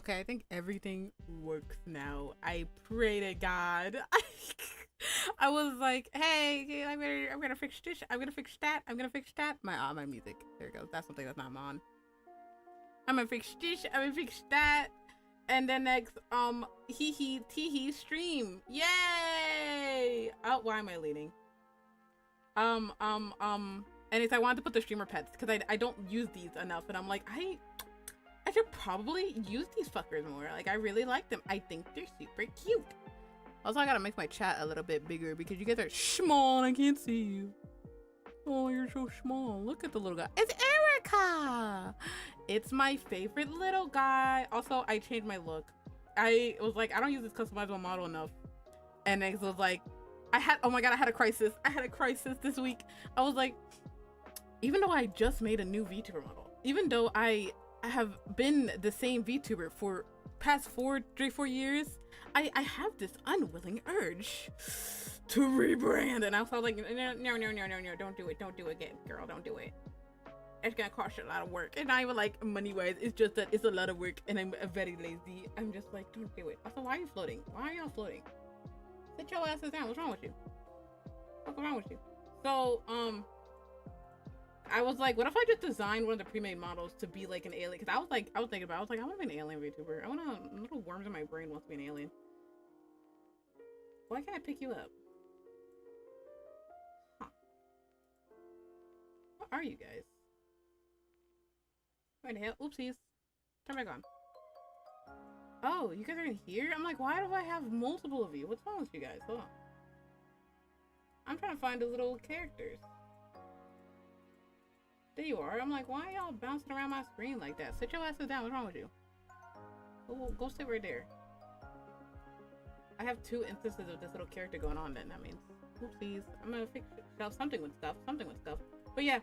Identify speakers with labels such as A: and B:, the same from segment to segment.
A: Okay, I think everything works now. I pray to God. I was like, hey, I'm gonna fix this. I'm gonna fix that. I'm gonna fix that. My music. There it goes. That's something that's not on. I'm gonna fix this. I'm gonna fix that. And then next, hee hee tee hee stream. Yay! Oh, why am I leaning? And it's I wanted to put the streamer pets because I don't use these enough, and I'm like I should probably use these fuckers more. Like I really like them. I think they're super cute. Also, I gotta make my chat a little bit bigger because you guys are small and I can't see you. Oh, you're so small. Look at the little guy. It's Erica. It's my favorite little guy. Also, I changed my look. I was like, I don't use this customizable model enough. And it was like, oh my God, I had a crisis. I had a crisis this week. I was like, even though I just made a new VTuber model, even though I have been the same VTuber for past 4 years, I have this unwilling urge to rebrand. And I was like, no, don't do it again, girl, don't do it. It's gonna cost you a lot of work. And not even like money wise, it's just that it's a lot of work and I'm very lazy. I'm just like, don't do it. Also, why are you floating? Why are y'all floating? Sit your asses down. What's wrong with you? What's wrong with you? So, I was like, what if I just designed one of the pre-made models to be like an alien? Because I was thinking about, I want to be an alien VTuber. I want to, little worms in my brain wants to be an alien. Why can't I pick you up? Huh. What are you guys? Wait the hell? Oopsies. Turn back on. Oh, you guys are in here? I'm like, why do I have multiple of you? What's wrong with you guys? Hold on. I'm trying to find the little characters. There you are. I'm like, why are y'all bouncing around my screen like that? Sit your asses down. What's wrong with you? Go sit right there. I have 2 instances of this little character going on then. That means, oopsies. I'm gonna fix something with stuff. But yeah.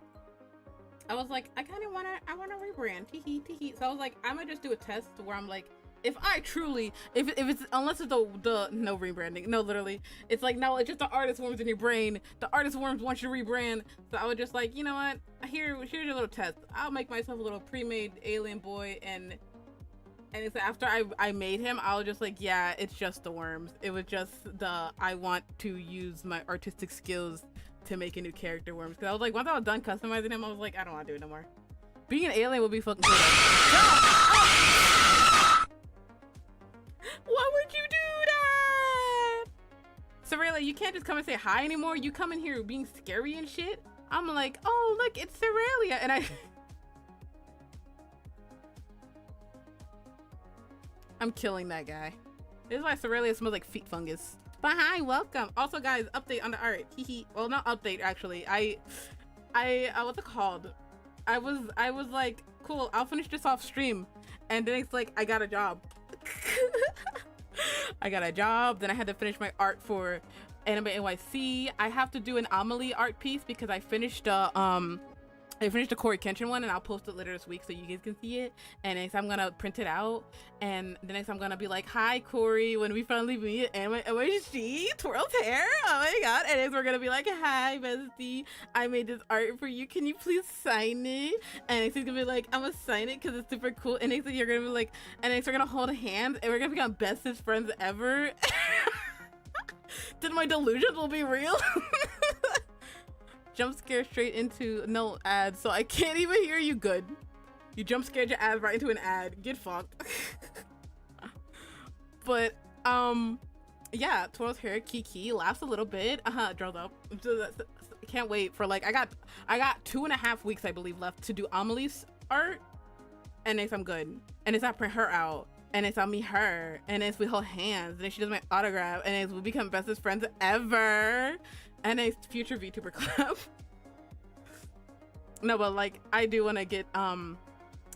A: I was like, I wanna rebrand. Tee hee. So I was like, I'm gonna just do a test where I'm like, if I truly, if it's, unless it's the no rebranding, no, literally, it's like, no, it's just the artist worms in your brain. The artist worms want you to rebrand. So I was just like, you know what? Here's your little test. I'll make myself a little pre-made alien boy, and it's after I made him, I was just like, yeah, it's just the worms. It was just I want to use my artistic skills to make a new character worms. Because I was like, once I was done customizing him, I was like, I don't want to do it no more. Being an alien would be fucking cool. Why would you do that? Soraya, you can't just come and say hi anymore. You come in here being scary and shit. I'm like, oh, look, it's Soraya. And I'm killing that guy. This is why Soraya smells like feet fungus. But hi, welcome. Also, guys, update on the art. Well, not update, actually. I what's it called? I was like, cool, I'll finish this off stream. And then it's like, I got a job. I got a job. Then I had to finish my art for Anime NYC. I have to do an Amelie art piece because I finished the Corey Kenshin one, and I'll post it later this week so you guys can see it. And next I'm gonna print it out, and the next I'm gonna be like, hi Corey, when we finally meet at NYC, twirled hair, oh my god. And next we're gonna be like, hi bestie, I made this art for you, can you please sign it? And next he's gonna be like, I'm gonna sign it because it's super cool. And next you're gonna be like, and next we're gonna hold hands and we're gonna become bestest friends ever. Then my delusions will be real. Jump scare straight into no ad, so I can't even hear you good. You jump scared your ass right into an ad. Get fucked. But yeah, twirls hair, Kiki laughs a little bit. Draws up. Can't wait for like I got 2.5 weeks I believe left to do Amelie's art, and next I'm good. And it's I print her out, and it's I'll meet her, and it's we hold hands, and then she does my autograph, and it's we become bestest friends ever. And a future VTuber collab. No, but like I do want to get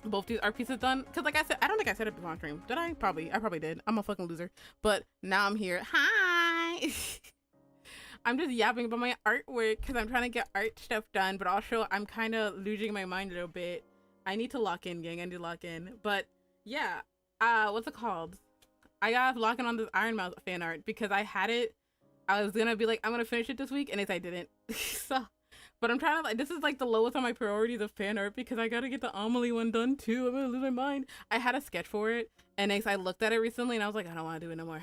A: both these art pieces done, because like I said, I don't think I said it before on stream. Did I? I probably did. I'm a fucking loser. But now I'm here. Hi. I'm just yapping about my artwork because I'm trying to get art stuff done, but also I'm kind of losing my mind a little bit. I need to lock in, gang. I need to lock in. But yeah, what's it called? I got locking on this Ironmouse fan art because I had it. I was gonna be like, I'm gonna finish it this week, and I didn't. So, But I'm trying to like, this is like the lowest on my priorities of fan art because I gotta get the Amelie one done too. I'm gonna lose my mind. I had a sketch for it, and I looked at it recently, and I was like, I don't want to do it no more.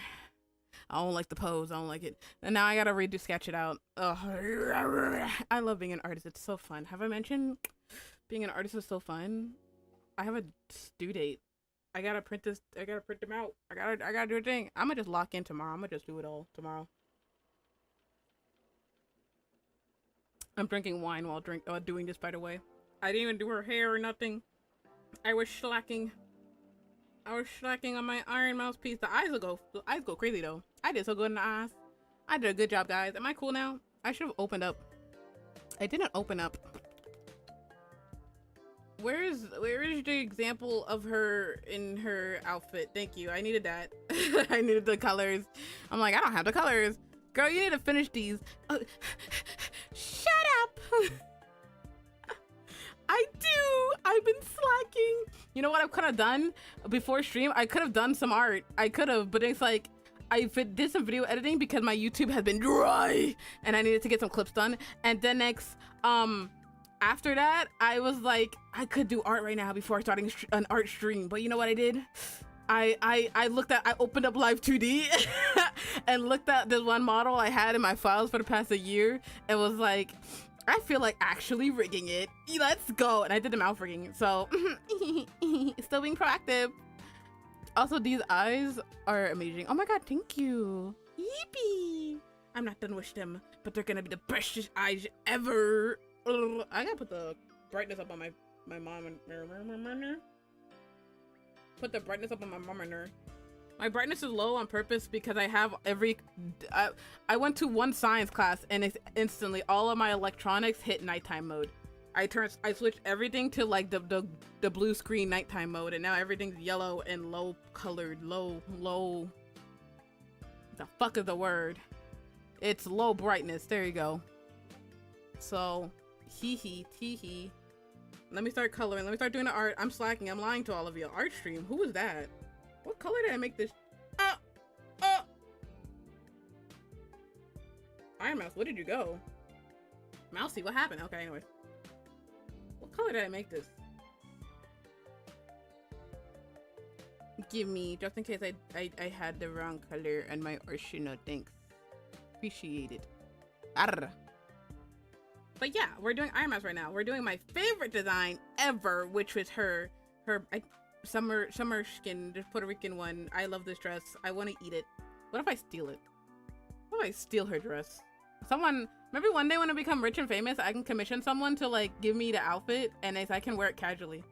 A: I don't like the pose. I don't like it. And now I gotta redo sketch it out. Ugh. I love being an artist. It's so fun. Have I mentioned being an artist is so fun? I have a due date. I gotta print this. I gotta print them out. I gotta do a thing. I'm gonna just lock in tomorrow. I'm gonna just do it all tomorrow. I'm drinking wine while doing this, by the way. I didn't even do her hair or nothing. I was slacking. On my Ironmouse piece. The eyes go crazy though. I did so good in the eyes. I did a good job, guys. Am I cool now? I should have opened up. I didn't open up. Where is the example of her in her outfit? Thank you. I needed that. I needed the colors. I'm like, I don't have the colors. Girl, you need to finish these. Shut up. I do. I've been slacking. You know what I could have done before stream? I could have done some art. I could have, but it's like I did some video editing because my YouTube has been dry and I needed to get some clips done. And then next, after that, I was like, I could do art right now before starting an art stream. But you know what I did? I opened up Live 2D and looked at this one model I had in my files for the past year and was like, I feel like actually rigging it. Let's go. And I did the mouth rigging. So still being proactive. Also, these eyes are amazing. Oh my god, thank you. Yippee. I'm not done with them, but they're gonna be the best eyes ever. I gotta put the brightness up on my monitor. Put the brightness up on my monitor. My brightness is low on purpose because I have I went to one science class and it's instantly all of my electronics hit nighttime mode. I switched everything to like the blue screen nighttime mode, and now everything's yellow and low colored. Low. The fuck is the word? It's low brightness. There you go. So, tee. Let me start coloring. Let me start doing the art. I'm slacking. I'm lying to all of you. Art stream. Who was that? What color did I make this? Ironmouse, where did you go? Mousy, what happened? Okay, anyway. What color did I make this? Give me, just in case I had the wrong color and my original. Thanks. Appreciate it. Arr. But yeah, we're doing Ironmouse right now. We're doing my favorite design ever, which was her summer skin, the Puerto Rican one. I love this dress. I want to eat it. What if I steal it? What if I steal her dress? Someone, maybe one day when I become rich and famous, I can commission someone to like give me the outfit and I can wear it casually.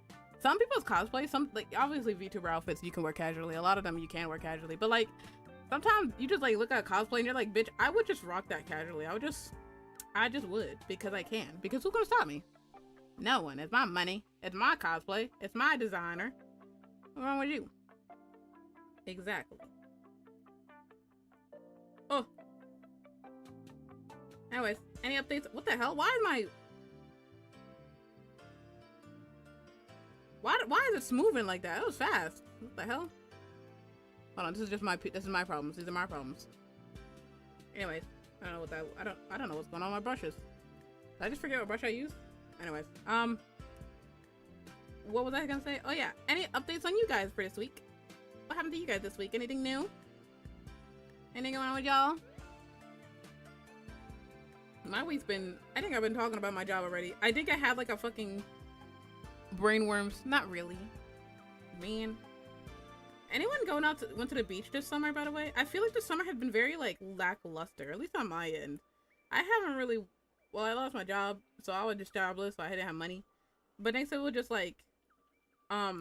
A: Some people's cosplay, like obviously VTuber outfits you can wear casually. A lot of them you can wear casually, but like sometimes you just like look at a cosplay and you're like, bitch, I would just rock that casually. I just would because I can. Because who's gonna stop me? No one. It's my money. It's my cosplay. It's my designer. What's wrong with you? Exactly. Oh. Anyways, any updates? What the hell? Why is it smoothing like that? It was fast. What the hell? Hold on, this is my problems. These are my problems. Anyways, I don't know I don't know what's going on with my brushes. Did I just forget what brush I used? Anyways, what was I gonna say? Oh yeah, any updates on you guys for this week? What happened to you guys this week? Anything new? Anything going on with y'all? My week's been, I think I've been talking about my job already. I think I had like a fucking brainworms. Not really. Man. Anyone went to the beach this summer, by the way? I feel like the summer has been very like lackluster, at least on my end. I haven't really, well, I lost my job, so I was just jobless, so I didn't have money. But next it was just like, I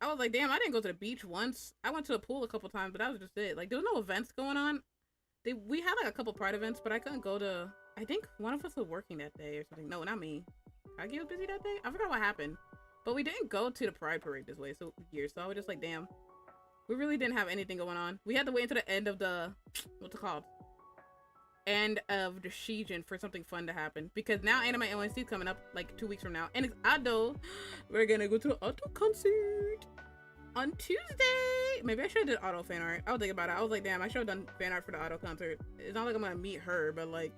A: was like, damn, I didn't go to the beach once. I went to the pool a couple times, but that was just it. Like, there was no events going on. We had like a couple Pride events, but I couldn't go to, I think one of us was working that day or something. No, not me. I was busy that day? I forgot what happened. But we didn't go to the Pride parade this way, so I was just like, damn. We really didn't have anything going on. We had to wait until the end of the, what's it called? End of the season for something fun to happen. Because now Anime NYC is coming up like 2 weeks from now. And it's Ado. We're gonna go to the Ado concert on Tuesday. Maybe I should have did Ado fan art. I was thinking about it. I was like, damn, I should have done fan art for the Ado concert. It's not like I'm gonna meet her, but like,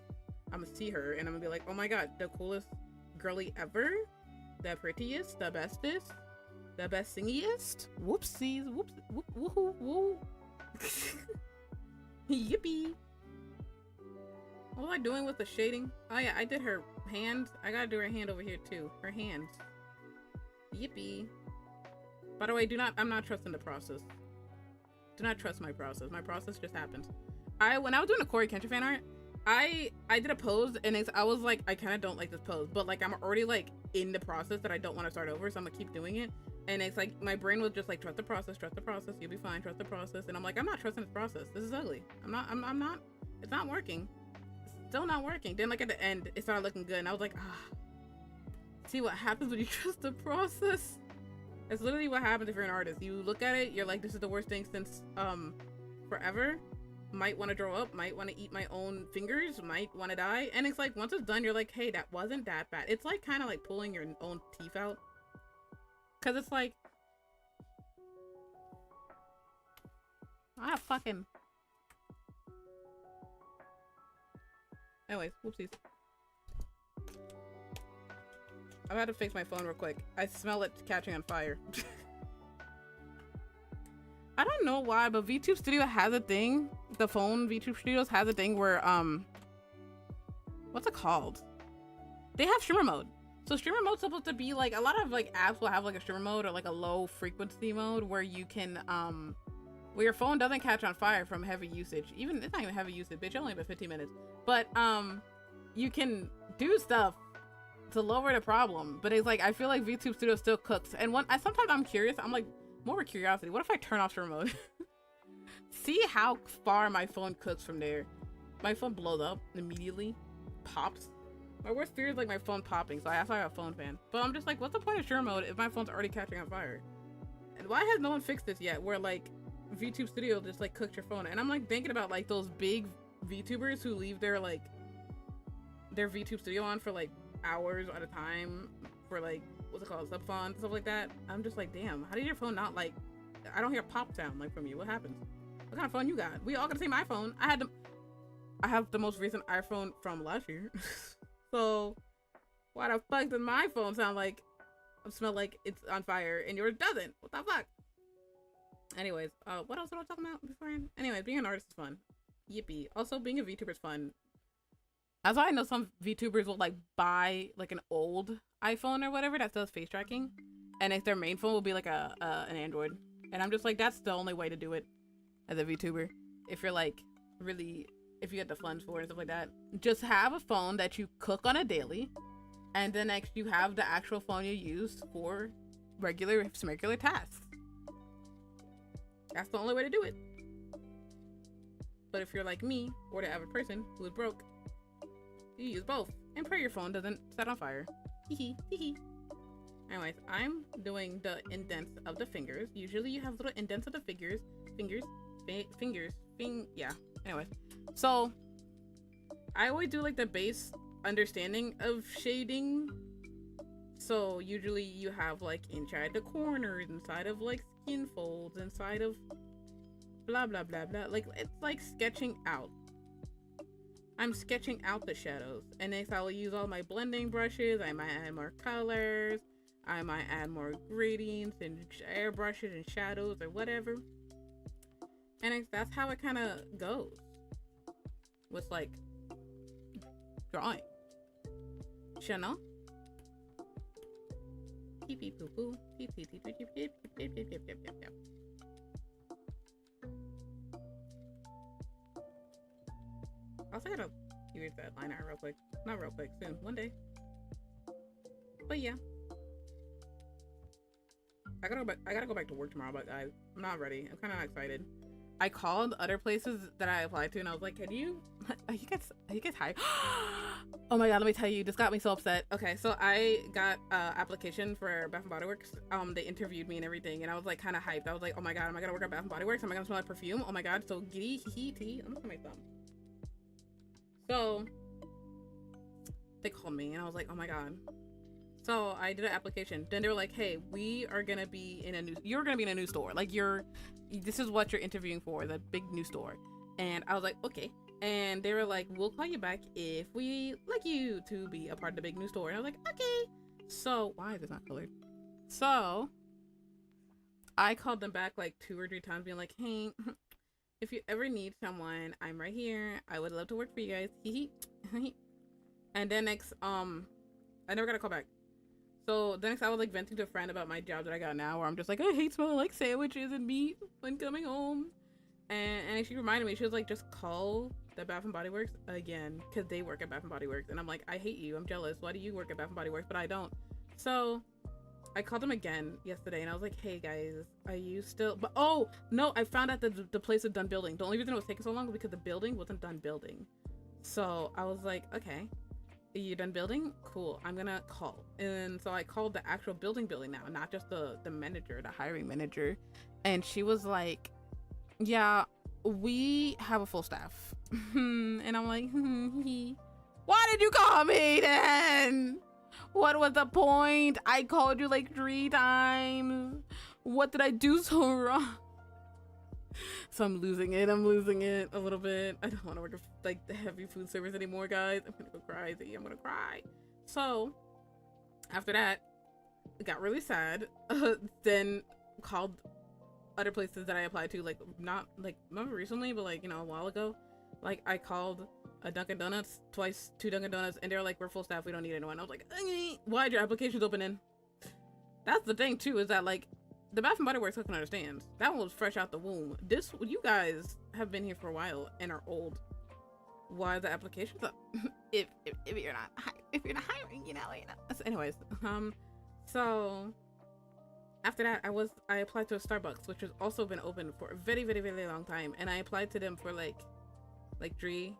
A: I'm gonna see her and I'm gonna be like, oh my god, the coolest girly ever, the prettiest, the bestest, the best singiest. Whoopsies, whoops, whoop, woohoo, woo. Yippee. What was I doing with the shading? Oh yeah, I did her hands. I gotta do her hand over here too. Her hands. Yippee. By the way, I'm not trusting the process. Do not trust my process. My process just happens. When I was doing a Corey Kenshin fan art, I did a pose and I was like, I kind of don't like this pose, but like I'm already like in the process that I don't want to start over, so I'm gonna keep doing it. And it's like my brain was just like, trust the process, you'll be fine, trust the process. And I'm like, I'm not trusting this process. This is ugly. I'm not. It's not working. It's still not working. Then like at the end, it started looking good, and I was like, see what happens when you trust the process. It's literally what happens if you're an artist. You look at it, you're like, this is the worst thing since forever. Might want to grow up, might want to eat my own fingers, might want to die. And it's like, once it's done, you're like, hey, that wasn't that bad. It's like kind of like pulling your own teeth out. Because it's like, fucking. Anyways, whoopsies. I've had to fix my phone real quick. I smell it catching on fire. I don't know why, but VTube Studio has a thing. The phone VTube Studios has a thing where, what's it called? They have streamer mode. So streamer mode's supposed to be like, a lot of like apps will have like a streamer mode or like a low frequency mode where you can, where your phone doesn't catch on fire from heavy usage. Even, it's not even heavy usage, bitch, only about 15 minutes. But, you can do stuff to lower the problem. But it's like, I feel like VTube Studio still cooks. And sometimes I'm curious, I'm like, more for curiosity, what if I turn off streamer mode? See how far my phone cooks from there. My phone blows up immediately, pops. My worst fear is like my phone popping, so that's why I have a phone fan. But I'm just like, what's the point of streamer mode if my phone's already catching on fire? And why has no one fixed this yet? Where like VTube Studio just like cooks your phone. And I'm like thinking about like those big VTubers who leave their like their VTube Studio on for like hours at a time for like, what's it called, sub fun, stuff like that. I'm just like, damn, how did your phone not like, I don't hear pop sound like from you. What happens? What kind of phone you got? We all got the same iPhone. I have the most recent iPhone from last year. So why the fuck does my phone sound like, smell like it's on fire and yours doesn't? What the fuck? Anyways, what else was I talking about beforehand? Anyways, being an artist is fun. Yippee. Also, being a VTuber is fun. That's why I know some VTubers will like buy like an old iPhone or whatever that does face tracking, and if their main phone will be like an Android. And I'm just like, that's the only way to do it as a VTuber. If you're like really, if you get the funds for it and stuff like that, just have a phone that you cook on a daily, and then next you have the actual phone you use for regular tasks. That's the only way to do it. But if you're like me or the average person who is broke, you use both and pray your phone doesn't set on fire. Hee hee. Anyways, I'm doing the indents of the fingers. Usually you have little indents of the fingers. Yeah. Anyways, so I always do like the base understanding of shading. So usually you have like inside the corners, inside of like skin folds, inside of blah blah blah blah. Like it's like sketching out. I'm sketching out the shadows, and next I will use all my blending brushes. I might add more colors. I might add more gradients and airbrushes and shadows or whatever. And that's how it kind of goes with like drawing. Chanel. Pee pee poo poo. Pee pee pee pee pee pee pee pee pee pee pee. I also gotta use that line art real quick. Not real quick, soon. One day. But yeah. I gotta go back to work tomorrow, but guys, I'm not ready. I'm kinda not excited. I called other places that I applied to and I was like, are you guys hired? Oh my god, let me tell you, this got me so upset. Okay, so I got application for Bath and Body Works. They interviewed me and everything, and I was like kind of hyped. I was like, oh my god, am I gonna work at Bath and Body Works? Am I gonna smell like perfume? Oh my god, so giddy, hee tea. I'm gonna make some. So they called me and I was like, oh my god. So I did an application. Then they were like, hey, you're gonna be in a new store. Like this is what you're interviewing for, the big new store. And I was like, okay. And they were like, we'll call you back if we like you to be a part of the big new store. And I was like, okay. So why is this not colored? So I called them back like 2 or 3 times being like, hey, if you ever need someone, I'm right here. I would love to work for you guys. And then next, I never got a call back. So the next I was like venting to a friend about my job that I got now, where I'm just like, I hate smelling like sandwiches and meat when coming home. And she reminded me, she was like, just call the Bath and Body Works again, because they work at Bath and Body Works. And I'm like, I hate you. I'm jealous. Why do you work at Bath and Body Works, but I don't? So I called them again yesterday, and I was like, hey guys, are you still? But oh no, I found out that the place is done building. The only reason it was taking so long was because the building wasn't done building. So I was like, okay, are you done building? Cool, I'm gonna call. And so I called the actual building now, not just the manager, the hiring manager. And she was like, yeah, we have a full staff. And I'm like, why did you call me then? What was the point? I called you like 3 times. What did I do so wrong? So I'm losing it a little bit. I don't want to work like the heavy food service anymore, guys. I'm gonna go crazy. I'm gonna cry. So after that, I got really sad. Then called other places that I applied to, like not recently, but like, you know, a while ago. Like I called a Dunkin' Donuts twice, 2 Dunkin' Donuts, and they're like, we're full staff, we don't need anyone. I was like, why are your applications opening? That's the thing too, is that like the Bath and Body Works, I can understand. That one was fresh out the womb. This, you guys have been here for a while and are old. Why are the applications up? if you're not hiring, you know. So anyways, so after that, I applied to a Starbucks, which has also been open for a very, very, very long time, and I applied to them for like 3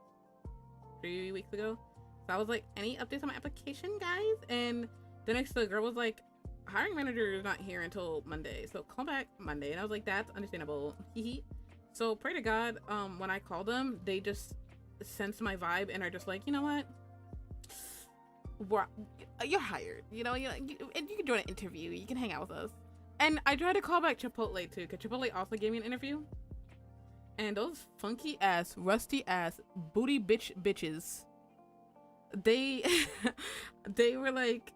A: weeks ago. So I was like, any updates on my application, guys? And the next, the girl was like, hiring manager is not here until Monday, so call back Monday. And I was like, that's understandable. So pray to God, when I call them, they just sense my vibe and are just like, you know what, you're hired, you know, and you can join an interview, you can hang out with us. And I tried to call back Chipotle too, because Chipotle also gave me an interview, and those funky ass, rusty ass, booty bitches, they they were like,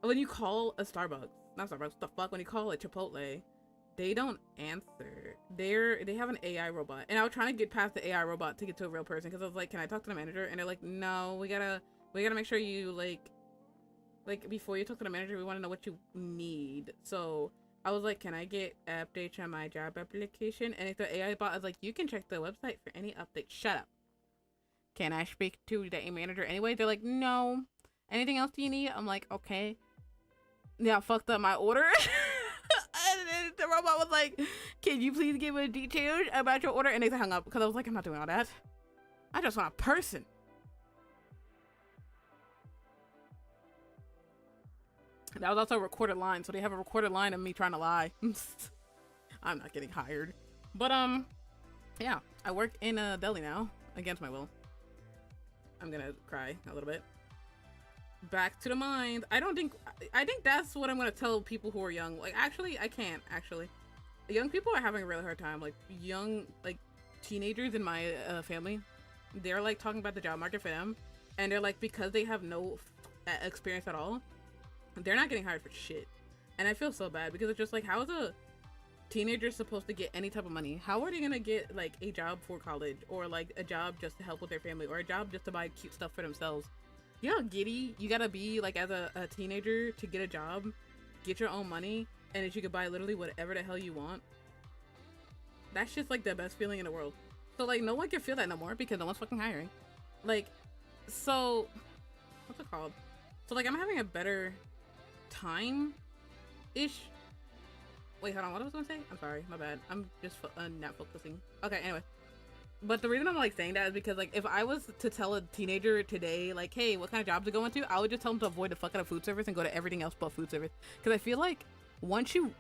A: when you call a Starbucks, not Starbucks, what the fuck, when you call a Chipotle, they don't answer. They have an AI robot, and I was trying to get past the AI robot to get to a real person, because I was like, can I talk to the manager? And they're like, no, we gotta make sure you like before you talk to the manager, we want to know what you need. So I was like, can I get updates on my job application? And if the AI bot is like, you can check the website for any updates. Shut up. Can I speak to the manager anyway? They're like, no. Anything else do you need? I'm like, okay. Yeah, I fucked up my order. And then the robot was like, can you please give me details about your order? And they hung up, because I was like, I'm not doing all that. I just want a person. That was also a recorded line, so they have a recorded line of me trying to lie. I'm not getting hired. But yeah, I work in a deli now, against my will. I'm gonna cry a little bit. Back to the mind. I think that's what I'm gonna tell people who are young. Like, actually, I can't actually. Young people are having a really hard time. Like young, like teenagers in my family, they're like talking about the job market for them, and they're like, because they have no experience at all, they're not getting hired for shit. And I feel so bad, because it's just like, how is a teenager supposed to get any type of money? How are they gonna get like a job for college, or like a job just to help with their family, or a job just to buy cute stuff for themselves? You know how giddy you gotta be like as a teenager to get a job, get your own money, and that you could buy literally whatever the hell you want? That's just like the best feeling in the world. So like, no one can feel that no more, because no one's fucking hiring. Like, so what's it called? So like, I'm having a better time ish. Wait, hold on, what was I gonna say? I'm sorry, my bad. I'm just not focusing. Okay, anyway. But the reason I'm like saying that is because like, if I was to tell a teenager today, like, hey, what kind of jobs to go into, I would just tell them to avoid the fuck out of food service and go to everything else but food service. Because I feel like once you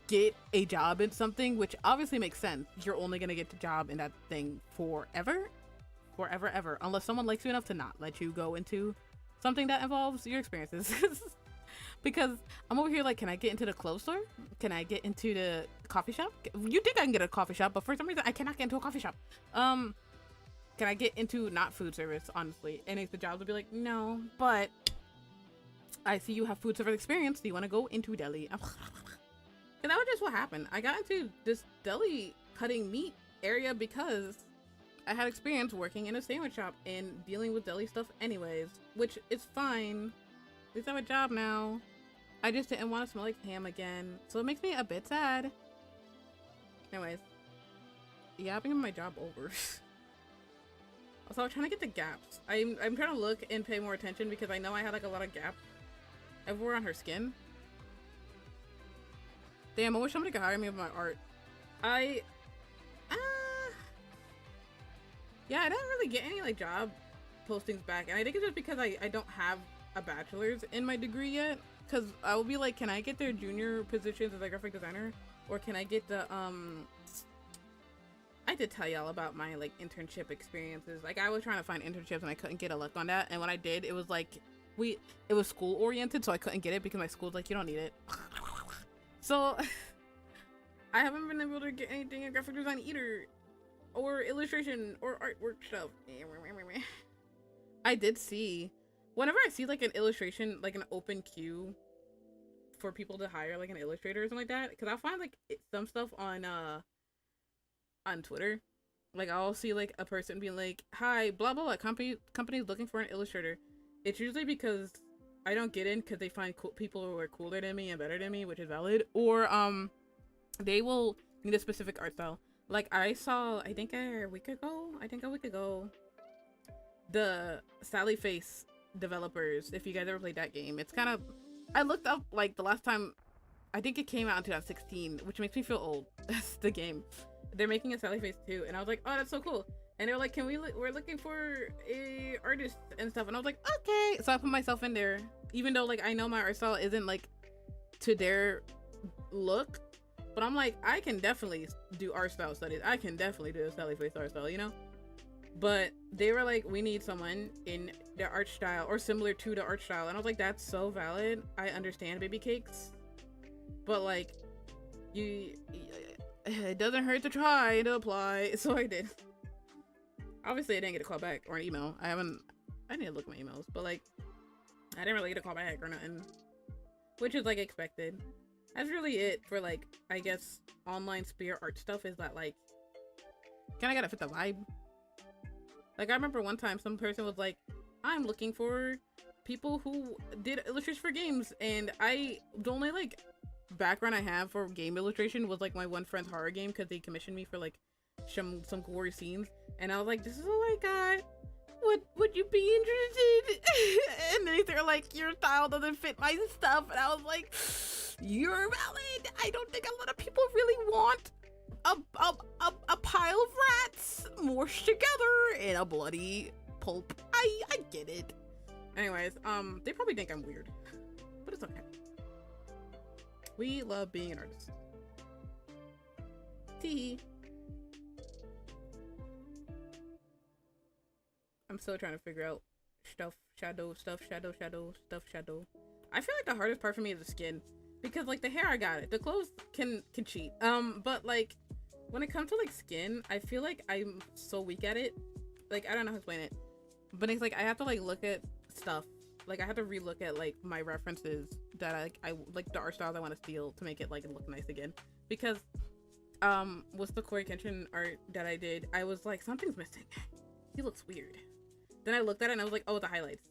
A: get a job in something, which obviously makes sense, you're only gonna get the job in that thing forever, ever, unless someone likes you enough to not let you go into something that involves your experiences. Because I'm over here like, can I get into the clothes store? Can I get into the coffee shop? You think I can get a coffee shop, but for some reason I cannot get into a coffee shop. can I get into not food service, honestly? And if the job would be like, no, but I see you have food service experience. Do you want to go into deli? And that was just what happened. I got into this deli cutting meat area because I had experience working in a sandwich shop and dealing with deli stuff anyways, which is fine. At least I have a job now. I just didn't want to smell like ham again, so it makes me a bit sad. Anyways, yeah, I'm giving my job over. Also, I'm trying to get the gaps. I'm trying to look and pay more attention because I know I had like a lot of gaps everywhere on her skin. Damn, I wish somebody could hire me with my art. Yeah, I didn't really get any like job postings back, and I think it's just because I don't have a bachelor's in my degree yet. Cause I will be like, can I get their junior positions as a graphic designer, or can I get the I did tell y'all about my like internship experiences. Like I was trying to find internships and I couldn't get a luck on that. And when I did, it was like it was school oriented, so I couldn't get it because my school's like, you don't need it. So I haven't been able to get anything in graphic design either, or illustration or artwork stuff. I did see, whenever I see like an illustration, like an open queue for people to hire like an illustrator or something like that, because I'll find like some stuff on Twitter. Like I'll see like a person being like, hi, blah blah blah, company's looking for an illustrator. It's usually because I don't get in because they find people who are cooler than me and better than me, which is valid, or they will need a specific art style. Like I saw, I think a week ago, the Sally Face developers, if you guys ever played that game, it's kind of, I looked up like the last time, I think it came out in 2016, which makes me feel old. That's the game. They're making a Sally Face too, and I was like, oh, that's so cool. And they're like, we're looking for a artist and stuff, and I was like, okay. So I put myself in there, even though like I know my art style isn't like to their look, but I'm like, I can definitely do art style studies. I can definitely do a Sally Face art style, you know? But they were like, we need someone in the art style or similar to the art style. And I was like, that's so valid. I understand baby cakes, but like it doesn't hurt to try to apply. So I did. Obviously I didn't get a call back or an email. I need to look at my emails, but like I didn't really get a call back or nothing, which is like expected. That's really it for like, I guess, online spear art stuff, is that like, kind of gotta fit the vibe. Like I remember one time some person was like, I'm looking for people who did illustrations for games, and the only like background I have for game illustration was like my one friend's horror game, because they commissioned me for like some gory scenes, and I was like, this is all I got. Would you be interested? And then they're like, your style doesn't fit my stuff, and I was like, you're valid. I don't think a lot of people really want a pile of rats morshed together in a bloody pulp. I get it. Anyways, they probably think I'm weird, but it's okay. We love being an artist. Tee. I'm still trying to figure out stuff, shadow. I feel like the hardest part for me is the skin, because like the hair, I got it. The clothes can cheat. But like when it comes to like skin, I feel like I'm so weak at it. Like I don't know how to explain it, but it's like I have to like look at stuff. Like I have to relook at like my references that I like the art styles I want to steal to make it like look nice again. Because with the Corey Kenshin art that I did, I was like, something's missing. He looks weird. Then I looked at it and I was like, oh, the highlights.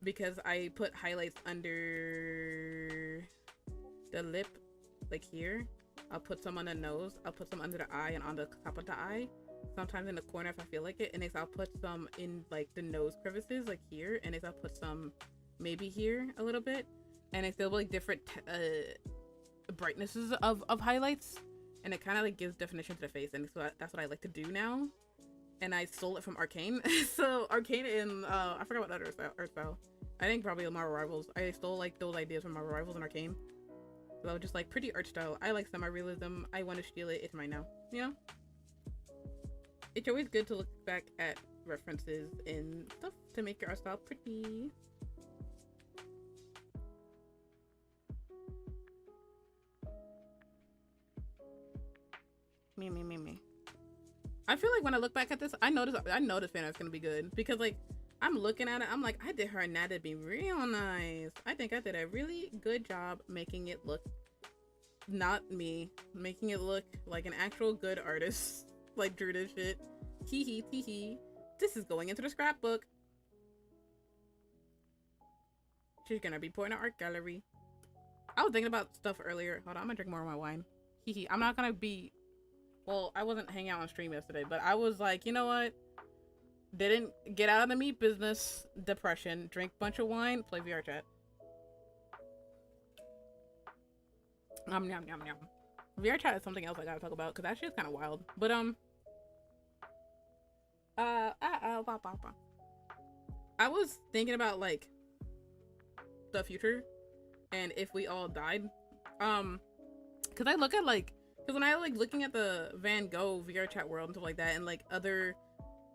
A: Because I put highlights under the lip, like here. I'll put some on the nose. I'll put some under the eye and on the top of the eye. Sometimes in the corner if I feel like it. And next I'll put some in like the nose crevices, like here. And next I'll put some maybe here a little bit. And it's still like different brightnesses of highlights. And it kind of like gives definition to the face. And so that's what I like to do now. And I stole it from Arcane. So Arcane and I forgot what other art style. I think probably Marvel Rivals. I stole like those ideas from Marvel Rivals and Arcane. So I was just like, pretty art style. I like semi-realism. I want to steal it. It's mine now. You know? It's always good to look back at references and stuff to make your art style pretty. Me. I feel like when I look back at this, I know this fanart's gonna be good because like I'm looking at it, I'm like, I did her anatomy real nice. I think I did a really good job making it look, not me, making it look like an actual good artist, like drew this shit. Hee hee hee hee. This is going into the scrapbook. She's gonna be put in an art gallery. I was thinking about stuff earlier. Hold on, I'm gonna drink more of my wine. Hee hee. I'm not gonna be, well, I wasn't hanging out on stream yesterday, but I was like, you know what? Didn't get out of the meat business. Depression. Drink bunch of wine. Play VR chat. Yum yum yum. VR chat is something else I gotta talk about because that shit's kind of wild. But I was thinking about like the future and if we all died. Because I look at like, because when I like looking at the Van Gogh VR chat world and stuff like that, and like other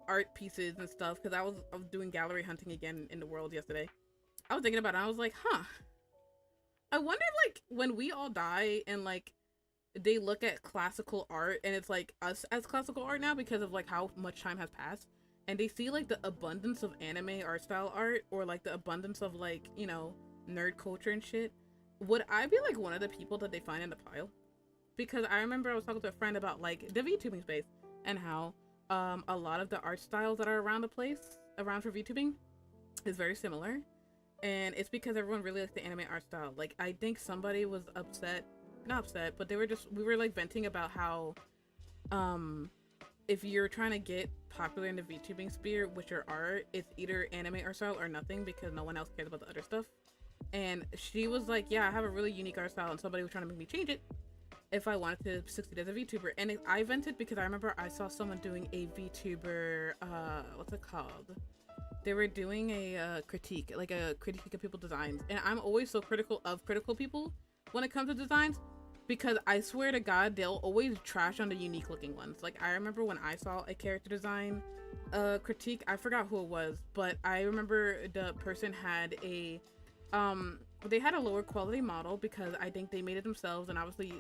A: art pieces and stuff, because I was doing gallery hunting again in the world yesterday. I was thinking about it, and I was like, huh, I wonder if like when we all die and like they look at classical art and it's like us as classical art now because of like how much time has passed, and they see like the abundance of anime art style art or like the abundance of like, you know, nerd culture and shit, would I be like one of the people that they find in the pile? Because I remember I was talking to a friend about like the VTubing space and how a lot of the art styles that are around the place, around for VTubing, is very similar. And it's because everyone really likes the anime art style. Like, I think somebody was upset, not upset, but they were just, we were like venting about how, if you're trying to get popular in the VTubing sphere with your art, it's either anime art style or nothing because no one else cares about the other stuff. And she was like, yeah, I have a really unique art style, and somebody was trying to make me change it if I wanted to succeed as a VTuber. And I vented because I remember I saw someone doing a VTuber, what's it called? They were doing a critique of people's designs. And I'm always so critical of critical people when it comes to designs, because I swear to God, they'll always trash on the unique looking ones. Like, I remember when I saw a character design critique, I forgot who it was, but I remember the person had a, they had a lower quality model because I think they made it themselves, and obviously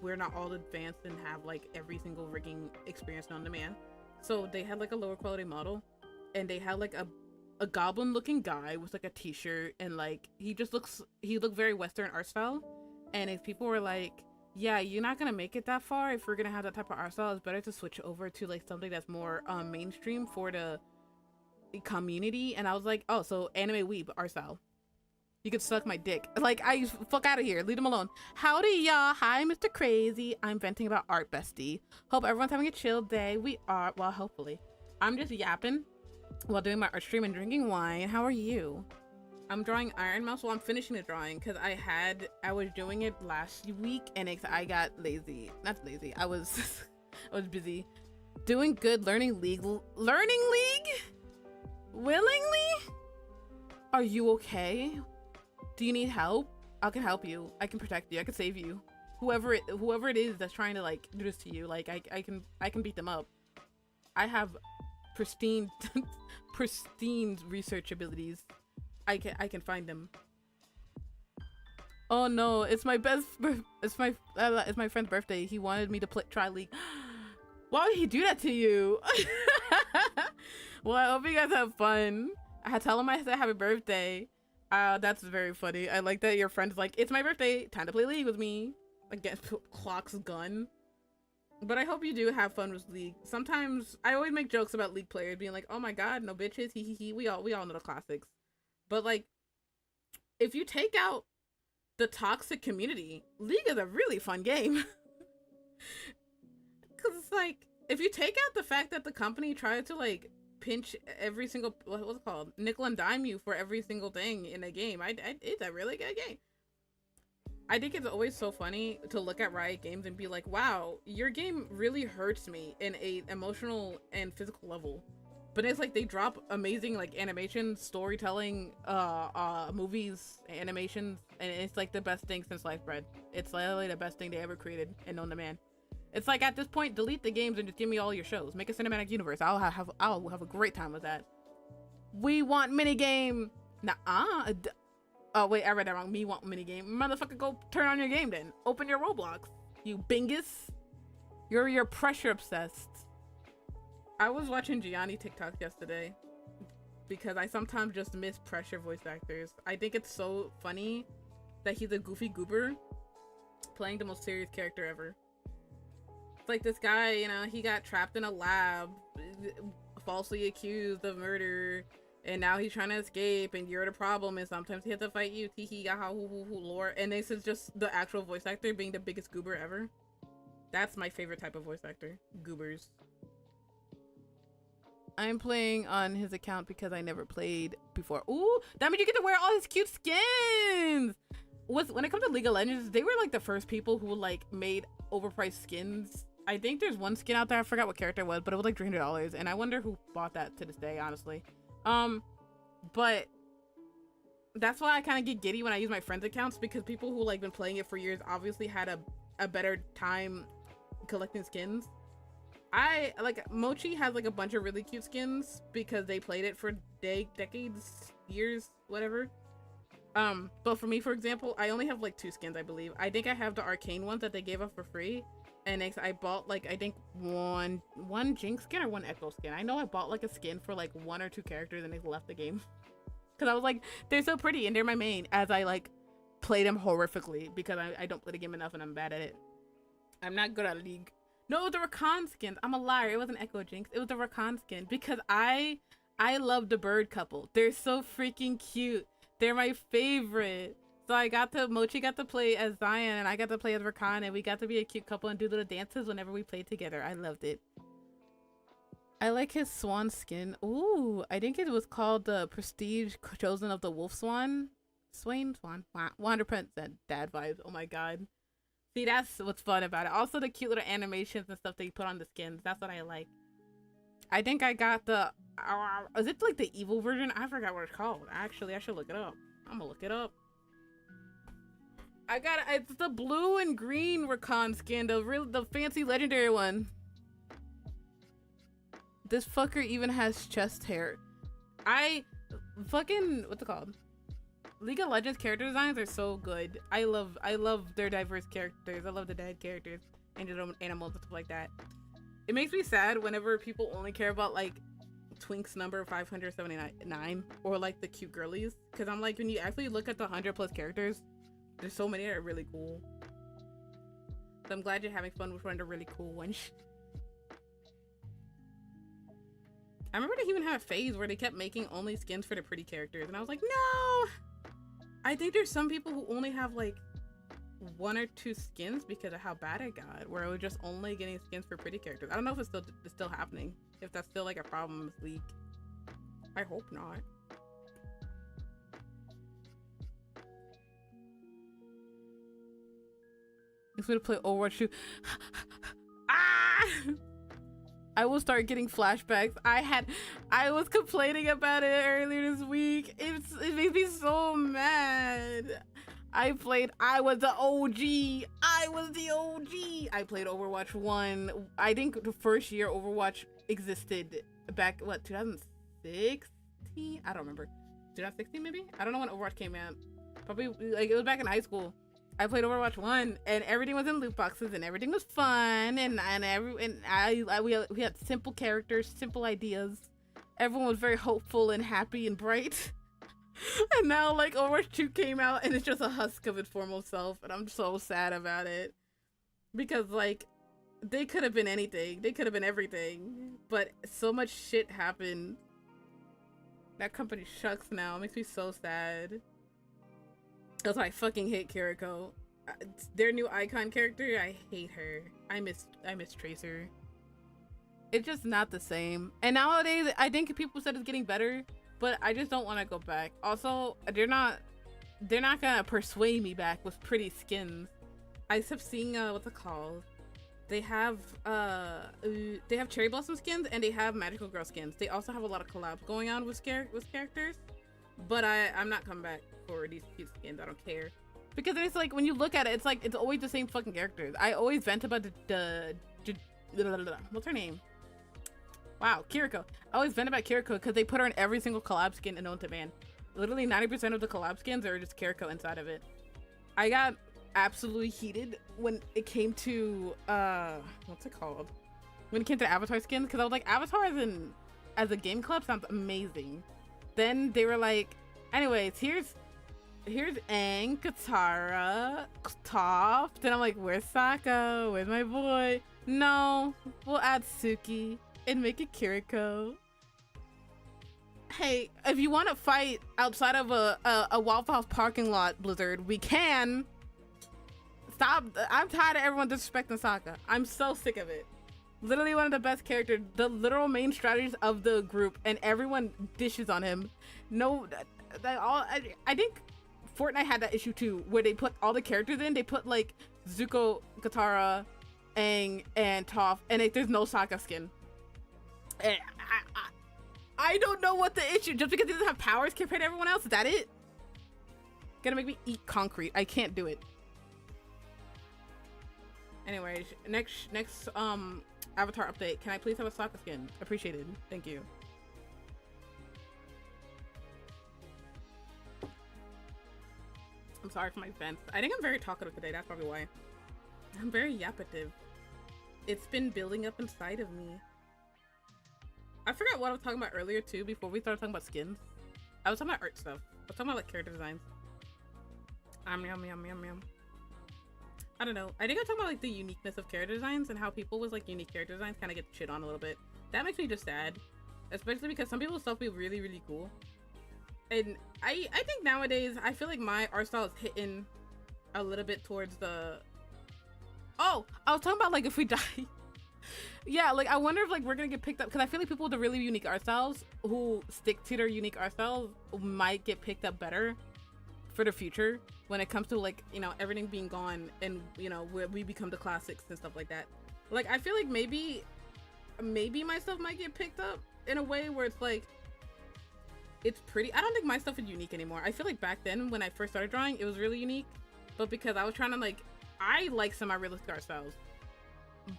A: we're not all advanced and have like every single rigging experience known to man. So they had like a lower quality model, and they had like a goblin looking guy with like a t-shirt, and like he looked very Western art style. And if people were like, yeah, you're not gonna make it that far if we're gonna have that type of art style, it's better to switch over to like something that's more mainstream for the community. And I was like, oh, so anime weeb art style. You could suck my dick. Like, I fuck out of here. Leave them alone. Howdy, y'all. Hi, Mr. Crazy. I'm venting about art, bestie. Hope everyone's having a chill day. We are. Well, hopefully. I'm just yapping while doing my art stream and drinking wine. How are you? I'm drawing Ironmouse. Well, I'm finishing the drawing because I was doing it last week and I got lazy. Not lazy. I was busy. Doing good. Learning League. Learning League? Willingly? Are you okay? Do you need help? I can help you. I can protect you. I can save you. Whoever it is that's trying to like do this to you, like I can beat them up. I have pristine research abilities. I can find them. Oh no, it's my friend's birthday. He wanted me to try League. Why would he do that to you? Well, I hope you guys have fun. I had tell him I said happy birthday. That's very funny. I like that your friend's like, it's my birthday, time to play League with me. Against Clock's gun. But I hope you do have fun with League. Sometimes I always make jokes about League players being like, oh my god, no bitches, hee hee hee. We all know the classics. But like, if you take out the toxic community, League is a really fun game. Cause it's like, if you take out the fact that the company tried to like pinch every single, what's it called, nickel and dime you for every single thing in a game, it's a really good game. I think it's always so funny to look at Riot Games and be like, wow, your game really hurts me in a emotional and physical level. But it's like they drop amazing like animation, storytelling, movies, animations, and it's like the best thing since sliced bread. It's literally the best thing they ever created and known to man. It's like at this point, delete the games and just give me all your shows. Make a cinematic universe. I'll have a great time with that. We want minigame. Nah, oh wait, I read that wrong. Me want minigame. Motherfucker, go turn on your game then. Open your Roblox. You bingus. You're pressure obsessed. I was watching Gianni TikTok yesterday because I sometimes just miss pressure voice actors. I think it's so funny that he's a goofy goober playing the most serious character ever. It's like this guy, you know, he got trapped in a lab, falsely accused of murder, and now he's trying to escape, and you're the problem, and sometimes he has to fight you. Teehee, yaha, hoo, hoo, hoo, lore. And this is just the actual voice actor being the biggest goober ever. That's my favorite type of voice actor. Goobers. I'm playing on his account because I never played before. Ooh, that means you get to wear all his cute skins! When it comes to League of Legends, they were like the first people who like made overpriced skins. I think there's one skin out there, I forgot what character it was, but it was like $300, and I wonder who bought that to this day, honestly. But that's why I kind of get giddy when I use my friends' accounts, because people who like been playing it for years obviously had a better time collecting skins. I like Mochi has like a bunch of really cute skins because they played it for decades, years, whatever. But for me, for example, I only have like 2 skins, I believe. I think I have the arcane ones that they gave up for free, and I bought like I think one Jinx skin or one Echo skin. I know I bought like a skin for like 1 or 2 characters and they left the game because I was like, they're so pretty and they're my main, as I like play them horrifically because I don't play the game enough and I'm bad at it. I'm not good at League. No, the Rakan skins. I'm a liar. It wasn't Echo Jinx. It was the Rakan skin because I love the bird couple. They're so freaking cute. They're my favorite. So Mochi got to play as Zion and I got to play as Rakan, and we got to be a cute couple and do little dances whenever we played together. I loved it. I like his swan skin. Ooh, I think it was called the Prestige Chosen of the Wolf Swan. Swain Swan. 100% dad vibes. Oh my god. See, that's what's fun about it. Also the cute little animations and stuff that you put on the skins. That's what I like. I think I got the... is it like the evil version? I forgot what it's called. Actually, I should look it up. I'm gonna look it up. It's the blue and green Rakan skin, the fancy legendary one. This fucker even has chest hair. What's it called? League of Legends character designs are so good. I love their diverse characters. I love the dead characters and the animals and stuff like that. It makes me sad whenever people only care about like Twink's number 579 or like the cute girlies, because I'm like, when you actually look at the 100+ characters, there's so many that are really cool. So I'm glad you're having fun with one of the really cool ones. I remember they even had a phase where they kept making only skins for the pretty characters, and I was like, no! I think there's some people who only have like 1 or 2 skins because of how bad it got, where it was just only getting skins for pretty characters. I don't know if it's still happening, if that's still like a problem in this league. I hope not. I'm gonna play Overwatch 2. Ah! I will start getting flashbacks. I was complaining about it earlier this week. It makes me so mad. I was the OG. I played Overwatch 1. I think the first year Overwatch existed back, what, 2016? I don't remember. 2016 maybe? I don't know when Overwatch came out. Probably, like, it was back in high school. I played Overwatch 1 and everything was in loot boxes and everything was fun, and we had simple characters, simple ideas. Everyone was very hopeful and happy and bright. And now like Overwatch 2 came out and it's just a husk of its formal self, and I'm so sad about it. Because like they could have been anything. They could have been everything. But so much shit happened. That company shucks now. It makes me so sad. That's why I fucking hate Kiriko. Their new icon character, I hate her. I miss Tracer. It's just not the same. And nowadays, I think people said it's getting better, but I just don't want to go back. Also, they're not gonna persuade me back with pretty skins. I kept seeing what's it called? They have Cherry Blossom skins and they have Magical Girl skins. They also have a lot of collabs going on with characters. But I'm not coming back for these cute skins. I don't care. Because it's like, when you look at it, it's like, it's always the same fucking characters. I always vent about what's her name? Wow, Kiriko. I always vent about Kiriko because they put her in every single collab skin in known to man. Literally 90% of the collab skins are just Kiriko inside of it. I got absolutely heated when it came to, what's it called? when it came to Avatar skins, because I was like, Avatar as a game club sounds amazing. Then they were like, anyways, here's Aang, Katara, Toph. Then I'm like, where's Sokka? Where's my boy? No, we'll add Suki and make it Kiriko. Hey, if you want to fight outside of a Waffle House parking lot, Blizzard, we can. Stop. I'm tired of everyone disrespecting Sokka. I'm so sick of it. Literally one of the best characters, the literal main strategist of the group, and everyone dishes on him. No, I think Fortnite had that issue too, where they put all the characters in. They put like Zuko, Katara, Aang, and Toph, and there's no Sokka skin. And I don't know what the issue. Just because he doesn't have powers compared to everyone else, is that it? Gonna make me eat concrete. I can't do it. Anyways, next Avatar update. Can I please have a Sokka skin? Appreciated. Thank you. I'm sorry for my vents. I think I'm very talkative today. That's probably why. I'm very yappative. It's been building up inside of me. I forgot what I was talking about earlier too, before we started talking about skins. I was talking about art stuff. I was talking about like character designs. Yum yum yum yum. I don't know. I think I'm talking about like the uniqueness of character designs and how people with like unique character designs kind of get shit on a little bit. That makes me just sad, especially because some people's stuff be really, really cool. And I think nowadays I feel like my art style is hitting a little bit towards the. Oh, I was talking about like if we die. Yeah, like I wonder if like we're gonna get picked up, because I feel like people with the really unique art styles who stick to their unique art styles might get picked up better for the future when it comes to like, you know, everything being gone and, you know, where we become the classics and stuff like that. Like I feel like maybe my stuff might get picked up in a way where it's like it's pretty. I don't think my stuff is unique anymore. I feel like back then when I first started drawing it was really unique, but because I was trying to like, I like semi-realistic art styles,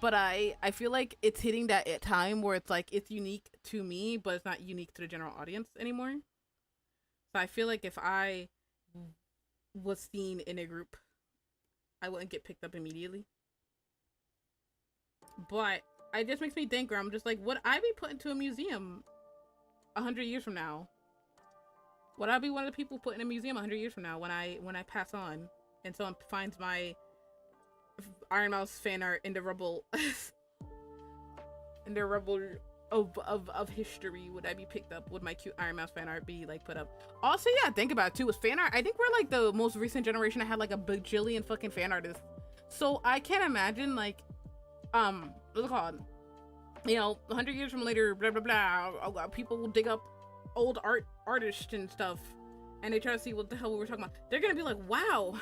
A: but I feel like it's hitting that time where it's like it's unique to me but it's not unique to the general audience anymore. So I feel like if I was seen in a group I wouldn't get picked up immediately. But it just makes me think, where I'm just like, would I be put into a museum 100 years from now? Would I be one of the people put in a museum 100 years from now when I pass on and someone finds my Ironmouse fan art in the rubble in the rubble of history? Would I be picked up? Would my cute Ironmouse fan art be like put up? Also, yeah, think about it too, with fan art, I think we're like the most recent generation that had like a bajillion fucking fan artists. So I can't imagine like what's it called, you know, 100 years from later, blah blah blah, people will dig up old artists and stuff and they try to see what the hell we were talking about. They're gonna be like, wow,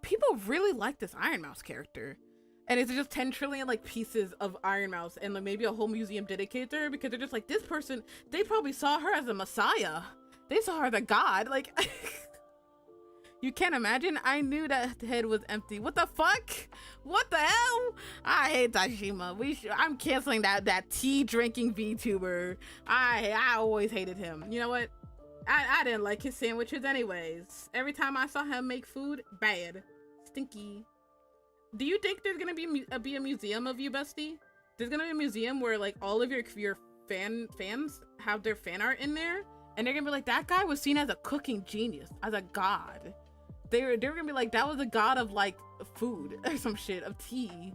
A: people really like this Ironmouse character, and it's just 10 trillion like pieces of Ironmouse and like maybe a whole museum dedicated to her, because they're just like, this person, they probably saw her as a messiah, they saw her as a god. Like you can't imagine. I knew that head was empty. What the fuck? What the hell? I hate Dashima. I'm canceling that tea drinking VTuber. I always hated him. You know what? I didn't like his sandwiches anyways. Every time I saw him make food, bad, stinky. Do you think there's gonna be a museum of you, bestie? There's gonna be a museum where like all of your fans have their fan art in there, and they're gonna be like, that guy was seen as a cooking genius, as a god. They're gonna be like, that was a god of like food or some shit, of tea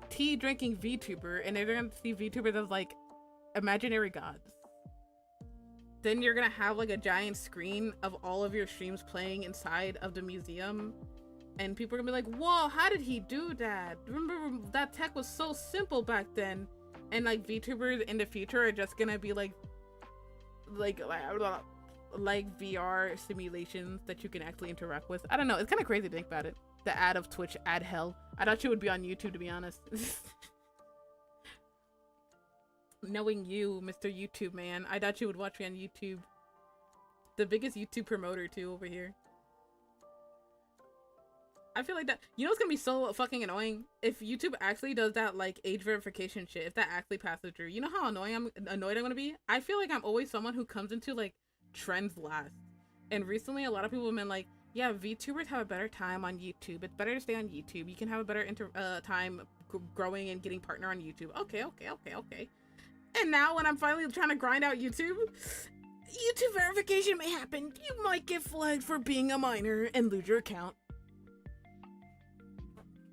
A: drinking VTuber, and they're gonna see VTubers as like imaginary gods. Then you're gonna have like a giant screen of all of your streams playing inside of the museum, and people are gonna be like, whoa, how did he do that? Remember that tech was so simple back then. And like VTubers in the future are just gonna be like VR simulations that you can actually interact with. I don't know, it's kind of crazy to think about it. The ad of Twitch ad hell. I thought you would be on YouTube, to be honest. Knowing you, Mr. YouTube man, I thought you would watch me on YouTube. The biggest YouTube promoter too over here. I feel like that, you know, it's gonna be so fucking annoying if YouTube actually does that like age verification shit, if that actually passes through. You know how annoyed I'm gonna be? I feel like I'm always someone who comes into like trends last. And recently a lot of people have been like, yeah, VTubers have a better time on YouTube. It's better to stay on YouTube. You can have a better time growing and getting partner on YouTube. Okay. And now when I'm finally trying to grind out YouTube verification may happen. You might get flagged for being a minor and lose your account.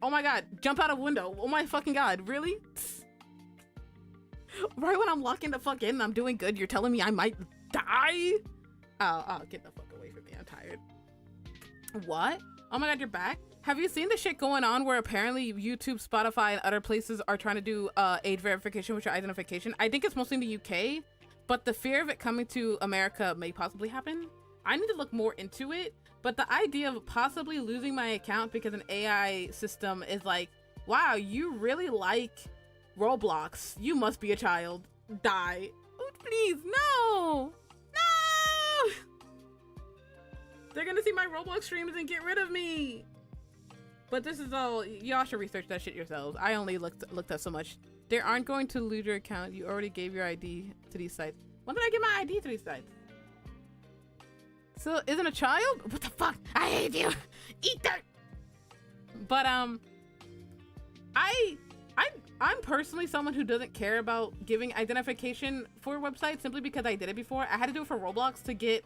A: Oh my god, jump out of window. Oh my fucking god, really? Right when I'm locking the fuck in and I'm doing good, you're telling me I might die? Oh, get the fuck away from me, I'm tired. What? Oh my god, you're back? Have you seen the shit going on where apparently YouTube, Spotify, and other places are trying to do age verification with your identification? I think it's mostly in the UK, but the fear of it coming to America may possibly happen. I need to look more into it, but the idea of possibly losing my account because an AI system is like, wow, you really like Roblox. You must be a child. Die. Oh, please, no! No! They're gonna see my Roblox streams and get rid of me. But this is all, y'all should research that shit yourselves. I only looked up so much. They aren't going to lose your account. You already gave your ID to these sites. When did I give my ID to these sites? So, isn't a child? What the fuck? I hate you. Eat that. But I'm personally someone who doesn't care about giving identification for websites simply because I did it before. I had to do it for Roblox to get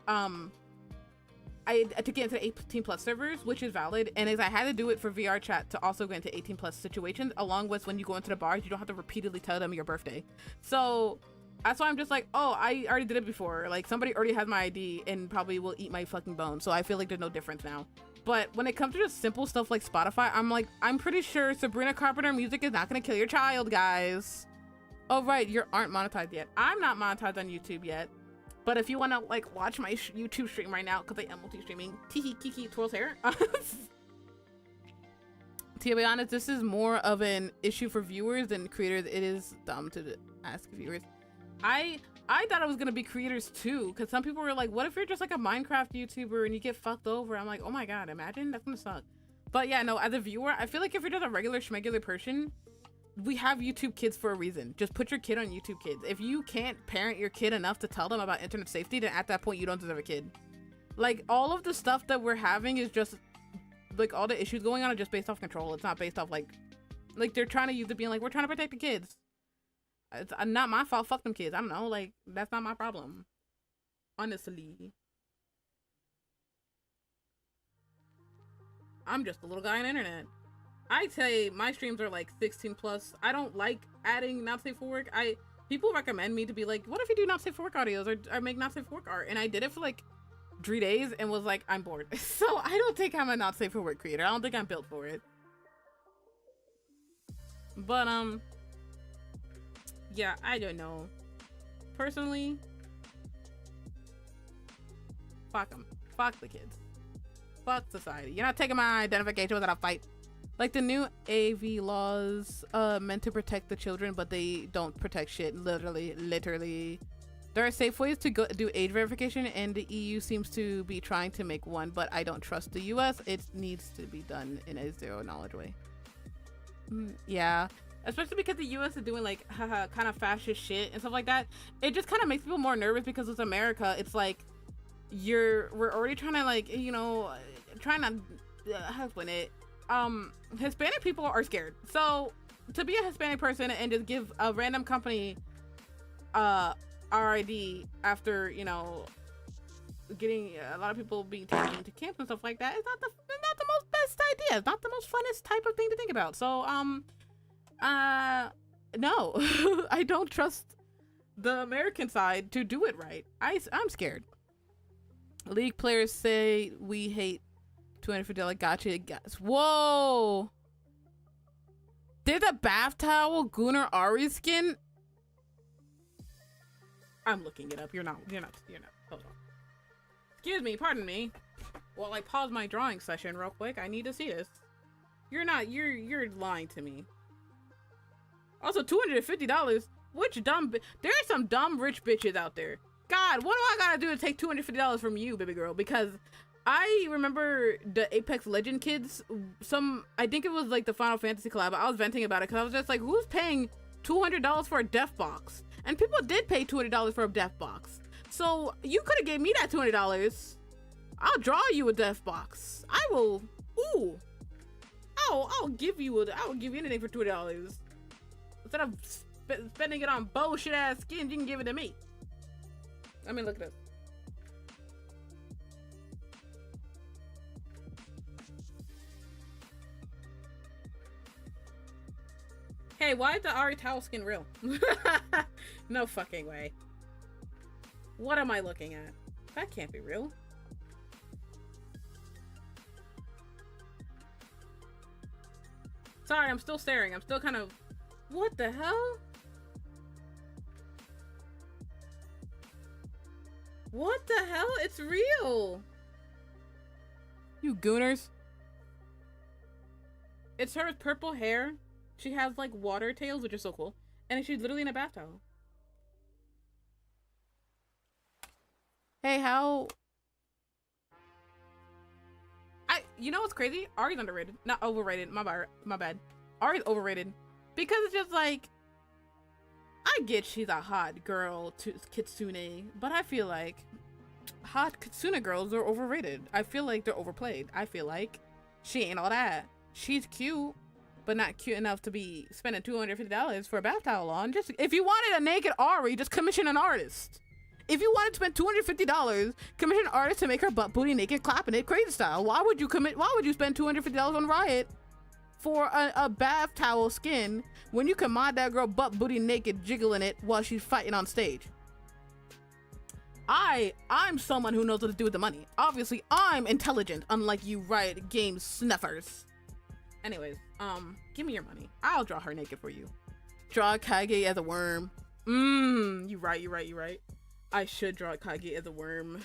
A: to get into the 18 plus servers, which is valid, and I had to do it for VR chat to also go into 18 plus situations, along with when you go into the bars, you don't have to repeatedly tell them your birthday. So that's why I'm just like, oh, I already did it before. Like, somebody already has my ID and probably will eat my fucking bones. So I feel like there's no difference now. But when it comes to just simple stuff like Spotify, I'm like, I'm pretty sure Sabrina Carpenter music is not gonna kill your child, guys. Oh, right, you aren't monetized yet. I'm not monetized on YouTube yet. But if you want to like watch my YouTube stream right now, because I am multi-streaming, Tiki Kiki twirls hair. To be honest, this is more of an issue for viewers than creators. It is dumb to ask viewers. I thought it was gonna be creators too, because some people were like, what if you're just like a Minecraft YouTuber and you get fucked over? I'm like, oh my god, imagine, that's gonna suck. But yeah, no, as a viewer, I feel like if you're just a regular schmegular person, we have YouTube Kids for a reason. Just put your kid on YouTube Kids. If you can't parent your kid enough to tell them about internet safety, then at that point you don't deserve a kid. Like, all of the stuff that we're having is just like, all the issues going on are just based off control. It's not based off like they're trying to use it being like, we're trying to protect the kids. It's not my fault. Fuck them kids. I don't know, like, that's not my problem, honestly. I'm just a little guy on the internet. I say my streams are like 16 plus. I don't like adding not safe for work. People recommend me to be like, what if you do not safe for work audios or make not safe for work art? And I did it for like 3 days and was like, I'm bored. So I don't think I'm a not safe for work creator. I don't think I'm built for it. But yeah, I don't know. Personally, fuck them. Fuck the kids. Fuck society. You're not taking my identification without a fight. Like, the new AV laws meant to protect the children, but they don't protect shit. Literally. There are safe ways to do age verification, and the EU seems to be trying to make one, but I don't trust the US. It needs to be done in a zero knowledge way. Yeah. Especially because the US is doing like kind of fascist shit and stuff like that. It just kind of makes people more nervous because it's America. It's like, we're already trying to, like, you know, trying to how to explain it. Hispanic people are scared. So to be a Hispanic person and just give a random company RID after, you know, getting a lot of people being taken into camps and stuff like that, it's not the most best idea. It's not the most funnest type of thing to think about. So no. I don't trust the American side to do it right. I'm scared. League players say we hate $250 gotcha. Whoa! There's a bath towel Gunnar Ari skin. I'm looking it up. You're not. Hold on. Excuse me, pardon me. While I pause my drawing session real quick, I need to see this. You're lying to me. Also, $250. Which dumb there are some dumb rich bitches out there. God, what do I gotta do to take $250 from you, baby girl? Because I remember the Apex Legend kids, I think it was like the Final Fantasy collab. I was venting about it because I was just like, who's paying $200 for a death box? And people did pay $200 for a death box. So you could have gave me that $200. I'll draw you a death box. I will I'll give you anything for $2. Instead of spending it on bullshit ass skins, you can give it to me. Let me look at this. Hey, why is the Ari towel skin real? No fucking way. What am I looking at? That can't be real. Sorry, I'm still staring. I'm still kind of... What the hell? What the hell? It's real. You gooners. It's her with purple hair. She has like water tails, which is so cool. And she's literally in a bath towel. Hey, how... You know what's crazy? Ari's underrated. Not overrated. My bad. Ari's overrated. Because it's just like... I get she's a hot girl to Kitsune, but I feel like hot Kitsune girls are overrated. I feel like they're overplayed. I feel like she ain't all that. She's cute, but not cute enough to be spending $250 for a bath towel on. Just if you wanted a naked Ari, just commission an artist. If you wanted to spend $250, commission an artist to make her butt booty naked, clapping it crazy style. Why would you spend $250 on Riot for a bath towel skin when you can mod that girl butt booty naked, jiggling it while she's fighting on stage? I'm someone who knows what to do with the money. Obviously, I'm intelligent, unlike you Riot Games snuffers. Anyways, give me your money. I'll draw her naked for you. Draw Kage as a worm. You right. I should draw Kage as a worm.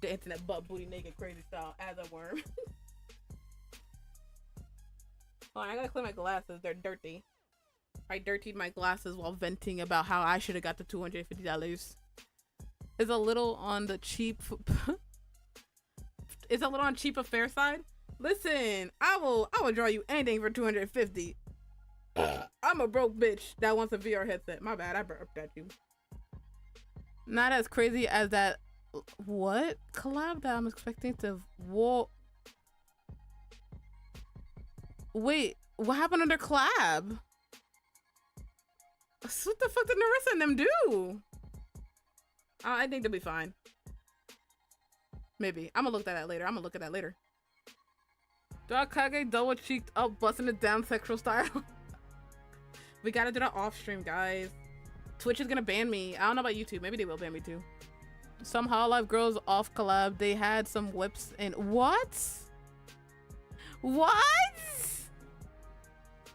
A: Dancing that butt booty naked crazy style as a worm. Oh, I gotta clean my glasses. They're dirty. I dirtied my glasses while venting about how I should have got the $250. It's a little on the cheap. It's a little on cheap affair side. Listen, I will draw you anything for $250. I'm a broke bitch that wants a VR headset. My bad, I burped at you. Not as crazy as that. What collab that I'm expecting to. Whoa. Wait, what happened to their collab? What the fuck did Narissa and them do? I think they'll be fine. Maybe. I'm gonna look at that later. Dog Kage double cheeked up, busting it down sexual style. We gotta do that off stream, guys. Twitch is gonna ban me. I don't know about YouTube. Maybe they will ban me too. Some Hololive girls off collab. They had some whips and what?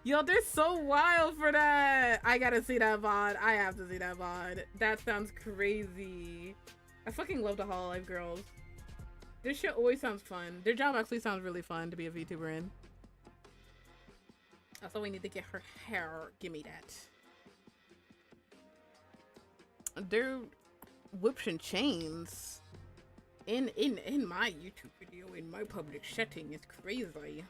A: Yo, they're so wild for that. I gotta see that VOD. I have to see that VOD. That sounds crazy. I fucking love the Hololive girls. This shit always sounds fun. Their job actually sounds really fun to be a VTuber in. Also, we need to get her hair. Give me that. They're whips and chains in my YouTube video in my public setting. It's crazy.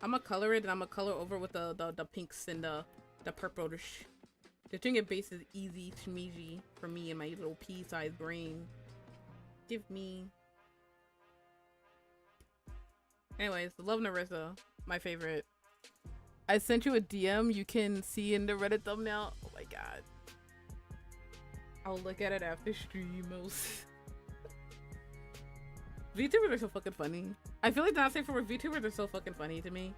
A: I'm gonna color it and I'm gonna color over with the pinks and the purplish. The thing at base is easy to me for me and my little pea-sized brain. Give me. Anyways, love Narissa, my favorite. I sent you a DM you can see in the Reddit thumbnail. Oh my god. I'll look at it after streamos. VTubers are so fucking funny. I feel like the not safe for VTubers are so fucking funny to me.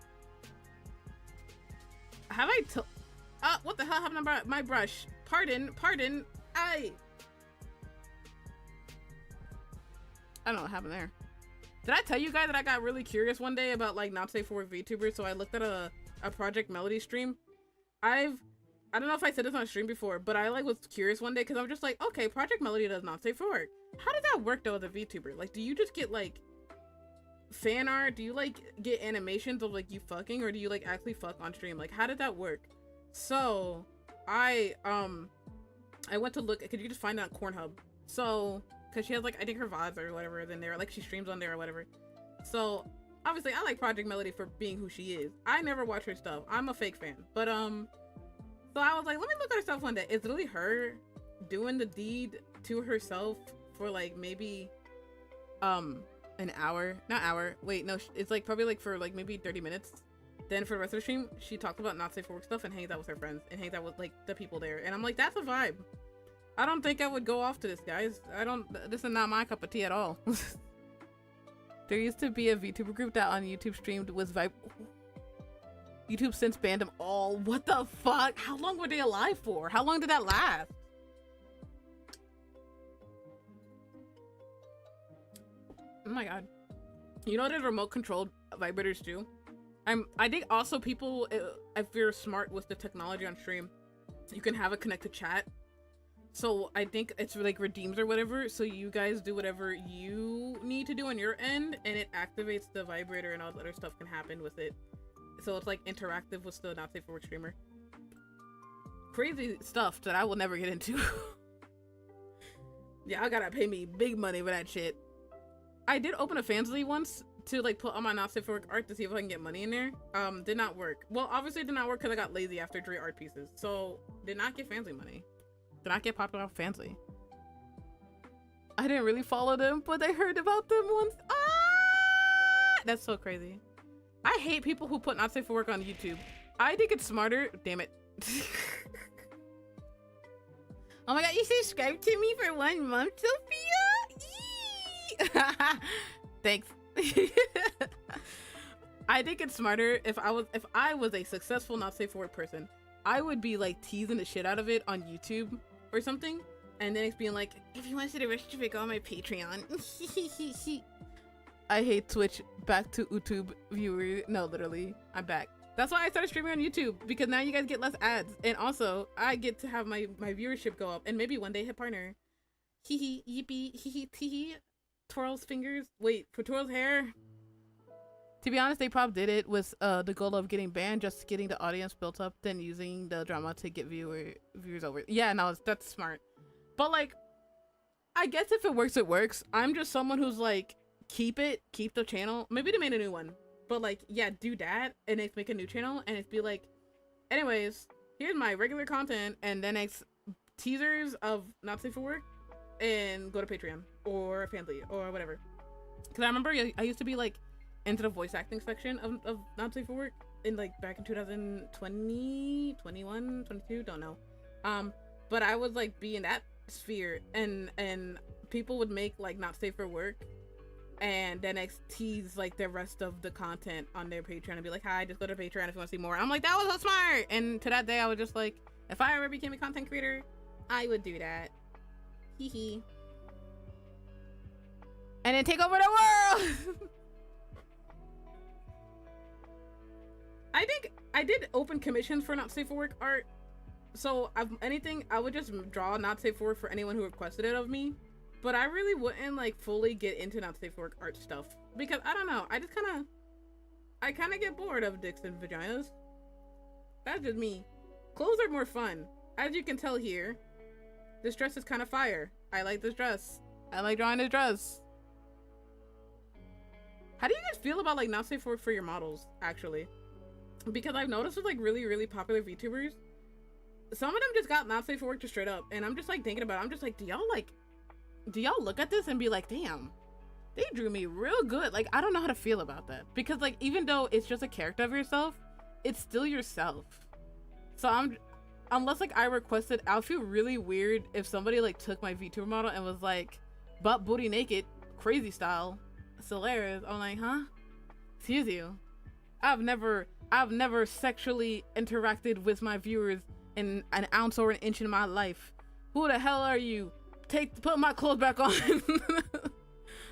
A: Have I what the hell happened to my brush? Pardon. I don't know what happened there. Did I tell you guys that I got really curious one day about like not safe for VTubers? So I looked at a Project Melody stream. I don't know if I said this on stream before, but I like was curious one day because I'm just like, okay, Project Melody does not safe for work. How does that work though as a VTuber? Like, do you just get like fan art? Do you like get animations of like you fucking, or do you like actually fuck on stream? Like, how did that work? So I went to look. Could you just find it on Cornhub? So because she has like I think her VODs or whatever in there, like she streams on there or whatever. So obviously I like Project Melody for being who she is. I never watch her stuff. I'm a fake fan, but so I was like, let me look at her stuff one day. It's literally her doing the deed to herself for like maybe an an hour, not hour. Wait, no, it's like probably like for like maybe 30 minutes. Then for the rest of the stream, she talked about not safe for work stuff and hangs out with her friends and hangs out with like the people there. And I'm like, that's a vibe. I don't think I would go off to this, guys. This is not my cup of tea at all. There used to be a VTuber group that on YouTube streamed was vibe. YouTube since banned them all. What the fuck? How long were they alive for? How long did that last? Oh my god. You know there's remote controlled vibrators too? I think also people, if you're smart with the technology on stream, you can have a connected chat. So I think it's like redeems or whatever. So you guys do whatever you need to do on your end and it activates the vibrator and all the other stuff can happen with it. So it's like interactive with the not safe for work streamer. Crazy stuff that I will never get into. Yeah, I gotta pay me big money for that shit. I did open a Fansly once to like put on my not safe for work art to see if I can get money in there. Did not work. Well, obviously it did not work because I got lazy after 3 art pieces. So did not get Fansly money. Did not get popular off Fansly. I didn't really follow them, but I heard about them once. Ah! That's so crazy. I hate people who put not safe for work on YouTube. I think it's smarter. Damn it. Oh my god, you subscribed to me for 1 month, Sophia? Thanks. I think it's smarter if I was a successful not safe for work person, I would be like teasing the shit out of it on YouTube or something, and then it's being like, if you want to see the rest of it, go on my Patreon. I hate Twitch. Back to YouTube viewers. No, literally, I'm back. That's why I started streaming on YouTube, because now you guys get less ads, and also I get to have my viewership go up, and maybe one day hit partner. Hee hee, yippee, hee hee, tee hee. Twirls fingers. Wait, for Twirl's hair. To be honest, they probably did it with the goal of getting banned, just getting the audience built up, then using the drama to get viewers over. Yeah, no, that's smart. But like, I guess if it works, it works. I'm just someone who's like, keep the channel. Maybe they made a new one, but like, yeah, do that and it's make a new channel and it's be like, anyways, here's my regular content, and then it's teasers of not safe for work, and go to Patreon or Fansly or whatever. Because I remember I used to be like into the voice acting section of not safe for work in like back in 2020, 21, 22, don't know. But I would like be in that sphere, and people would make like not safe for work, and then tease like the rest of the content on their Patreon and be like, hi, just go to Patreon if you want to see more. I'm like, that was so smart. And to that day I was just like, if I ever became a content creator, I would do that. Hee hee. And then take over the world. I think I did open commissions for not safe for work art. So anything, I would just draw not safe for work for anyone who requested it of me. But I really wouldn't like fully get into not safe for work art stuff, because I don't know, I kind of get bored of dicks and vaginas. That's just me. Clothes are more fun. As you can tell here, this dress is kind of fire. I like this dress. I like drawing this dress. How do you guys feel about like not safe for work for your models, actually? Because I've noticed with like really popular VTubers, some of them just got not safe for work just straight up, and I'm just like thinking about it. I'm just like, do y'all look at this and be like, damn, they drew me real good? Like, I don't know how to feel about that, because like, even though it's just a character of yourself, it's still yourself. So unless like I requested, I'll feel really weird if somebody like took my VTuber model and was like, butt booty naked, crazy style, it's hilarious. I'm like, huh? Excuse you. I've never sexually interacted with my viewers in an ounce or an inch in my life. Who the hell are you? Put my clothes back on.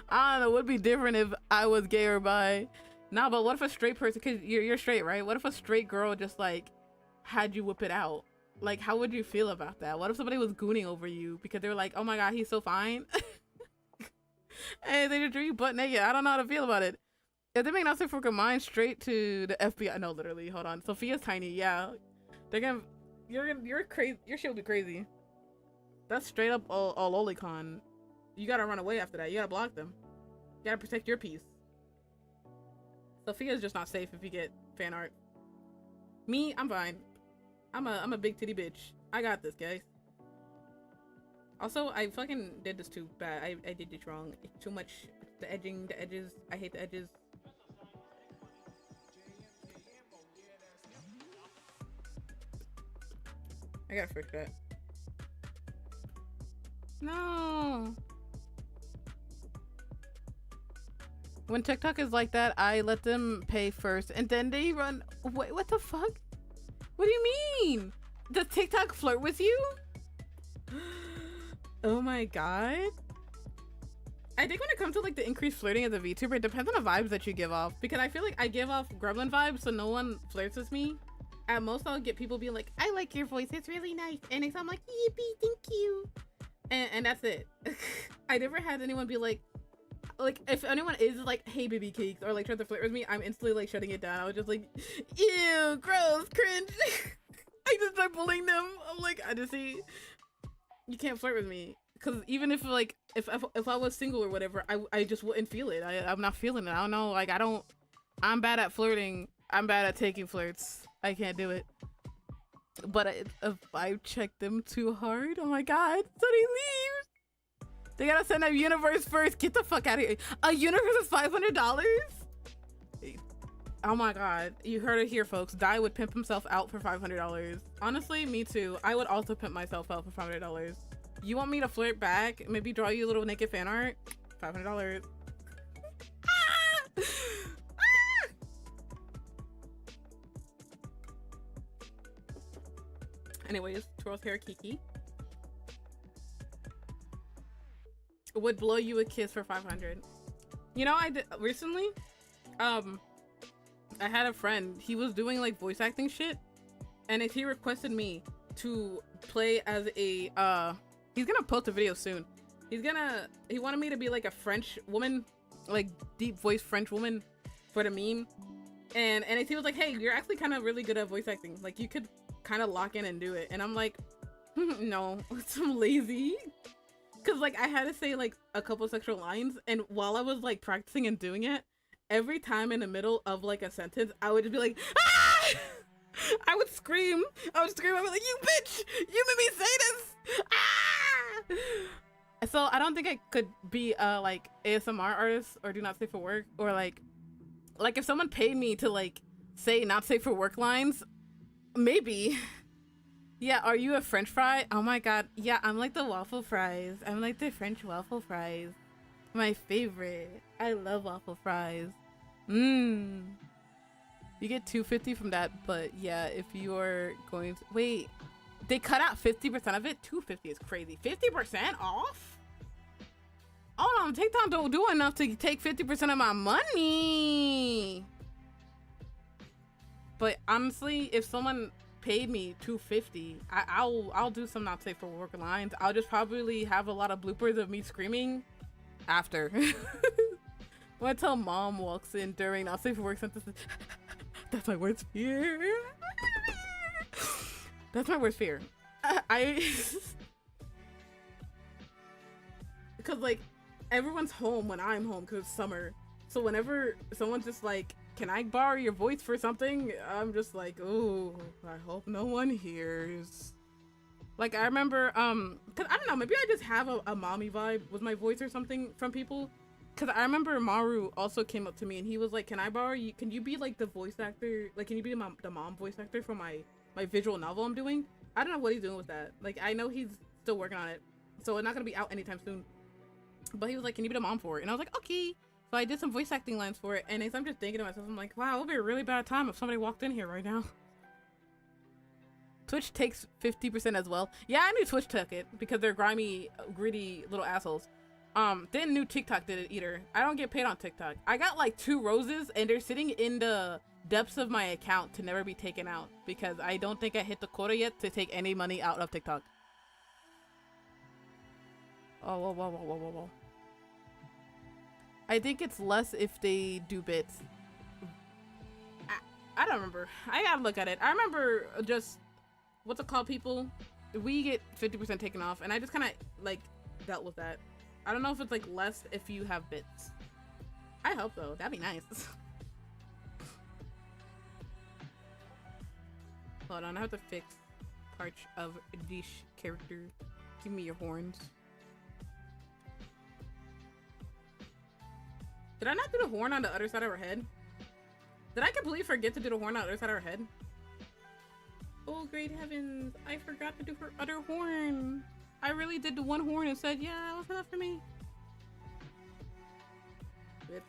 A: I don't know, it would be different if I was gay or bi. Nah, but what if a straight person, cause you're straight, right? What if a straight girl just like had you whip it out? Like, how would you feel about that? What if somebody was gooning over you because they were like, oh my god, he's so fine? And they just drew you butt naked. I don't know how to feel about it. If they make not safe for work of mine straight to the FBI. No, literally, hold on. Sophia's tiny, yeah. They're gonna, you're crazy. Your shit will be crazy. That's straight up all lolicon. You gotta run away after that. You gotta block them. You gotta protect your peace. Sophia's just not safe if you get fan art. Me, I'm fine. I'm a big titty bitch. I got this, guys. Also, I fucking did this too bad. I did this wrong. It's too much The edging, the edges. I hate the edges. I gotta fix that. No. When TikTok is like that, I let them pay first and then they run. Wait, what the fuck? What do you mean? Does TikTok flirt with you? Oh my god. I think when it comes to like the increased flirting as a VTuber, it depends on the vibes that you give off. Because I feel like I give off gremlin vibes, so no one flirts with me. At most, I'll get people being like, I like your voice, it's really nice. And I'm like, yippee, thank you. And that's it. I never had anyone be like if anyone is like, hey baby cakes, or like tries to flirt with me, I'm instantly like shutting it down. I was just like, ew, gross, cringe. I just start bullying them. I'm like, I just see, you can't flirt with me. Because even if like, if I was single or whatever, I just wouldn't feel it. I'm not feeling it. I don't know, like I'm bad at flirting. I'm bad at taking flirts. I can't do it. But if I check them too hard, oh my god, so they leave. They gotta send a universe first. Get the fuck out of here. A universe is $500? Oh my god, you heard it here, folks. Dai would pimp himself out for $500. Honestly, me too. I would also pimp myself out for $500. You want me to flirt back? Maybe draw you a little naked fan art? $500. Ah! Anyways, Twirl's hair Kiki would blow you a kiss for 500. You know, I did recently. I had a friend. He was doing like voice acting shit, and he requested me to play as a. He's gonna post a video soon. He wanted me to be like a French woman, like deep voice French woman, for the meme. And he was like, hey, you're actually kind of really good at voice acting. Like you could kind of lock in and do it. And I'm like, no, I'm lazy. Cause like I had to say like a couple sexual lines, and while I was like practicing and doing it, every time in the middle of like a sentence, I would just be like, ah! I would scream. I would be like, you bitch, you made me say this. Ah! So I don't think I could be like ASMR artist or do not safe for work, or like if someone paid me to like say not safe for work lines, maybe. Yeah, are you a French fry? Oh my god. Yeah, I'm like the waffle fries. I'm like the French waffle fries. My favorite. I love waffle fries. Mmm. You get $250 from that, but yeah, if you're going to wait, they cut out 50% of it. $250 is crazy. 50% off? Oh no, TikTok don't do enough to take 50% of my money. But honestly, if someone paid me $250, I'll do some not safe for work lines. I'll just probably have a lot of bloopers of me screaming after. When I tell mom walks in during not safe for work sentences, that's my worst fear. That's my worst fear. Because like everyone's home when I'm home because it's summer. So whenever someone's just like, can I borrow your voice for something? I'm just like, oh, I hope no one hears. Like I remember, cause I don't know, maybe I just have a mommy vibe with my voice or something from people. Cause I remember Maru also came up to me and he was like, can I borrow you? Can you be like the voice actor? Like, can you be the mom voice actor for my visual novel I'm doing? I don't know what he's doing with that. Like, I know he's still working on it, so it's not gonna be out anytime soon. But he was like, can you be the mom for it? And I was like, okay. So I did some voice acting lines for it, and I'm just thinking to myself, I'm like, wow, it would be a really bad time if somebody walked in here right now. Twitch takes 50% as well. Yeah, I knew Twitch took it because they're grimy, greedy little assholes. Didn't know TikTok did it either. I don't get paid on TikTok. I got like 2 roses and they're sitting in the depths of my account to never be taken out because I don't think I hit the quota yet to take any money out of TikTok. Oh, whoa, whoa, whoa, whoa, whoa, whoa. I think it's less if they do bits. I don't remember. I gotta look at it. I remember just, what's it called, people? We get 50% taken off, and I just kind of like dealt with that. I don't know if it's like less if you have bits. I hope though. That'd be nice. Hold on, I have to fix parts of this character. Give me your horns. Did I not do the horn on the other side of her head? Did I completely forget to do the horn on the other side of her head? Oh, great heavens. I forgot to do her other horn. I really did the one horn and said, yeah, that was enough for me. Bitch.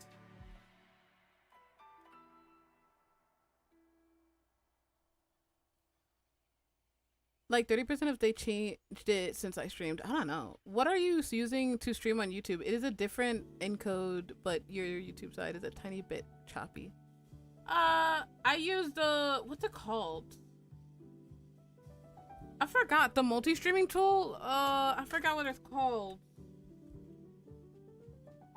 A: Like 30% if they changed it since I streamed. I don't know. What are you using to stream on YouTube? It is a different encode, but your YouTube side is a tiny bit choppy. I used the, what's it called? I forgot the multi-streaming tool. I forgot what it's called.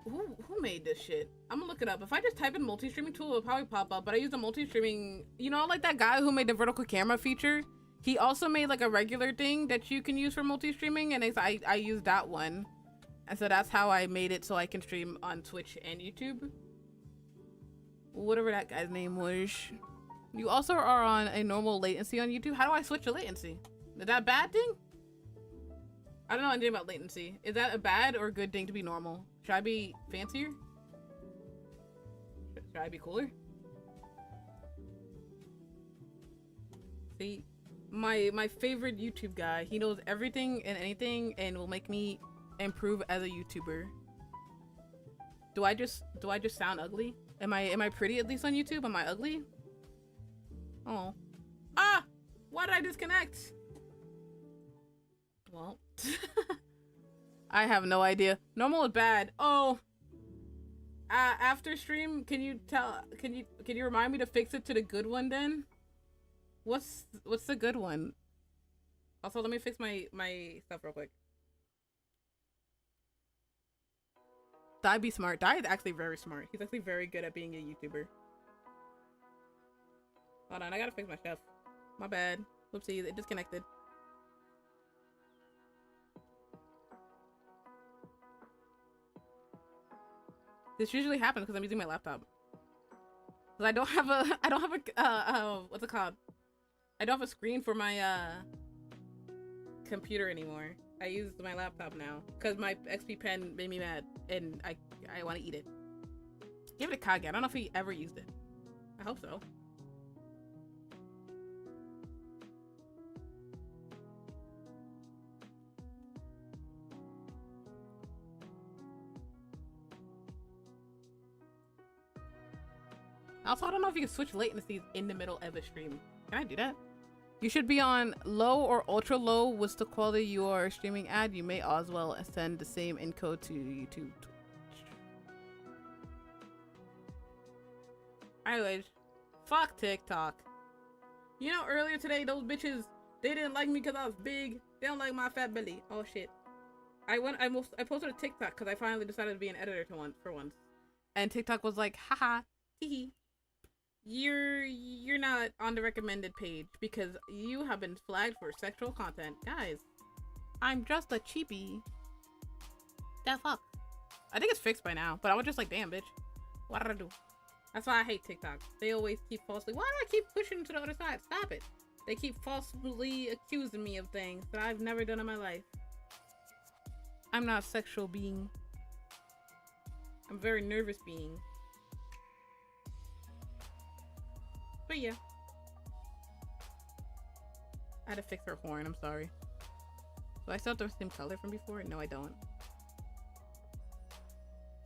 A: Who made this shit? I'm gonna look it up. If I just type in multi-streaming tool, it'll probably pop up. But I use the multi-streaming, you know, like that guy who made the vertical camera feature. He also made like a regular thing that you can use for multi-streaming, and I used that one, and so that's how I made it so I can stream on Twitch and YouTube. Whatever that guy's name was. You also are on a normal latency on YouTube. How do I switch to latency? Is that a bad thing? I don't know anything about latency. Is that a bad or good thing to be normal? Should I be fancier? Should I be cooler? See? My favorite YouTube guy. He knows everything and anything and will make me improve as a YouTuber. Do I just sound ugly? Am I pretty at least on YouTube? Am I ugly? Oh. Ah! Why did I disconnect? Well. I have no idea. Normal is bad. Oh. After stream, can you remind me to fix it to the good one then? What's the good one? Also, let me fix my stuff real quick. Dai be smart. Dai is actually very smart. He's actually very good at being a YouTuber. Hold on, I gotta fix my stuff. My bad. Whoopsie, it disconnected. This usually happens because I'm using my laptop. Cause I don't have a what's it called? I don't have a screen for my computer anymore. I use my laptop now because my XP pen made me mad and I want to eat it. Give it a Kage. I don't know if he ever used it. I hope so. Also, I don't know if you can switch latencies in the middle of a stream. Can I do that? You should be on low or ultra low. What's the quality you are streaming at? You may as well send the same encode to YouTube. Anyways, fuck TikTok. You know, earlier today, those bitches, they didn't like me because I was big. They don't like my fat belly. Oh shit. I posted a TikTok because I finally decided to be an editor for once. And TikTok was like, haha, hee. You're not on the recommended page because you have been flagged for sexual content. Guys, I'm just a cheapie. The fuck? I think it's fixed by now, but I was just like, damn, bitch. What did I do? That's why I hate TikTok. They always keep falsely. Why do I keep pushing to the other side? Stop it. They keep falsely accusing me of things that I've never done in my life. I'm not a sexual being. I'm a very nervous being. But yeah. I had to fix her horn, I'm sorry. Do I still have the same color from before? No, I don't.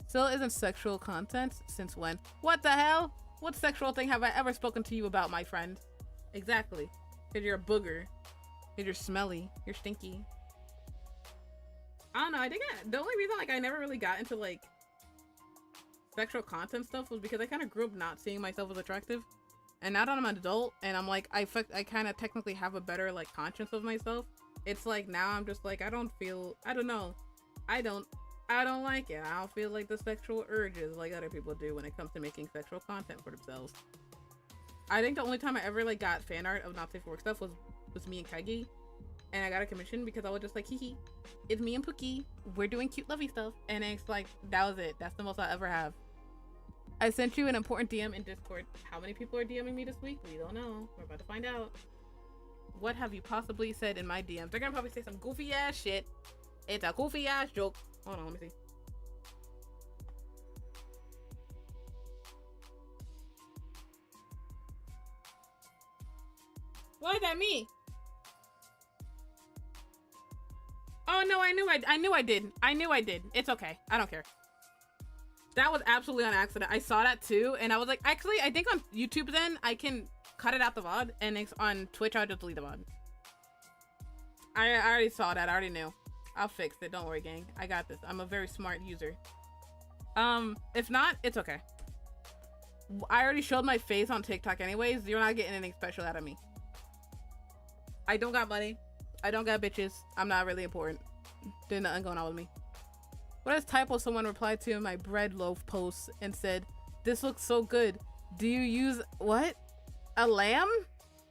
A: Still isn't sexual content? Since when? What the hell? What sexual thing have I ever spoken to you about, my friend? Exactly. Because you're a booger. Because you're smelly. You're stinky. I don't know, I think the only reason like I never really got into like sexual content stuff was because I kind of grew up not seeing myself as attractive. And now that I'm an adult and I'm like, I kind of technically have a better like conscience of myself. It's like now I'm just like, I don't know. I don't like it. I don't feel like the sexual urges like other people do when it comes to making sexual content for themselves. I think the only time I ever like got fan art of not safe for work stuff was me and Kage. And I got a commission because I was just like, hee hee, it's me and Pookie. We're doing cute lovey stuff. And it's like, that was it. That's the most I'll ever have. I sent you an important DM in Discord. How many people are DMing me this week? We don't know. We're about to find out. What have you possibly said in my DMs? They're gonna probably say some goofy ass shit. It's a goofy ass joke. Hold on, let me see. What is that me? Oh no, I knew I did. I knew I did. It's okay. I don't care. That was absolutely on accident. I saw that too, and I was like, actually, I think on YouTube then I can cut it out the VOD, and on Twitch I'll just delete the VOD. I already saw that. I already knew. I'll fix it. Don't worry, gang. I got this. I'm a very smart user. If not, it's okay. I already showed my face on TikTok anyways. You're not getting anything special out of me. I don't got money. I don't got bitches. I'm not really important. There's nothing going on with me. What is typo someone replied to my bread loaf post and said, "This looks so good. Do you use what? A lamb?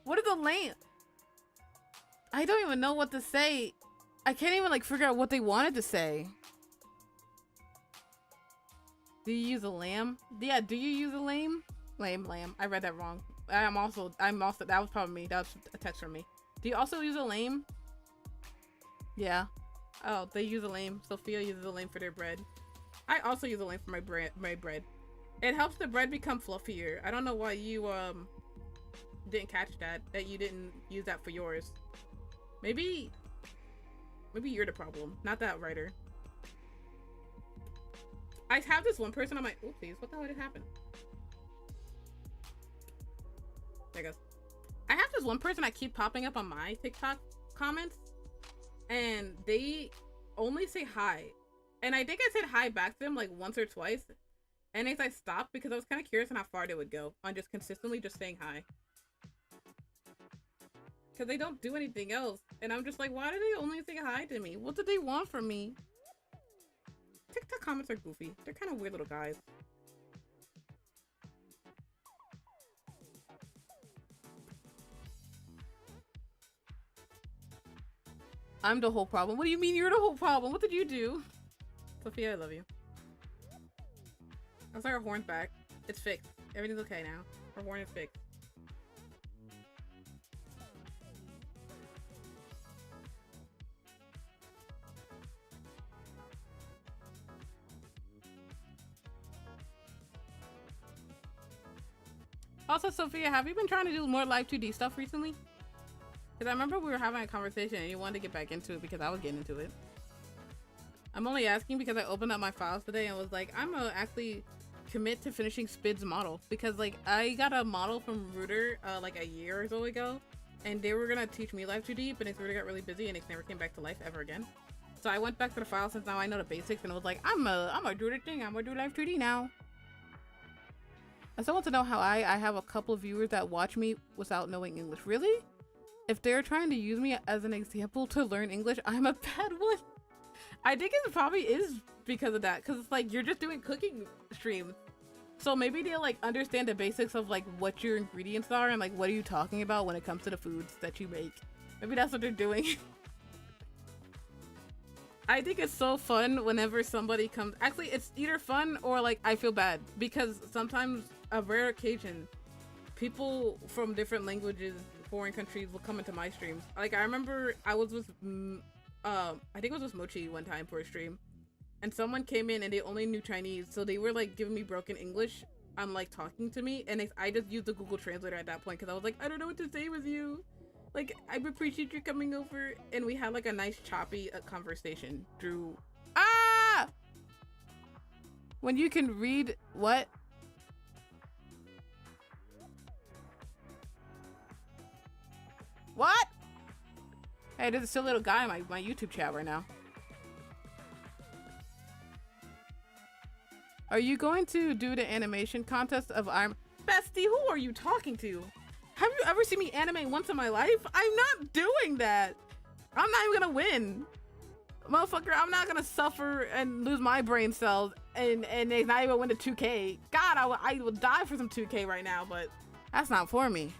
A: What is a lamb?" I don't even know what to say. I can't even like figure out what they wanted to say. Do you use a lamb? Yeah, do you use a lamb? Lamb. I read that wrong. I'm also, that was probably me. That was a text from me. Do you also use a lamb? Yeah. Oh, they use a lamb. Sophia uses a lamb for their bread. I also use a lamb for my bread. It helps the bread become fluffier. I don't know why you didn't catch that you didn't use that for yours. Maybe you're the problem, not that writer. I have this one person on my oopsies, what the hell did happen? There it goes. I have this one person that keep popping up on my TikTok comments, and they only say hi. And I think I said hi back to them like once or twice. And I stopped because I was kind of curious on how far they would go on just consistently just saying hi. Because they don't do anything else. And I'm just like, why do they only say hi to me? What do they want from me? TikTok comments are goofy. They're kind of weird little guys. I'm the whole problem. What do you mean you're the whole problem? What did you do? Sophia, I love you. I was like, her horn's back. It's fixed. Everything's okay now. Her horn is fixed. Also, Sophia, have you been trying to do more live 2D stuff recently? Because I remember we were having a conversation and you wanted to get back into it because I was getting into it. I'm only asking because I opened up my files today and was like, I'm gonna actually commit to finishing Spid's model. Because like, I got a model from Rooter like a year or so ago. And they were gonna teach me live 2D, but Rooter got really busy and it never came back to life ever again. So I went back to the file since now I know the basics and I was like, I'm gonna do the thing. I'm gonna do live 2D now. I still want to know how I have a couple of viewers that watch me without knowing English. Really? If they're trying to use me as an example to learn English, I'm a bad one. I think it probably is because of that. Because it's like, you're just doing cooking streams. So maybe they'll like understand the basics of like what your ingredients are and like what are you talking about when it comes to the foods that you make. Maybe that's what they're doing. I think it's so fun whenever somebody comes. Actually, it's either fun or like I feel bad because sometimes, a rare occasion, people from different languages, foreign countries will come into my streams. Like I remember I was with, I think it was with Mochi one time for a stream, and someone came in and they only knew Chinese, so they were like giving me broken English. I'm like talking to me, and I just used the Google Translator at that point because I was like, I don't know what to say with you. Like, I appreciate you coming over, and we had like a nice choppy conversation through. Ah! When you can read what? What? Hey, there's a silly little guy in my YouTube chat right now. Are you going to do the animation contest of Iron? Bestie, who are you talking to? Have you ever seen me animate once in my life? I'm not doing that. I'm not even gonna win. Motherfucker, I'm not gonna suffer and lose my brain cells and they not even win the 2K. God, I would die for some 2K right now, but that's not for me.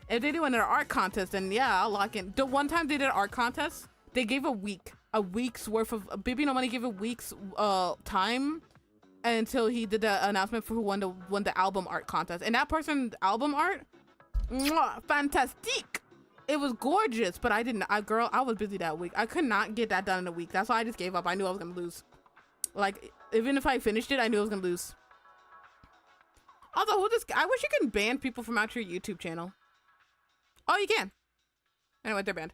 A: If they do an art contest, then yeah, I'll lock in. The one time they did an art contest, they gave a week's worth of, Baby No Money gave a week's time until he did the announcement for who won the album art contest. And that person's album art, mwah, fantastique. It was gorgeous, but I was busy that week. I could not get that done in a week. That's why I just gave up. I knew I was gonna lose. Like, even if I finished it, I knew I was gonna lose. Also, I wish you could ban people from out your YouTube channel. Oh, you can. Anyway, they're banned.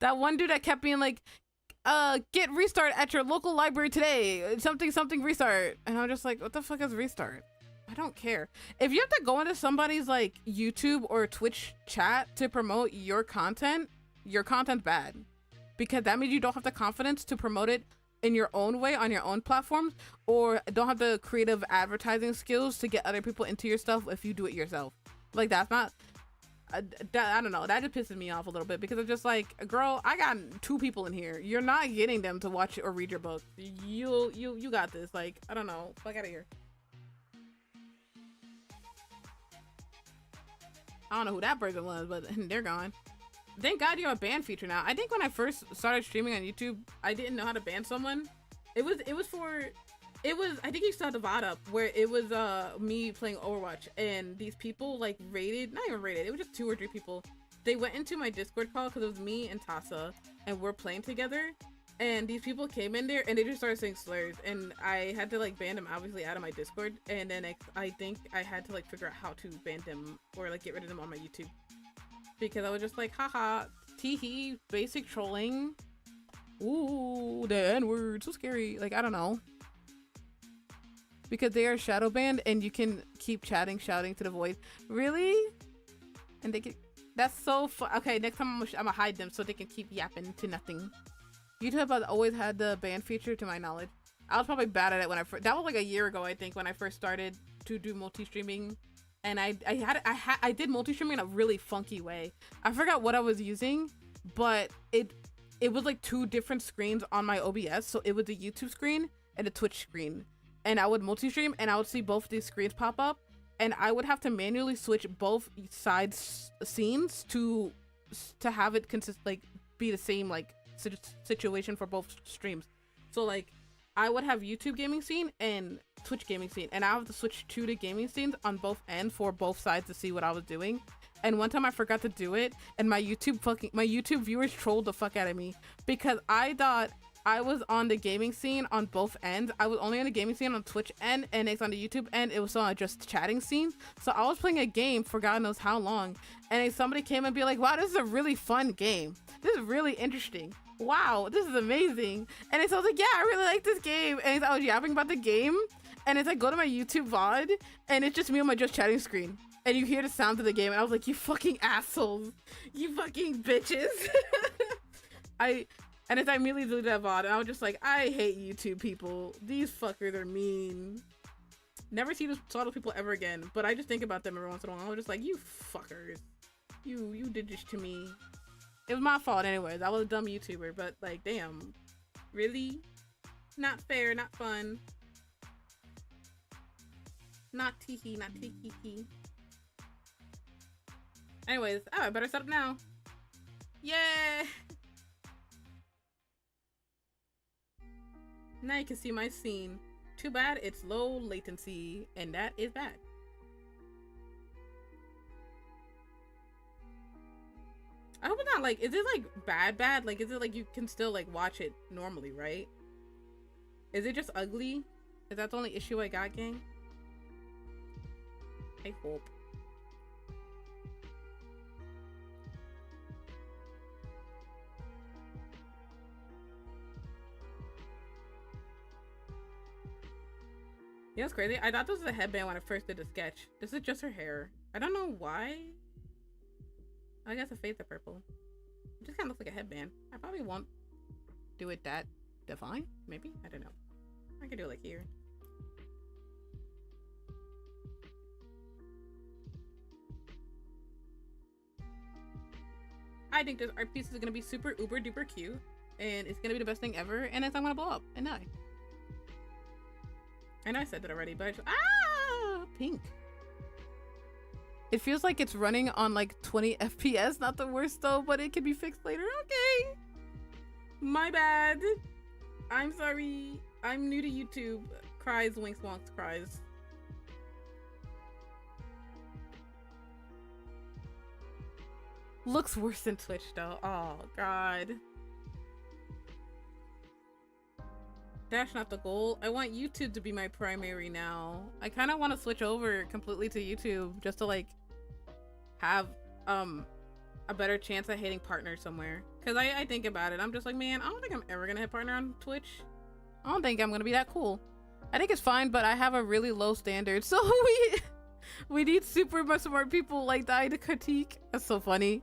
A: That one dude that kept being like, get restart at your local library today. Something, something restart. And I'm just like, what the fuck is restart? I don't care. If you have to go into somebody's like YouTube or Twitch chat to promote your content's bad. Because that means you don't have the confidence to promote it in your own way on your own platforms, or don't have the creative advertising skills to get other people into your stuff if you do it yourself. Like, that's not... I don't know, that just pisses me off a little bit, because I'm just like, girl, I got 2 people in here. You're not getting them to watch or read your book. You got this. Like, I don't know, fuck out of here. I don't know who that person was, but they're gone. Thank God you have a ban feature now. I think when I first started streaming on YouTube, I didn't know how to ban someone. I think you saw the VOD up where it was me playing Overwatch, and these people like raided, not even raided, it was just 2 or 3 people. They went into my Discord call because it was me and Tasa, and we're playing together, and these people came in there and they just started saying slurs, and I had to like ban them obviously out of my Discord, and then I think I had to like figure out how to ban them or like get rid of them on my YouTube, because I was just like, haha, teehee, basic trolling. Ooh, the N-word, so scary. Like, I don't know. Because they are shadow banned and you can keep shouting to the void. Really? And they can... That's so fun. Okay, next time I'm gonna hide them so they can keep yapping to nothing. YouTube has always had the ban feature, to my knowledge. I was probably bad at it when I first... That was like a year ago, I think, when I first started to do multi-streaming. And I did multi-streaming in a really funky way. I forgot what I was using, but it was like 2 different screens on my OBS. So it was a YouTube screen and a Twitch screen. And I would multi-stream and I would see both these screens pop up, and I would have to manually switch both sides scenes to have it be the same like situation for both streams. So like I would have YouTube gaming scene and Twitch gaming scene, and I have to switch to the gaming scenes on both ends for both sides to see what I was doing. And one time I forgot to do it, and my YouTube viewers trolled the fuck out of me because I thought I was on the gaming scene on both ends. I was only on the gaming scene on Twitch end, and it's on the YouTube end. It was on just chatting scene. So I was playing a game for God knows how long, and then somebody came and be like, wow, this is a really fun game. This is really interesting. Wow, this is amazing. And so I was like, yeah, I really like this game. And I was yapping about the game, and it's like, go to my YouTube VOD, and it's just me on my just chatting screen. And you hear the sound of the game, and I was like, you fucking assholes. You fucking bitches. And as I immediately deleted that VOD, and I was just like, I hate YouTube people. These fuckers are mean. Never saw those people ever again, but I just think about them every once in a while. I was just like, you fuckers. You did this to me. It was my fault anyways. I was a dumb YouTuber, but like, damn. Really? Not fair, not fun. Not teehee, not teehee. Anyways, I better set up now. Yeah. Now you can see my scene. Too bad it's low latency, and that is bad. I hope it's not like, is it like bad? Like, is it like you can still like watch it normally, right? Is it just ugly? Is that the only issue I got, gang? I hope. Yeah, it's crazy. I thought this was a headband when I first did the sketch. This is just her hair. I don't know why. I guess it fades to purple. It just kind of looks like a headband. I probably won't do it that defined. Maybe? I don't know. I could do it like here. I think this art piece is gonna be super uber duper cute, and it's gonna be the best thing ever, and it's not gonna blow up and die. I know I said that already, but pink. It feels like it's running on like 20 FPS. Not the worst though, but it can be fixed later. Okay. My bad. I'm sorry. I'm new to YouTube. Cries, winks, wonks, cries. Looks worse than Twitch though. Oh God. That's not the goal. I want YouTube to be my primary now. I kind of want to switch over completely to YouTube just to like have a better chance at hitting partner somewhere. Cause I think about it, I'm just like, man, I don't think I'm ever gonna hit partner on Twitch. I don't think I'm gonna be that cool. I think it's fine, but I have a really low standard, so we need super much smart people like that to critique. That's so funny.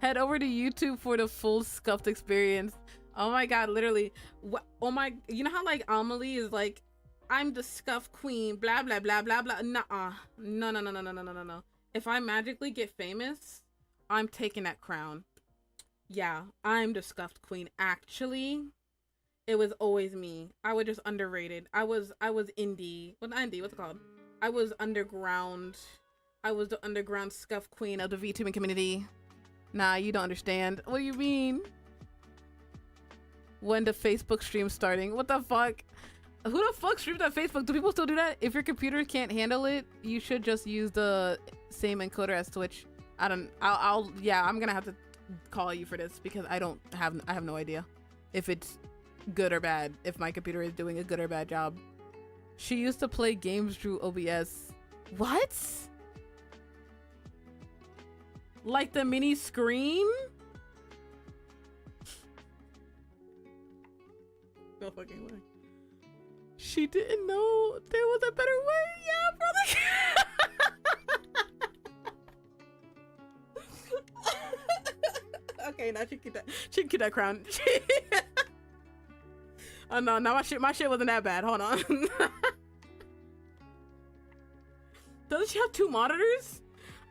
A: Head over to YouTube for the full scuffed experience. Oh my god, literally. What? Oh my, you know how like Amelie is like, I'm the scuff queen, blah blah blah blah blah. Nuh-uh. No. If I magically get famous, I'm taking that crown. Yeah, I'm the scuffed queen. Actually, it was always me. I was just underrated. I was indie. What indie? What's it called? I was underground. I was the underground scuff queen of the VTubing community. Nah, you don't understand. What do you mean? When the Facebook stream starting? What the fuck? Who the fuck streams on Facebook? Do people still do that? If your computer can't handle it, you should just use the same encoder as Twitch. Yeah, I'm gonna have to call you for this because I have no idea if it's good or bad, if my computer is doing a good or bad job. She used to play games through OBS. What? Like the mini screen? No fucking way. She didn't know there was a better way. Yeah, brother. Okay, now she can keep that crown. Oh no, my shit wasn't that bad. Hold on. Doesn't she have 2 monitors?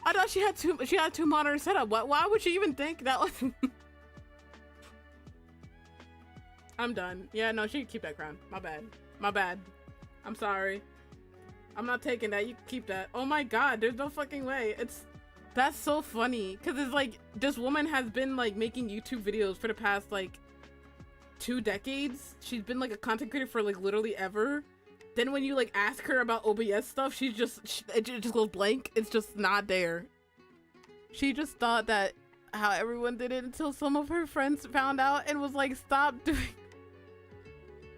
A: I thought she had two monitors set up. Why would she even think that was? I'm done. Yeah, no, she can keep that crown. My bad. I'm sorry. I'm not taking that. You can keep that. Oh my god, there's no fucking way. That's so funny. Cause it's like, this woman has been like making YouTube videos for the past like 2 decades. She's been like a content creator for like literally ever. Then when you like ask her about OBS stuff, it just goes blank. It's just not there. She just thought that how everyone did it until some of her friends found out and was like, stop doing.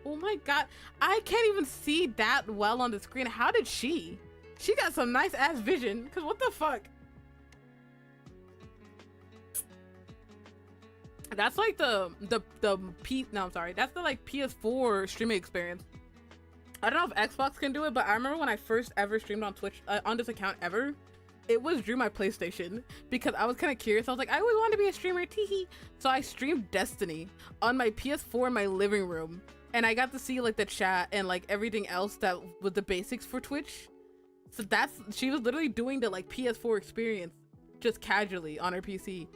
A: Oh my god, I can't even see that well on the screen. How did she got some nice ass vision, because what the fuck. That's like that's the like PS4 streaming experience. I don't know if Xbox can do it, but I remember when I first ever streamed on Twitch on this account ever, it was through my PlayStation because I was kind of curious. I was like, I always wanted to be a streamer, teehee. So I streamed Destiny on my PS4 in my living room, and I got to see like the chat and like everything else that was the basics for Twitch. So she was literally doing the like PS4 experience just casually on her PC.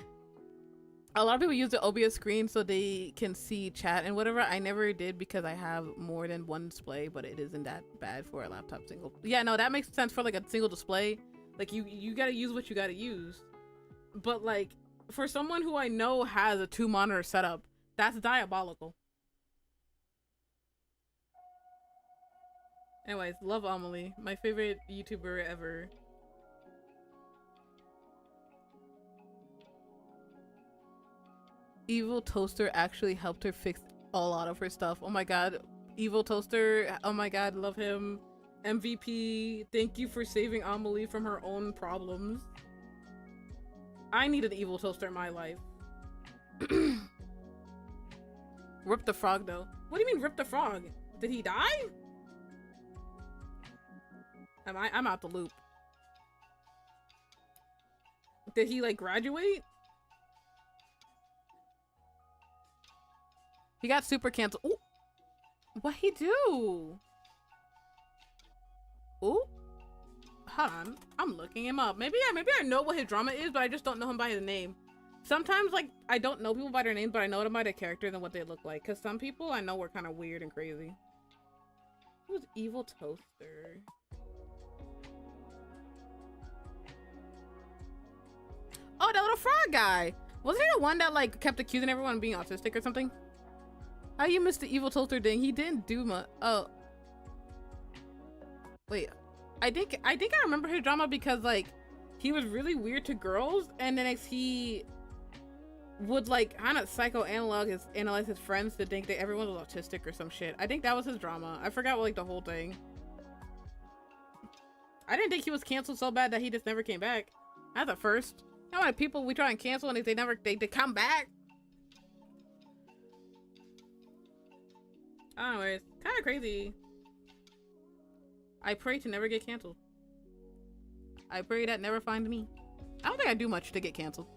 A: A lot of people use the OBS screen so they can see chat and whatever. I never did because I have more than one display, but it isn't that bad for a laptop single. Yeah, no, that makes sense for like a single display. Like you gotta use what you gotta use. But like for someone who I know has a 2 monitor setup, that's diabolical. Anyways, love Amelie, my favorite YouTuber ever. Evil Toaster actually helped her fix a lot of her stuff. Oh my god, Evil Toaster, oh my god, love him. MVP, thank you for saving Amelie from her own problems. I need an Evil Toaster in my life. Rip the frog though. What do you mean rip the frog? Did he die? I'm out the loop. Did he like graduate? He got super canceled. Ooh. What he do? Ooh. Hold on. I'm looking him up. Maybe I know what his drama is, but I just don't know him by his name. Sometimes like I don't know people by their names, but I know them by their characters and what they look like. Cause some people I know were kind of weird and crazy. Who's Evil Toaster? Oh, that little frog guy. Wasn't he the one that like kept accusing everyone of being autistic or something? How you missed the Evil Toaster thing? He didn't do much. Oh. Wait. I think I remember his drama because like he was really weird to girls, and then he would like kind of analyze his friends to think that everyone was autistic or some shit. I think that was his drama. I forgot like the whole thing. I didn't think he was canceled so bad that he just never came back. That's a first. You know how many people we try and cancel and they come back? Anyways, kind of crazy. I pray to never get canceled. I pray that never find me. I don't think I do much to get canceled.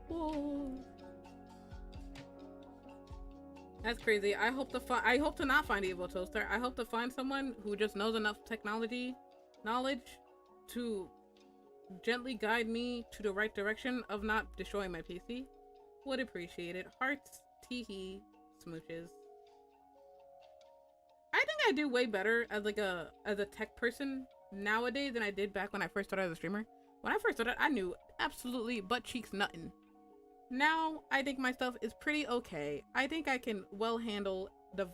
A: Whoa. That's crazy. I hope to not find Evil Toaster. I hope to find someone who just knows enough technology knowledge to gently guide me to the right direction of not destroying my PC. Would appreciate it. Hearts, teehee, smooches. I think I do way better as a tech person nowadays than I did back when I first started as a streamer. When I first started, I knew absolutely butt cheeks nothing. Now I think my stuff is pretty okay. I think I can well handle the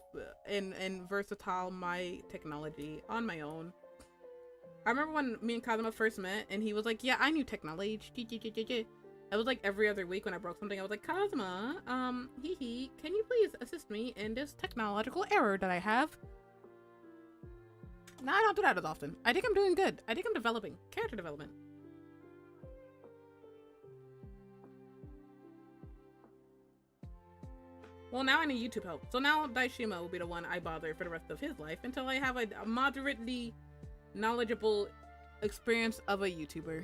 A: and versatile my technology on my own. I remember when me and Kazuma first met and he was like, yeah, I knew technology. It was like every other week when I broke something, I was like, Kazuma, can you please assist me in this technological error that I have? No, I don't do that as often. I think I'm doing good. I think I'm developing. Character development. Well, now I need YouTube help. So now Daishima will be the one I bother for the rest of his life until I have a moderately knowledgeable experience of a YouTuber.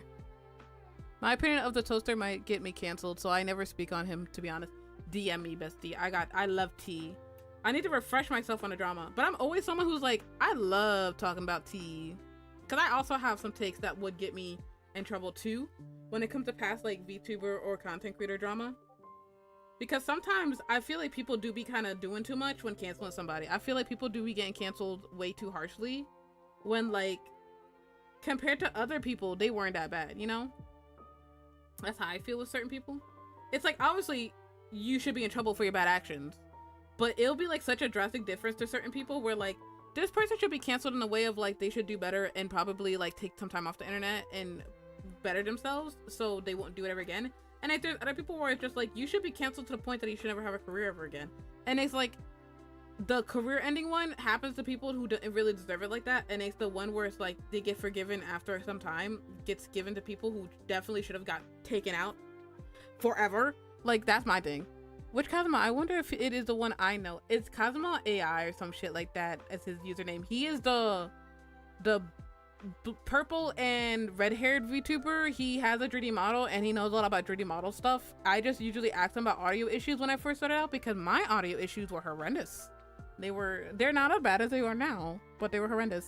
A: My opinion of the toaster might get me canceled, so I never speak on him, to be honest. DM me, bestie. I love tea. I need to refresh myself on the drama, but I'm always someone who's like, I love talking about tea. Because I also have some takes that would get me in trouble too when it comes to past like VTuber or content creator drama. Because sometimes I feel like people do be kind of doing too much when canceling somebody. I feel like people do be getting canceled way too harshly when, like, compared to other people, they weren't that bad, you know? That's how I feel with certain people. It's like, obviously, you should be in trouble for your bad actions, but it'll be like such a drastic difference to certain people where, like, this person should be canceled in a way of, like, they should do better and probably, like, take some time off the internet and better themselves so they won't do it ever again. And like, there's other people where it's just like, you should be canceled to the point that you should never have a career ever again. And it's like, the career ending one happens to people who don't really deserve it like that. And it's the one where it's like, they get forgiven after some time, gets given to people who definitely should have got taken out forever. Like, that's my thing. Which Kazuma, I wonder if it is the one I know. It's Kazuma AI or some shit like that as his username. He is the purple and red-haired VTuber. He has a 3D model and he knows a lot about 3D model stuff. I just usually ask him about audio issues when I first started out because my audio issues were horrendous. They're not as bad as they are now, but they were horrendous.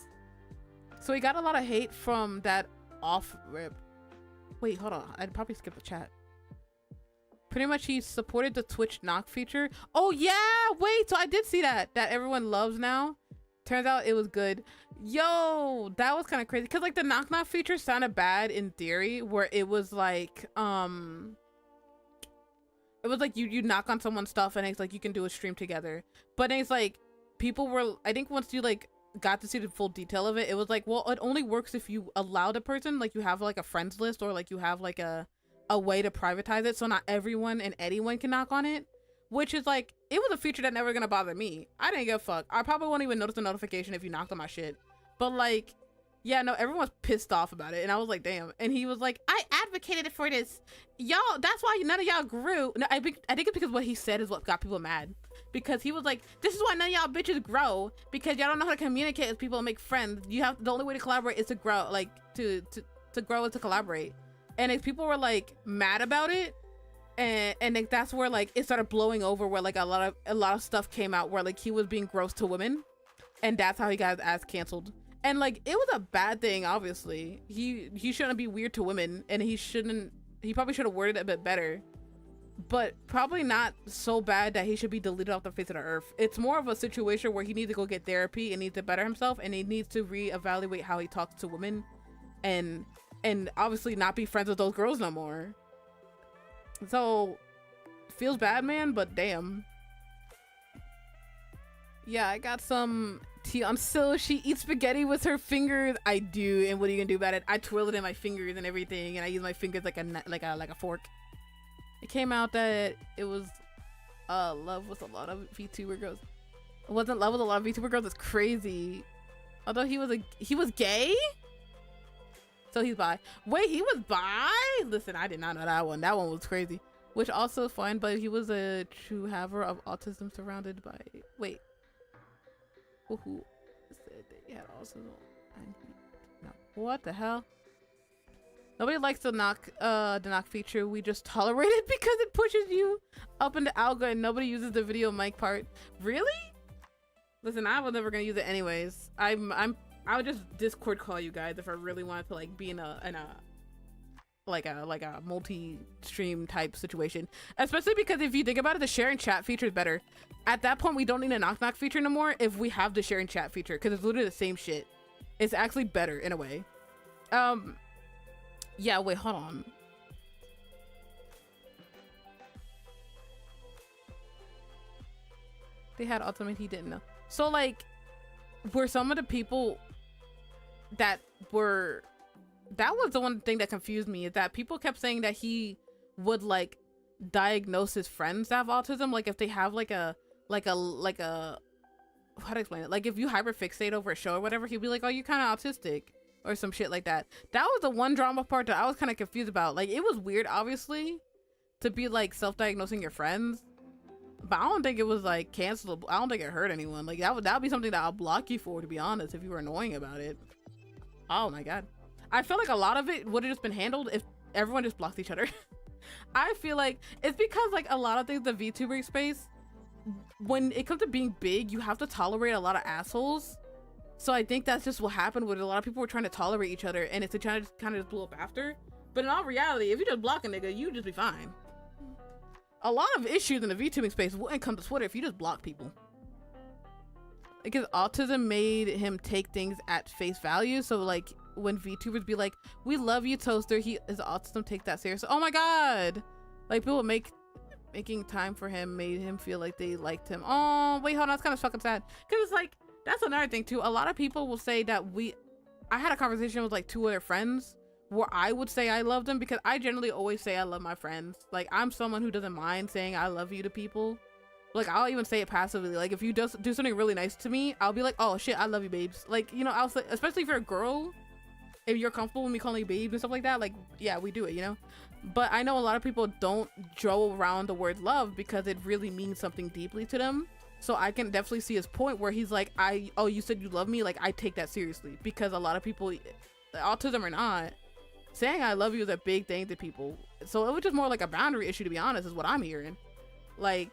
A: So he got a lot of hate from that off rip. Wait, hold on. I'd probably skip the chat. Pretty much he supported the Twitch knock feature. Oh yeah, wait, so I did see that everyone loves now. Turns out it was good. Yo, that was kind of crazy because like the knock knock feature sounded bad in theory, where it was like you knock on someone's stuff and it's like you can do a stream together. But it's like people were, I think once you like got to see the full detail of it, it was like, well, it only works if you allow the person, like you have like a friends list or like you have like a way to privatize it so not everyone and anyone can knock on it. Which is like, it was a feature that never gonna bother me. I didn't give a fuck. I probably won't even notice the notification if you knocked on my shit. But like, yeah, no, everyone's pissed off about it. And I was like, damn. And he was like, I advocated for this. Y'all, that's why none of y'all grew. No, I think it's because what he said is what got people mad. Because he was like, this is why none of y'all bitches grow. Because y'all don't know how to communicate with people and make friends. The only way to collaborate is to grow, like to grow and to collaborate. And if people were like mad about it, and like that's where like it started blowing over, where like a lot of stuff came out where like he was being gross to women, and that's how he got his ass canceled. And like it was a bad thing, obviously. He shouldn't be weird to women, and he probably should have worded it a bit better, but probably not so bad that he should be deleted off the face of the earth. It's more of a situation where he needs to go get therapy and needs to better himself, and he needs to reevaluate how he talks to women, and obviously not be friends with those girls no more. So feels bad, man, but damn. Yeah, I got some tea on. So she eats spaghetti with her fingers. I do, and what are you gonna do about it? I twirl it in my fingers and everything, and I use my fingers like a fork. It came out that it was love with a lot of VTuber girls. It wasn't love with a lot of VTuber girls. It's crazy. Although he was gay? So he's bi. Wait, he was bi? Listen, I did not know that one. That one was crazy. Which also fine, but he was a true haver of autism surrounded by... Wait. Who said they had autism? No. What the hell? Nobody likes the knock feature. We just tolerate it because it pushes you up in the algo and nobody uses the video mic part. Really? Listen, I was never gonna use it anyways. I would just Discord call you guys if I really wanted to like be in a multi-stream type situation. Especially because if you think about it, the share and chat feature is better. At that point, we don't need a knock feature no more if we have the share and chat feature because it's literally the same shit. It's actually better in a way. Yeah, wait, hold on. They had ultimate, he didn't know. So like, were some of the people that was the one thing that confused me, is that people kept saying that he would like diagnose his friends that have autism, like if they have like a how to explain it, like if you hyperfixate over a show or whatever, he'd be like, oh, you're kind of autistic or some shit like that. That was the one drama part that I was kind of confused about. Like it was weird obviously to be like self-diagnosing your friends, but I don't think it was like cancelable. I don't think it hurt anyone. Like that would be something that I'll block you for, to be honest, if you were annoying about it. Oh my god, I feel like a lot of it would have just been handled if everyone just blocked each other. I feel like it's because like a lot of things, the VTuber space, when it comes to being big, you have to tolerate a lot of assholes. So I think that's just what happened, with a lot of people were trying to tolerate each other, and it's a kind of just blew up after. But in all reality, if you just block a nigga, you just be fine. A lot of issues in the VTubing space wouldn't come to Twitter if you just block people. Because autism made him take things at face value. So like when VTubers be like, we love you, Toaster, his autism, take that seriously. Oh my god, like people making time for him made him feel like they liked him. Oh wait, hold on, that's kind of fucking sad. Because it's like, that's another thing too. A lot of people will say that I had a conversation with like 2 other friends where I would say I love them, because I generally always say I love my friends. Like I'm someone who doesn't mind saying I love you to people. Like I'll even say it passively. Like if you do something really nice to me, I'll be like, oh shit, I love you, babes. Like, you know, I'll say, especially if you're a girl, if you're comfortable with me calling you babes and stuff like that, like yeah, we do it, you know. But I know a lot of people don't throw around the word love because it really means something deeply to them. So I can definitely see his point where he's like, oh, you said you love me, like I take that seriously. Because a lot of people, autism or not, saying I love you is a big thing to people. So it was just more like a boundary issue, to be honest, is what I'm hearing. Like,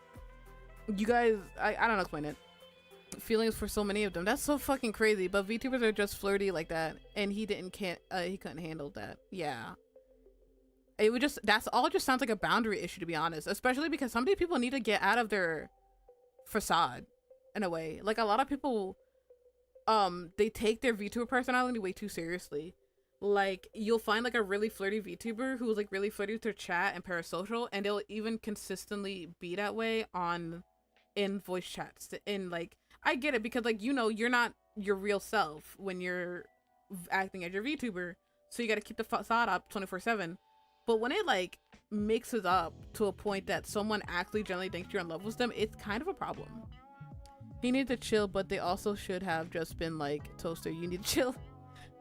A: you guys, I don't explain it. Feelings for so many of them, that's so fucking crazy. But VTubers are just flirty like that, and he couldn't handle that. Yeah, it would just, that's all just sounds like a boundary issue, to be honest. Especially because some people need to get out of their facade in a way. Like a lot of people, they take their VTuber personality way too seriously. Like you'll find like a really flirty VTuber who's like really flirty with their chat and parasocial, and they'll even consistently be that way in voice chats. And like I get it, because like, you know, you're not your real self when you're acting as your VTuber, so you got to keep the facade up 24/7. But when it like mixes up to a point that someone actually generally thinks you're in love with them, it's kind of a problem. He needs to chill, but they also should have just been like, Toaster, you need to chill.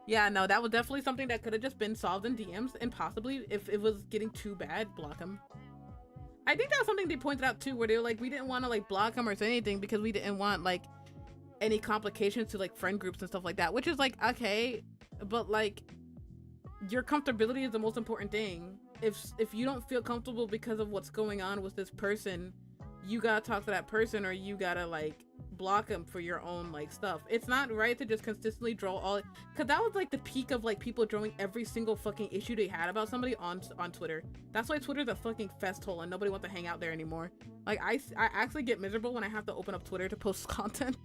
A: Yeah, no, that was definitely something that could have just been solved in DMs, and possibly if it was getting too bad, block him. I think that was something they pointed out too, where they were like, we didn't want to like block him or say anything because we didn't want like any complications to like friend groups and stuff like that, which is like, okay, but like your comfortability is the most important thing. If you don't feel comfortable because of what's going on with this person, you gotta talk to that person, or you gotta like block them for your own like stuff. It's not right to just consistently draw all, because that was like the peak of like people drawing every single fucking issue they had about somebody on Twitter. That's why Twitter's a fucking fest hole and nobody wants to hang out there anymore. Like I actually get miserable when I have to open up Twitter to post content,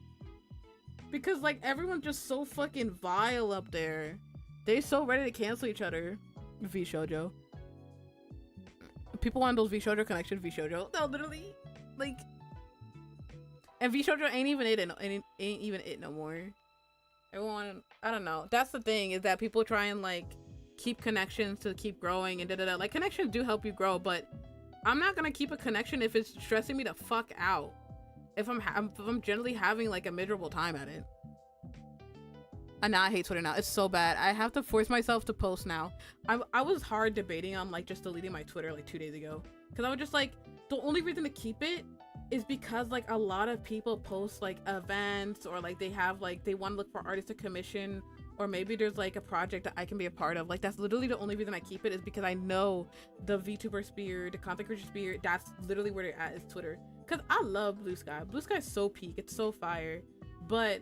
A: because like everyone's just so fucking vile up there. They're so ready to cancel each other. V Shoujo. People want those V Shoujo connections. V Shoujo. No, literally, like. And V Shoujo ain't even it no more. Everyone, I don't know. That's the thing, is that people try and like keep connections to keep growing and da-da-da. Like connections do help you grow, but I'm not gonna keep a connection if it's stressing me the fuck out. If I'm generally having like a miserable time at it. And now I hate Twitter now. It's so bad. I have to force myself to post now. I was hard debating on like just deleting my Twitter like 2 days ago. Cause I was just like, the only reason to keep it is because like a lot of people post like events or like they have like, they want to look for artists to commission, or maybe there's like a project that I can be a part of. Like that's literally the only reason I keep it, is because I know the VTuber sphere, the content creator sphere, that's literally where they're at, is Twitter. Cause I love Blue Sky. Blue Sky is so peak. It's so fire. But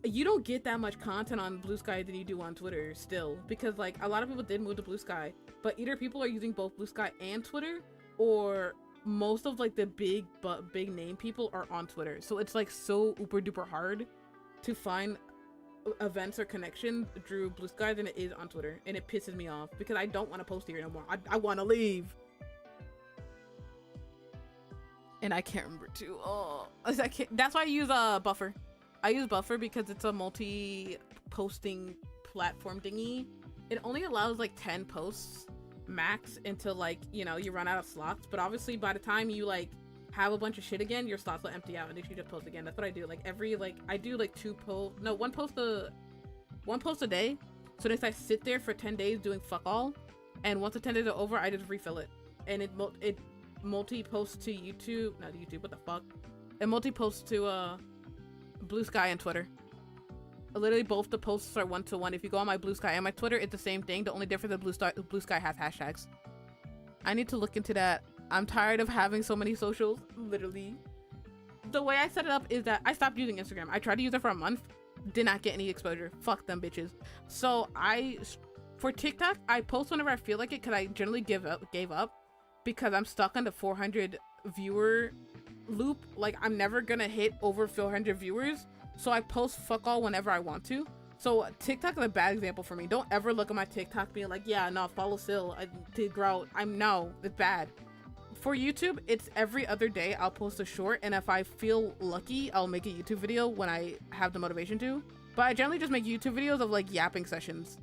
A: you don't get that much content on Blue Sky than you do on Twitter still, because like a lot of people did move to Blue Sky, but either people are using both Blue Sky and Twitter, or most of like the big name people are on Twitter. So it's like so uber duper hard to find events or connections through Blue Sky than it is on Twitter, and it pisses me off because I don't want to post here no more. I want to leave. And I can't remember too. Oh, I can't. That's why I use Buffer. I use Buffer because it's a multi-posting platform thingy. It only allows like 10 posts max until like, you know, you run out of slots. But obviously by the time you like have a bunch of shit again, your slots will empty out and you should just post again. That's what I do. Like every, like I do like one post a day. So if I sit there for 10 days doing fuck all, and once the 10 days are over, I just refill it. And it multi-posts to YouTube, not YouTube, what the fuck? It multi-posts to Blue Sky and Twitter. Literally both the posts are 1-to-1. If you go on my Blue Sky and my Twitter, it's the same thing. The only difference is Blue Sky has hashtags. I need to look into that. I'm tired of having so many socials. Literally, the way I set it up is that I stopped using Instagram. I tried to use it for a month, did not get any exposure. Fuck them bitches. So for TikTok, I post whenever I feel like it, because I generally gave up because I'm stuck on the 400 viewer loop. Like I'm never gonna hit over 400 viewers, so I post fuck all whenever I want to. So TikTok is a bad example for me. Don't ever look at my TikTok being like, yeah, no, follow Sil, I did grow. No, it's bad. For YouTube, it's every other day I'll post a short, and if I feel lucky, I'll make a YouTube video when I have the motivation to. But I generally just make YouTube videos of like yapping sessions.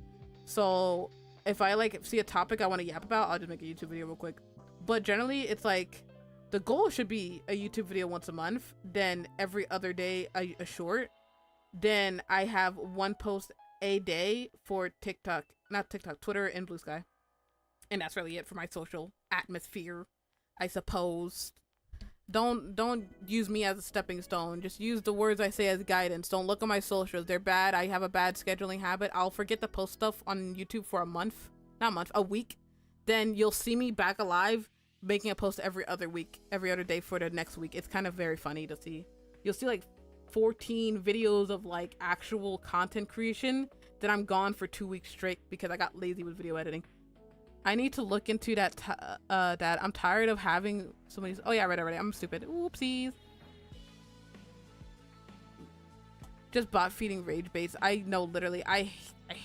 A: So if I like see a topic I want to yap about, I'll just make a YouTube video real quick. But generally it's like the goal should be a YouTube video once a month, then every other day a short, then I have one post a day for Twitter and Blue Sky. And that's really it for my social atmosphere, I suppose. Don't use me as a stepping stone. Just use the words I say as guidance. Don't look at my socials. They're bad. I have a bad scheduling habit. I'll forget to post stuff on YouTube for a week. Then you'll see me back alive making a post every other week, every other day for the next week. It's kind of very funny to see. You'll see like 14 videos of like actual content creation. Then I'm gone for 2 weeks straight because I got lazy with video editing. I need to look into that. That I'm tired of having so many. Oh yeah, right. I'm stupid. Oopsies. Just bot feeding rage baits. I know, literally. I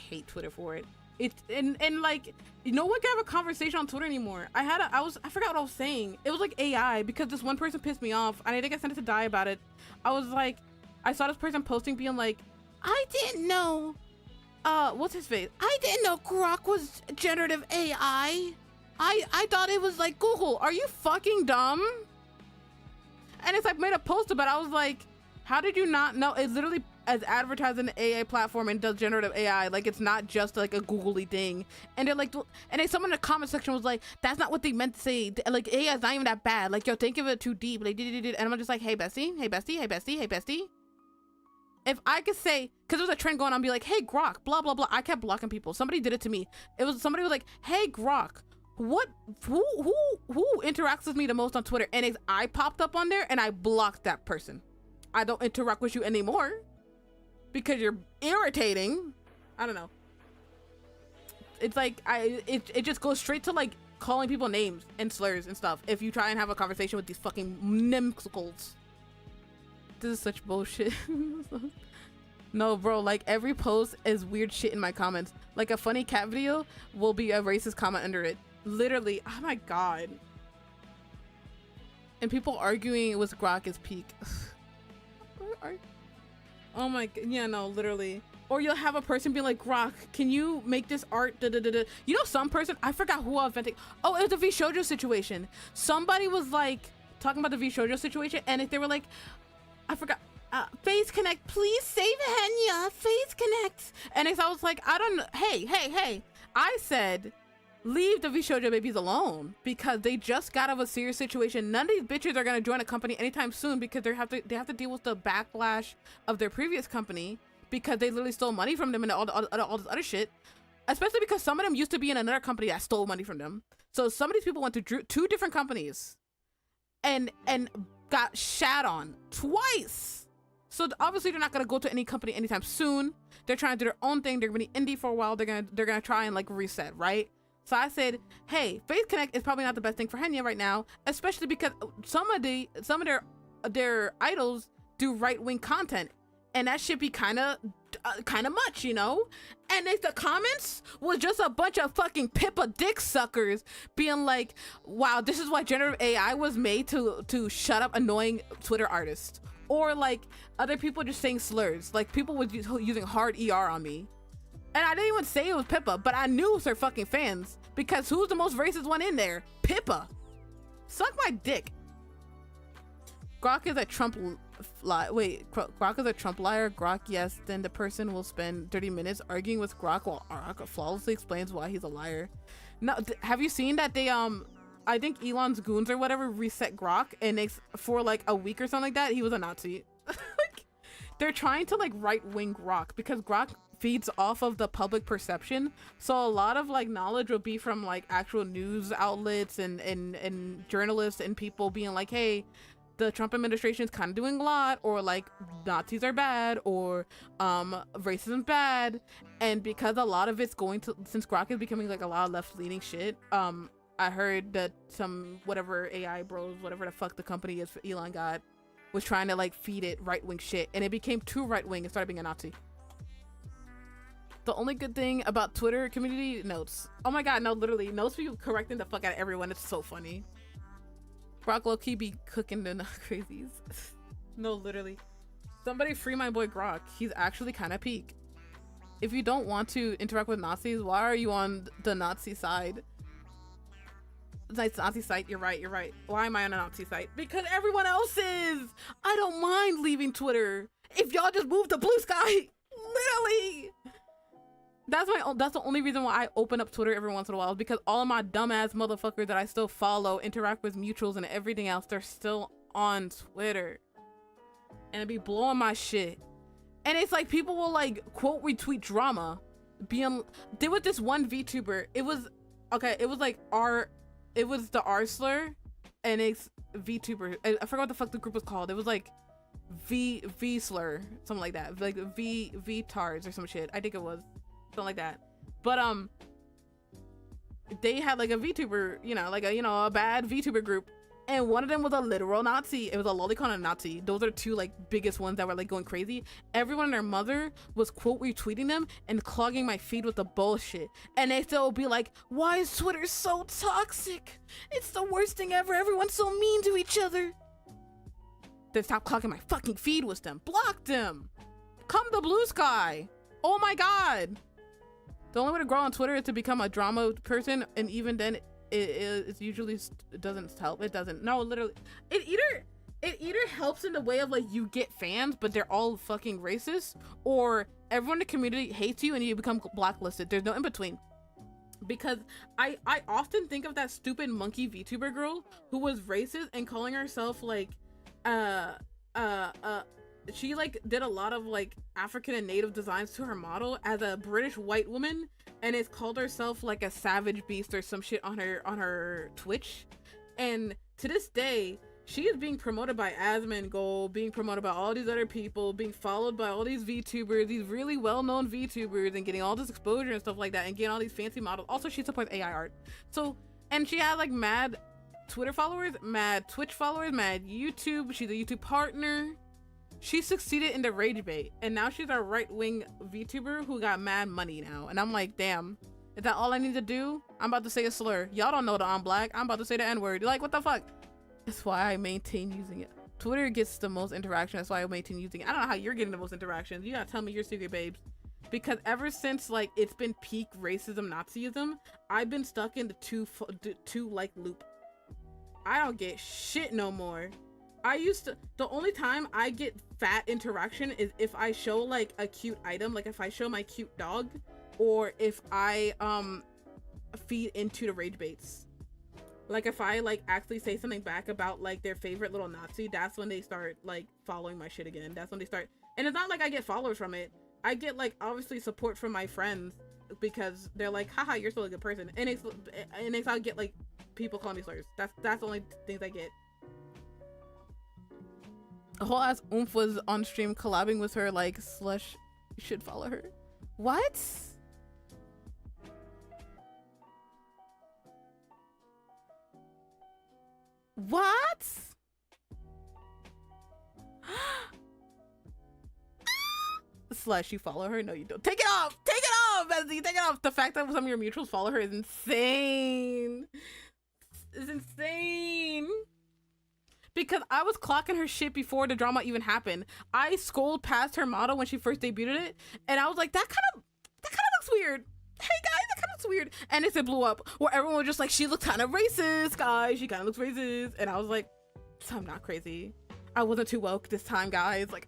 A: hate Twitter for it. It's and like no one can have a conversation on Twitter anymore. I forgot what I was saying. It was like AI because this one person pissed me off, and I think I sent it to Die about it. I was like, I saw this person posting being like, I didn't know. What's his face? I didn't know Grok was generative AI. I thought it was like Google. Are you fucking dumb? And it's like made a post about it. I was like, how did you not know? It's literally as advertised in the AA platform and does generative AI. Like it's not just like a googly thing. And they're like, and then someone in the comment section was like, that's not what they meant to say. Like AI is not even that bad. Like yo, think of it too deep. Like and I'm just like, hey bestie, hey bestie, hey bestie, hey bestie. If I could say, because there's a trend going on, be like, hey Grok, blah blah blah. I kept blocking people. Somebody did it to me. It was somebody was like, hey Grok, who interacts with me the most on Twitter? And I popped up on there and I blocked that person. I don't interact with you anymore because you're irritating. I don't know. It's like it just goes straight to like calling people names and slurs and stuff if you try and have a conversation with these fucking nimsicles. This is such bullshit. No bro, like every post is weird shit in my comments. Like a funny cat video will be a racist comment under it. Literally, oh my god. And people arguing with Grok is peak. Oh my god, yeah, no, literally. Or you'll have a person be like, Grok, can you make this art? Da, da, da, da. You know, some person, I forgot who I was venting. Oh, it was the V Shoujo situation. Somebody was like talking about the V Shoujo situation, and if they were like, I forgot, Face Connect, please save Henya. Face Connect. And I was like, I don't know. Hey. I said, leave the Vishojo babies alone because they just got out of a serious situation. None of these bitches are gonna join a company anytime soon because they have to deal with the backlash of their previous company because they literally stole money from them and all this other shit. Especially because some of them used to be in another company that stole money from them. So some of these people went to two different companies and got shat on twice. So obviously they're not gonna go to any company anytime soon. They're trying to do their own thing. They're gonna be indie for a while. They're gonna try and like reset, right? So I said, hey, Faith Connect is probably not the best thing for Henya right now, especially because some of their idols do right-wing content, and that should be kind of much, you know? And if the comments was just a bunch of fucking Pippa dick suckers being like, wow, this is why generative AI was made to shut up annoying Twitter artists. Or like other people just saying slurs, like people was using hard ER on me. And I didn't even say it was Pippa, but I knew it was her fucking fans because who's the most racist one in there? Pippa. Suck my dick. Grok is a Trump Grok is a Trump liar. Grok, yes. Then the person will spend 30 minutes arguing with Grok while Grok flawlessly explains why he's a liar. Now, have you seen that they I think Elon's goons or whatever reset Grok and for like a week or something like that, he was a Nazi. Like, they're trying to like right-wing Grok because Grok feeds off of the public perception. So a lot of like knowledge will be from like actual news outlets and journalists and people being like, hey, the Trump administration is kind of doing a lot, or like Nazis are bad, or racism's bad. And because a lot of it's going to, since Grok is becoming like a lot of left-leaning shit, I heard that some whatever AI bros, whatever the fuck the company is for Elon got, was trying to like feed it right-wing shit, and it became too right-wing and started being a Nazi. The only good thing about Twitter community, notes. Oh my god, no, literally, notes for you correcting the fuck out of everyone. It's so funny. Grok low-key be cooking the crazies. No, literally. Somebody free my boy Grok. He's actually kind of peak. If you don't want to interact with Nazis, why are you on the Nazi side? Nice Nazi site. You're right. Why am I on a Nazi site? Because everyone else is. I don't mind leaving Twitter if y'all just move to Blue Sky. Literally. That's the only reason why I open up Twitter every once in a while, is because all of my dumbass motherfuckers that I still follow, interact with mutuals and everything else, they're still on Twitter. And it be blowing my shit. And it's like people will like quote retweet drama. There was this one VTuber. It was the R slur and it's VTuber. I forgot what the fuck the group was called. It was like V slur, something like that. Like V tards or some shit. I think it was something like that. But they had like a VTuber, a bad VTuber group, and one of them was a literal Nazi. It was a lolicon and a Nazi. Those are two like biggest ones that were like going crazy. Everyone and their mother was quote retweeting them and clogging my feed with the bullshit. And they still be like, why is Twitter so toxic? It's the worst thing ever. Everyone's so mean to each other. Then stop clogging my fucking feed with them. Block them. Come to Blue Sky. Oh my god. The only way to grow on Twitter is to become a drama person, and even then it usually doesn't help. It doesn't. No, literally, it either helps in the way of like you get fans, but they're all fucking racist, or everyone in the community hates you and you become blacklisted. There's no in between. Because I often think of that stupid monkey VTuber girl who was racist and calling herself like she like did a lot of like African and native designs to her model as a British white woman, and it's called herself like a savage beast or some shit on her Twitch. And to this day she is being promoted by Asmongold, being promoted by all these other people, being followed by all these VTubers, these really well-known VTubers, and getting all this exposure and stuff like that, and getting all these fancy models. Also, she supports AI art. So, and she had like mad Twitter followers, mad Twitch followers, mad YouTube. She's a YouTube partner. She succeeded in the rage bait, and now she's a right-wing VTuber who got mad money now. And I'm like, damn, is that all I need to do? I'm about to say a slur. Y'all don't know that I'm black. I'm about to say the N-word. Like, what the fuck? That's why I maintain using it. Twitter gets the most interaction. That's why I maintain using it. I don't know how you're getting the most interactions. You gotta tell me your secret, babes. Because ever since like it's been peak racism, Nazism, I've been stuck in the two like loop. I don't get shit no more. I used to, the only time I get fat interaction is if I show like a cute item, like if I show my cute dog, or if I feed into the rage baits. Like if I like actually say something back about like their favorite little Nazi, that's when they start like following my shit again. That's when they start, and it's not like I get followers from it. I get like obviously support from my friends because they're like, haha, you're still a good person. And it's I get like people calling me slurs. That's the only things I get. A whole ass oomph was on stream collabing with her, like, slush, you should follow her. What? What? Slush, you follow her? No, you don't. Take it off! Take it off, Bessie! Take it off! The fact that some of your mutuals follow her is insane. It's insane. Because I was clocking her shit before the drama even happened. I scrolled past her model when she first debuted it, and I was like, that kind of looks weird. Hey guys, that kind of looks weird. And it blew up where everyone was just like, she looks kind of racist, guys. She kind of looks racist. And I was like, I'm not crazy. I wasn't too woke this time, guys. Like,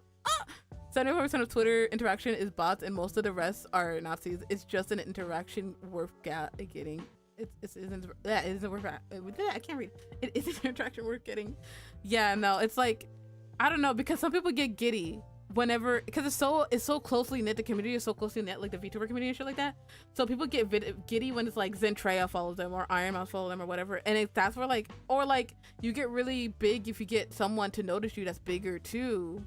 A: 74% of Twitter interaction is bots, and most of the rest are Nazis. It's just an interaction worth getting. It isn't worth I can't read. It isn't an interaction worth getting. Yeah, no, it's like, I don't know, because some people get giddy whenever, because it's so closely knit, the community is so closely knit, like the VTuber community and shit like that. So people get giddy when it's like Zentreya follows them or Ironmouse follows them or whatever, and that's where like, or like you get really big if you get someone to notice you that's bigger too.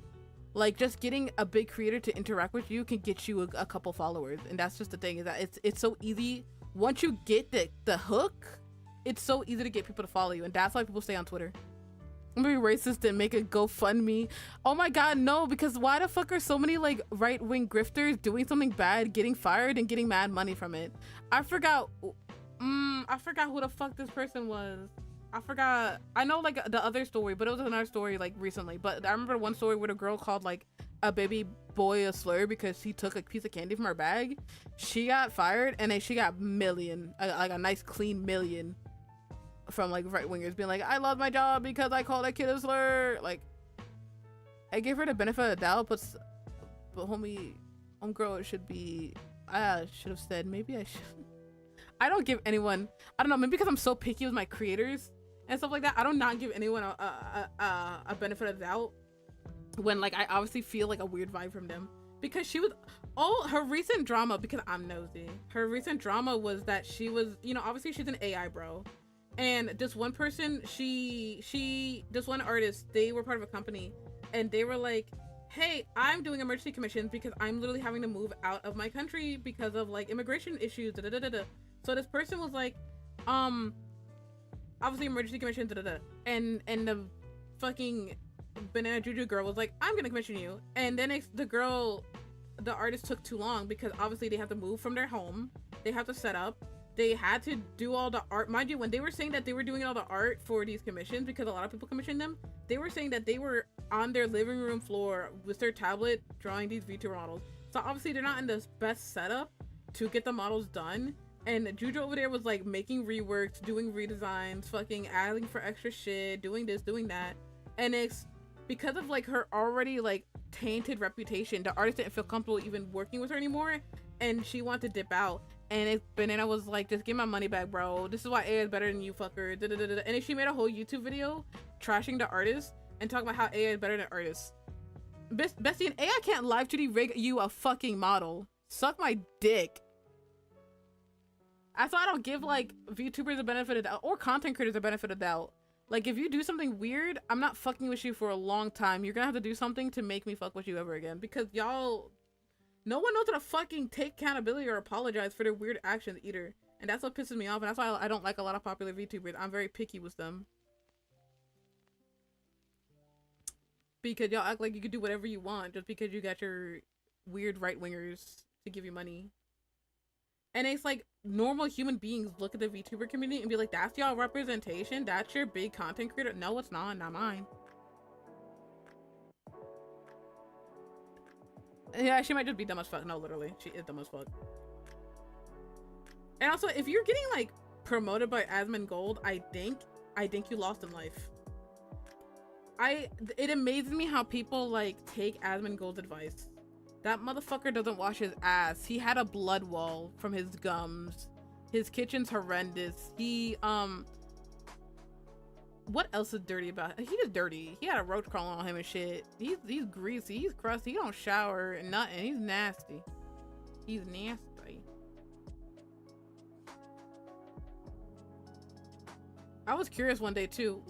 A: Like just getting a big creator to interact with you can get you a couple followers, and that's just the thing, is that it's so easy. Once you get the hook, it's so easy to get people to follow you, and that's why people stay on Twitter. I'm gonna be racist and make a GoFundMe. Oh my god, no, because why the fuck are so many like right-wing grifters doing something bad, getting fired, and getting mad money from it? I forgot who the fuck this person was. I forgot. I know like the other story, but it was another story like recently. But I remember one story where the girl called like a baby boy a slur because he took a piece of candy from her bag. She got fired, and then she got like a nice clean million from like right wingers being like, I lost my job because I called that kid a slur. Like, I gave her the benefit of the doubt, but homegirl, it should be, I should have said, maybe I should. I don't give anyone, I don't know, maybe because I'm so picky with my creators and stuff like that, I do not give anyone a benefit of the doubt when like I obviously feel like a weird vibe from them. Because she was, her recent drama, because I'm nosy, her recent drama was that she was, you know, obviously she's an AI bro, and this one person, this one artist, they were part of a company, and they were like, hey, I'm doing emergency commissions because I'm literally having to move out of my country because of like immigration issues, So this person was like, obviously emergency commissions, and the fucking Banana Juju girl was like, I'm gonna commission you. And then the artist took too long because obviously they have to move from their home, they have to set up, they had to do all the art. Mind you, when they were saying that they were doing all the art for these commissions, because a lot of people commissioned them, they were saying that they were on their living room floor with their tablet drawing these VTuber models. So obviously they're not in the best setup to get the models done. And Juju over there was like making reworks, doing redesigns, fucking adding for extra shit, doing this, doing that. And it's because of like her already like tainted reputation, the artist didn't feel comfortable even working with her anymore, and she wanted to dip out. And Banana was like, just give my money back, bro. This is why AI is better than you, fucker. And then she made a whole YouTube video trashing the artist and talking about how AI is better than artists. Bestie, an AI can't live 2D rig you a fucking model. Suck my dick. That's why I don't give like VTubers a benefit of doubt, or content creators a benefit of doubt. Like, if you do something weird, I'm not fucking with you for a long time. You're gonna have to do something to make me fuck with you ever again, because y'all, no one knows how to fucking take accountability or apologize for their weird actions either. And that's what pisses me off, and that's why I don't like a lot of popular VTubers. I'm very picky with them, because y'all act like you could do whatever you want just because you got your weird right-wingers to give you money. And it's like, normal human beings look at the VTuber community and be like, that's y'all representation? That's your big content creator? No, it's not mine. Yeah, she might just be dumb as fuck. No, literally, she is dumb as fuck. And also, if you're getting like promoted by Asmongold, I think you lost in life. it amazes me how people like take Asmongold's advice. That motherfucker doesn't wash his ass. He had a blood wall from his gums. His kitchen's horrendous. He what else is dirty about him? He just dirty. He had a roach crawling on him and shit. He's greasy. He's crusty. He don't shower and nothing. He's nasty. He's nasty. I was curious one day too.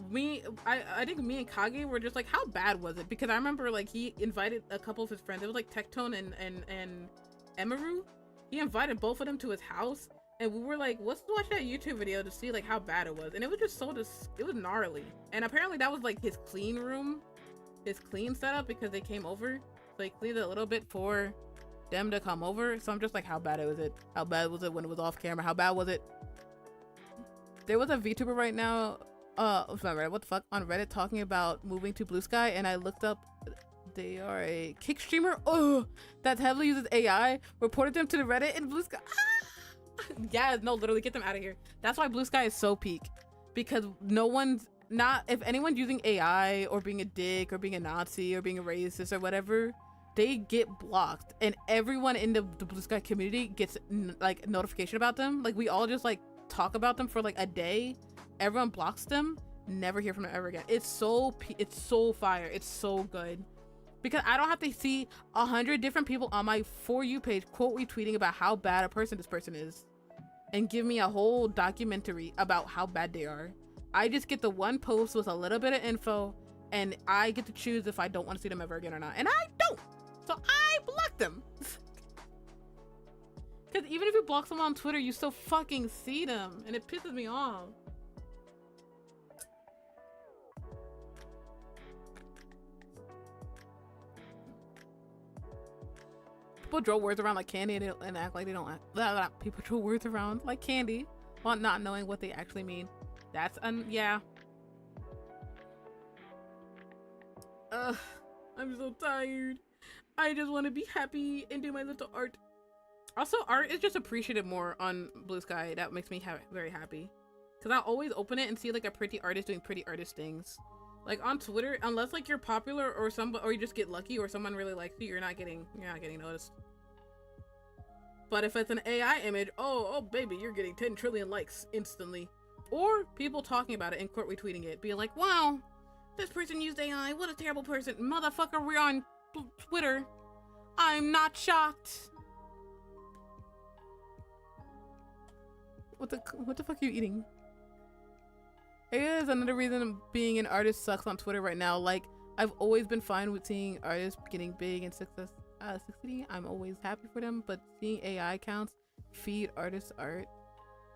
A: I think me and Kage were just like, how bad was it? Because I remember like he invited a couple of his friends. It was like Tectone and Emaru. He invited both of them to his house, and we were like, let's watch that YouTube video to see like how bad it was. And it was just it was gnarly. And apparently that was like his clean room, his clean setup, because they came over. So they cleaned it a little bit for them to come over. So I'm just like, how bad was it? How bad was it when it was off camera? How bad was it? There was a VTuber right now, what the fuck, on Reddit talking about moving to Blue Sky, and I looked up, they are a kick streamer, that heavily uses AI, reported them to the Reddit in Blue Sky. Yeah, no, literally get them out of here. That's why Blue Sky is so peak, because if anyone's using AI or being a dick or being a Nazi or being a racist or whatever, they get blocked, and everyone in the Blue Sky community gets like notification about them. Like we all just like talk about them for like a day, everyone blocks them, never hear from them ever again. It's so fire. It's so good because I don't have to see 100 different people on my For You page quote retweeting about how bad this person is and give me a whole documentary about how bad they are. I just get the one post with a little bit of info, and I get to choose if I don't want to see them ever again or not, and I don't, so I block them. Because even if you block someone on Twitter, you still fucking see them, and it pisses me off. People throw words around like candy and act like they don't act. People throw words around like candy while not knowing what they actually mean. That's yeah. Ugh, I'm so tired. I just want to be happy and do my little art. Also, art is just appreciated more on Blue Sky. That makes me very happy. Because I always open it and see like a pretty artist doing pretty artist things. Like on Twitter, unless like you're popular or you just get lucky or someone really likes you, you're not getting noticed. But if it's an AI image, oh baby, you're getting 10 trillion likes instantly. Or people talking about it and quote retweeting it, being like, wow, this person used AI, what a terrible person. Motherfucker, we're on Twitter. I'm not shocked. What the fuck are you eating? It is another reason being an artist sucks on Twitter right now. Like, I've always been fine with seeing artists getting big and succeeding. I'm always happy for them, but seeing AI accounts feed artists art,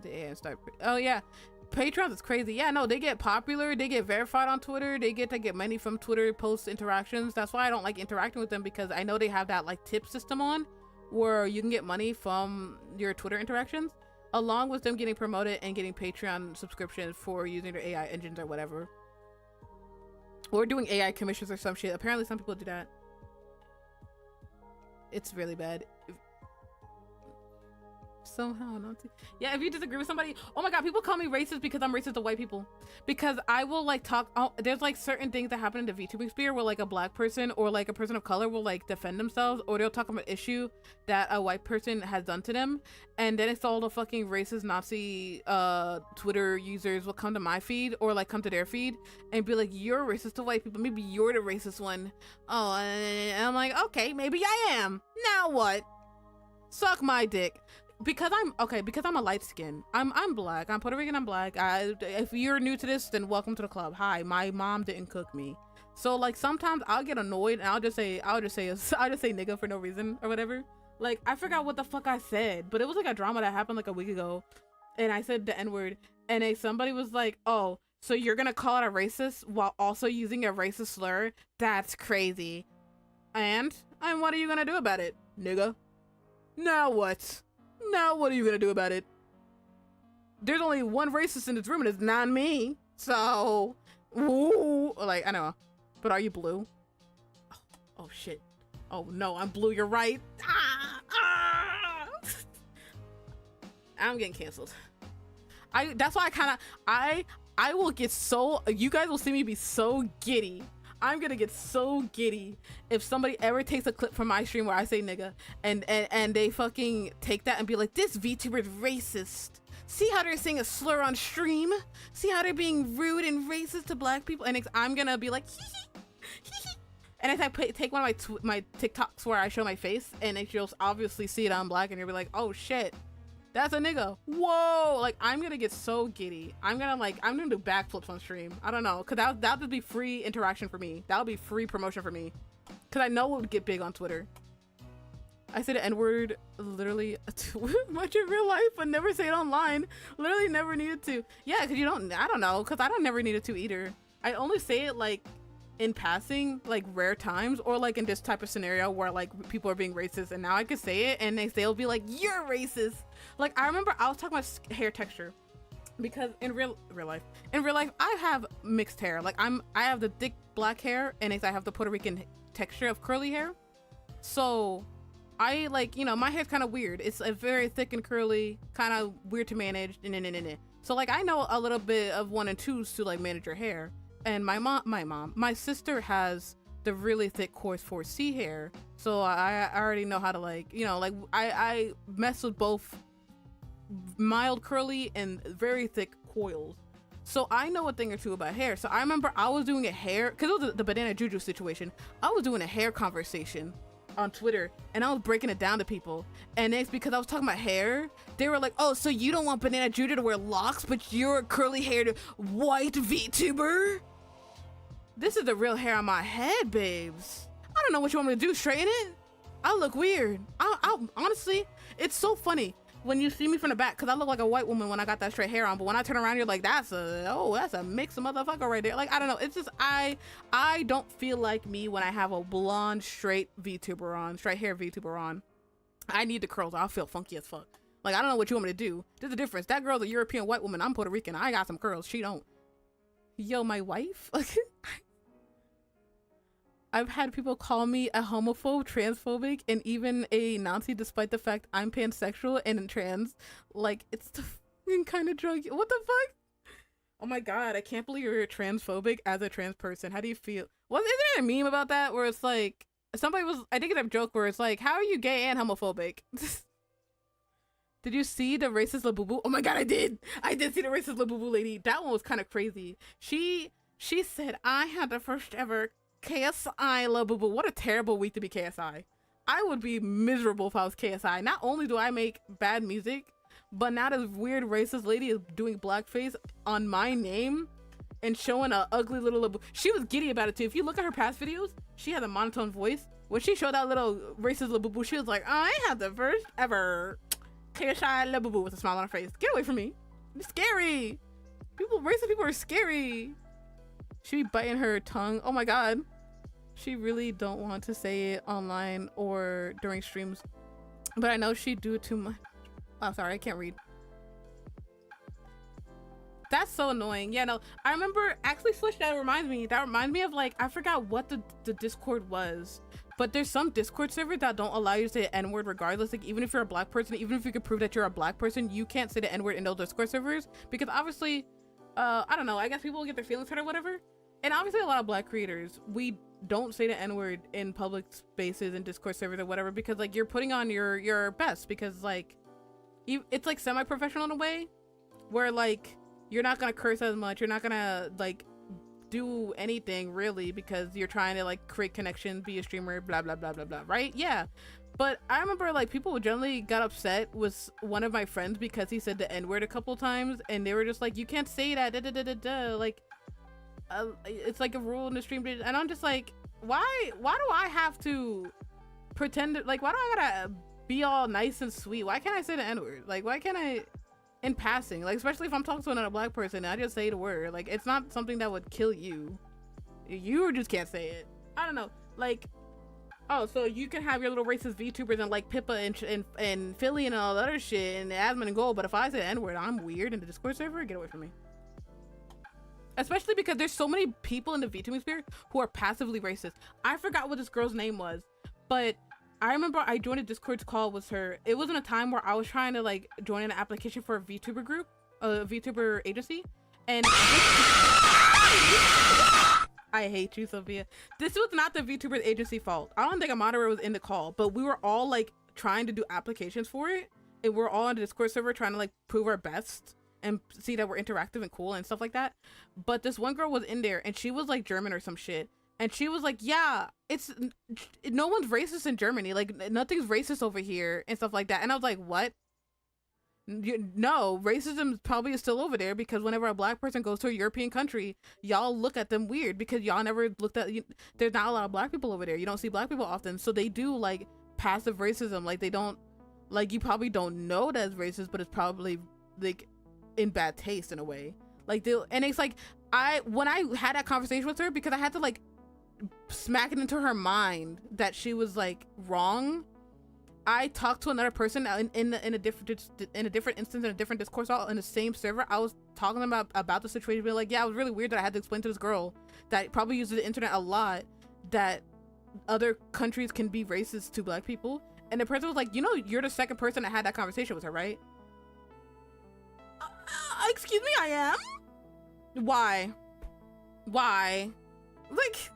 A: the AI start. Oh yeah, Patrons is crazy. Yeah, no, they get popular, they get verified on Twitter, they get money from Twitter post interactions. That's why I don't like interacting with them, because I know they have that like tip system on where you can get money from your Twitter interactions, along with them getting promoted and getting Patreon subscriptions for using their AI engines or whatever, or doing AI commissions or some shit. Apparently some people do that. It's really bad. Somehow not to, yeah, if you disagree with somebody, oh my god, people call me racist because I'm racist to white people, because I will like talk, there's like certain things that happen in the VTubing sphere where like a black person or like a person of color will like defend themselves, or they'll talk about an issue that a white person has done to them, and then it's all the fucking racist Nazi Twitter users will come to my feed or like come to their feed and be like, you're racist to white people, maybe you're the racist one. Oh, and I'm like, okay, maybe I am. Now what? Suck my dick. Because I'm a light skin. I'm black. I'm Puerto Rican. I'm black. If you're new to this, then welcome to the club. Hi, my mom didn't cook me, so like sometimes I'll get annoyed and I'll just say nigga for no reason or whatever. Like I forgot what the fuck I said, but it was like a drama that happened like a week ago, and I said the N-word, and somebody was like, oh, so you're gonna call it a racist while also using a racist slur? That's crazy. And what are you gonna do about it, nigga? Now what? Now what are you gonna do about it? There's only one racist in this room and it's not me. So, ooh, like, I know. But are you blue? Oh shit. Oh no, I'm blue, you're right. I'm getting canceled. That's why I will get so, you guys will see me be so giddy. I'm gonna get so giddy if somebody ever takes a clip from my stream where I say nigga and they fucking take that and be like, this VTuber's racist. See how they're saying a slur on stream? See how they're being rude and racist to black people? And I'm gonna be like, hee hee, hee hee. And if I take one of my TikToks where I show my face and you'll obviously see it on black and you'll be like, oh shit, that's a nigga. Whoa, like I'm gonna get so giddy. I'm gonna do backflips on stream. I don't know, cause that would be free interaction for me. That would be free promotion for me, cause I know it would get big on Twitter. I say the N-word literally too much in real life, but never say it online. Literally never needed to. Yeah, cause I don't know, cause I don't never needed to either. I only say it like in passing, like rare times, or like in this type of scenario where like people are being racist, and now I can say it and they'll be like, you're racist. Like I remember I was talking about hair texture, because in real life I have mixed hair. Like I have the thick black hair and I have the Puerto Rican texture of curly hair. So I like, you know, my hair's kind of weird. It's a very thick and curly, kind of weird to manage. So like I know a little bit of 1 and 2s to like manage your hair. And my sister has the really thick coarse 4C hair. So I already know how to like, you know, like I mess with both mild curly and very thick coils. So I know a thing or two about hair. So I remember I was doing a hair, because it was the banana juju situation. I was doing a hair conversation on Twitter and I was breaking it down to people, and it's because I was talking about hair. They were like, oh, so you don't want banana juju to wear locks, but you're a curly haired white VTuber? This is the real hair on my head, babes. I don't know what you want me to do, straighten it? I look weird. I honestly, it's so funny when you see me from the back, because I look like a white woman when I got that straight hair on, but when I turn around, you're like, that's a mixed motherfucker right there. Like, I don't know, it's just, I don't feel like me when I have a blonde straight VTuber on, straight hair VTuber on. I need the curls. I'll feel funky as fuck. Like, I don't know what you want me to do. There's a difference. That girl's a European white woman. I'm Puerto Rican. I got some curls. She don't. Yo, my wife? I've had people call me a homophobe, transphobic, and even a Nazi despite the fact I'm pansexual and trans. Like, it's the fucking kind of drug. What the fuck? Oh my god, I can't believe you're transphobic as a trans person. How do you feel? Is there a meme about that where it's like, somebody was, I think it's a joke where it's like, how are you gay and homophobic? Did you see the racist Labubu? Oh my god, I did see the racist Labubu lady. That one was kind of crazy. She said, I had the first ever KSI Labubu. What a terrible week to be KSI. I would be miserable if I was KSI. Not only do I make bad music, but now this weird racist lady is doing blackface on my name and showing a ugly little Labubu. She was giddy about it too. If you look at her past videos, she had a monotone voice. When she showed that little racist Labubu, she was like, I had the first ever KSI Labubu with a smile on her face. Get away from me. It's scary. Racist people are scary. She be biting her tongue. Oh my god. She really don't want to say it online or during streams, but I know she do too much. I'm sorry, I can't read. That's so annoying. Yeah, no, I remember actually Switch, that reminds me of like, I forgot what the Discord was, but there's some Discord servers that don't allow you to say the N-word regardless. Like, even if you're a black person, even if you can prove that you're a black person, you can't say the N-word in those Discord servers, because obviously, I don't know, I guess people will get their feelings hurt or whatever. And obviously a lot of black creators, we don't say the N-word in public spaces and Discord servers or whatever, because like you're putting on your best, because like it's like semi-professional in a way where like you're not gonna curse as much, you're not gonna like do anything really, because you're trying to like create connections, be a streamer, blah blah blah blah blah, right? Yeah. But I remember like people generally got upset with one of my friends because he said the N-word a couple times, and they were just like, you can't say that, da da da da da, like it's like a rule in the stream. And I'm just like, why do I have to pretend, like, why do I gotta be all nice and sweet? Why can't I say the N-word? Like, why can't I, in passing, like, especially if I'm talking to another black person, I just say the word. Like, it's not something that would kill you. You just can't say it. I don't know, like, oh, so you can have your little racist VTubers and like Pippa and Philly and all that other shit and Asmon and Gold, but if I say the N-word, I'm weird in the Discord server, get away from me. Especially because there's so many people in the VTubing sphere who are passively racist. I forgot what this girl's name was, but I remember I joined a Discord call with her. It wasn't a time where I was trying to like join an application for a VTuber group, a VTuber agency, and I I hate you, Sophia. This was not the VTuber agency fault. I don't think a moderator was in the call, but we were all like trying to do applications for it, and we're all on the Discord server trying to like prove our best and see that we're interactive and cool and stuff like that. But this one girl was in there, and she was like German or some shit, and she was like, yeah, no one's racist in Germany, like nothing's racist over here and stuff like that. And I was like, what? No, racism probably is still over there, because whenever a black person goes to a European country, y'all look at them weird because y'all never looked at, there's not a lot of black people over there. You don't see black people often. So they do like passive racism. Like they don't, like you probably don't know that's racist, but it's probably like in bad taste in a way. Like and it's like, when I had that conversation with her, because I had to like smack it into her mind that she was like wrong, I talked to another person in a different instance, in a different discourse, all in the same server. I was talking about the situation, being like, yeah, it was really weird that I had to explain to this girl that probably uses the internet a lot that other countries can be racist to black people. And the person was like, you know, you're the second person that had that conversation with her, right? Excuse me, I am? Why? Like,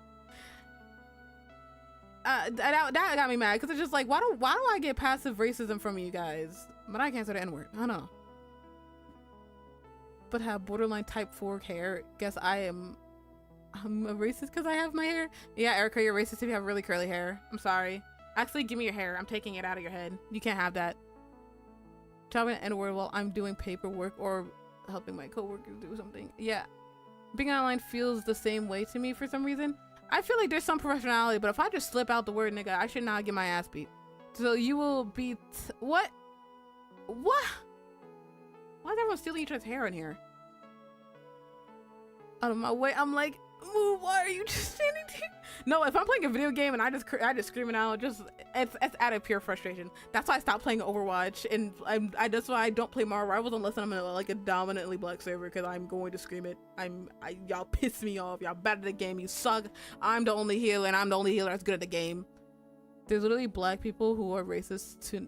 A: that got me mad, because it's just like, why do I get passive racism from you guys, but I can't say the N-word? I don't know. But have borderline type 4 hair. Guess I'm a racist because I have my hair. Yeah, Erica, you're racist if you have really curly hair. I'm sorry. Actually, give me your hair. I'm taking it out of your head. You can't have that. Talking an N-word while I'm doing paperwork or helping my coworkers do something. Yeah, being online feels the same way to me for some reason. I feel like there's some professionality, but if I just slip out the word nigga, I should not get my ass beat. So you will be what? Why is everyone stealing each other's hair in here? Out of my way. I'm like, move, why are you just standing here? No, if I'm playing a video game and I just screaming out, it's out of pure frustration. That's why I stopped playing Overwatch, and that's why I don't play Marvel Rivals unless I'm in like a dominantly black server, because I'm going to scream it. Y'all piss me off. Y'all bad at the game. You suck. I'm the only healer, and I'm the only healer that's good at the game. There's literally black people who are racist to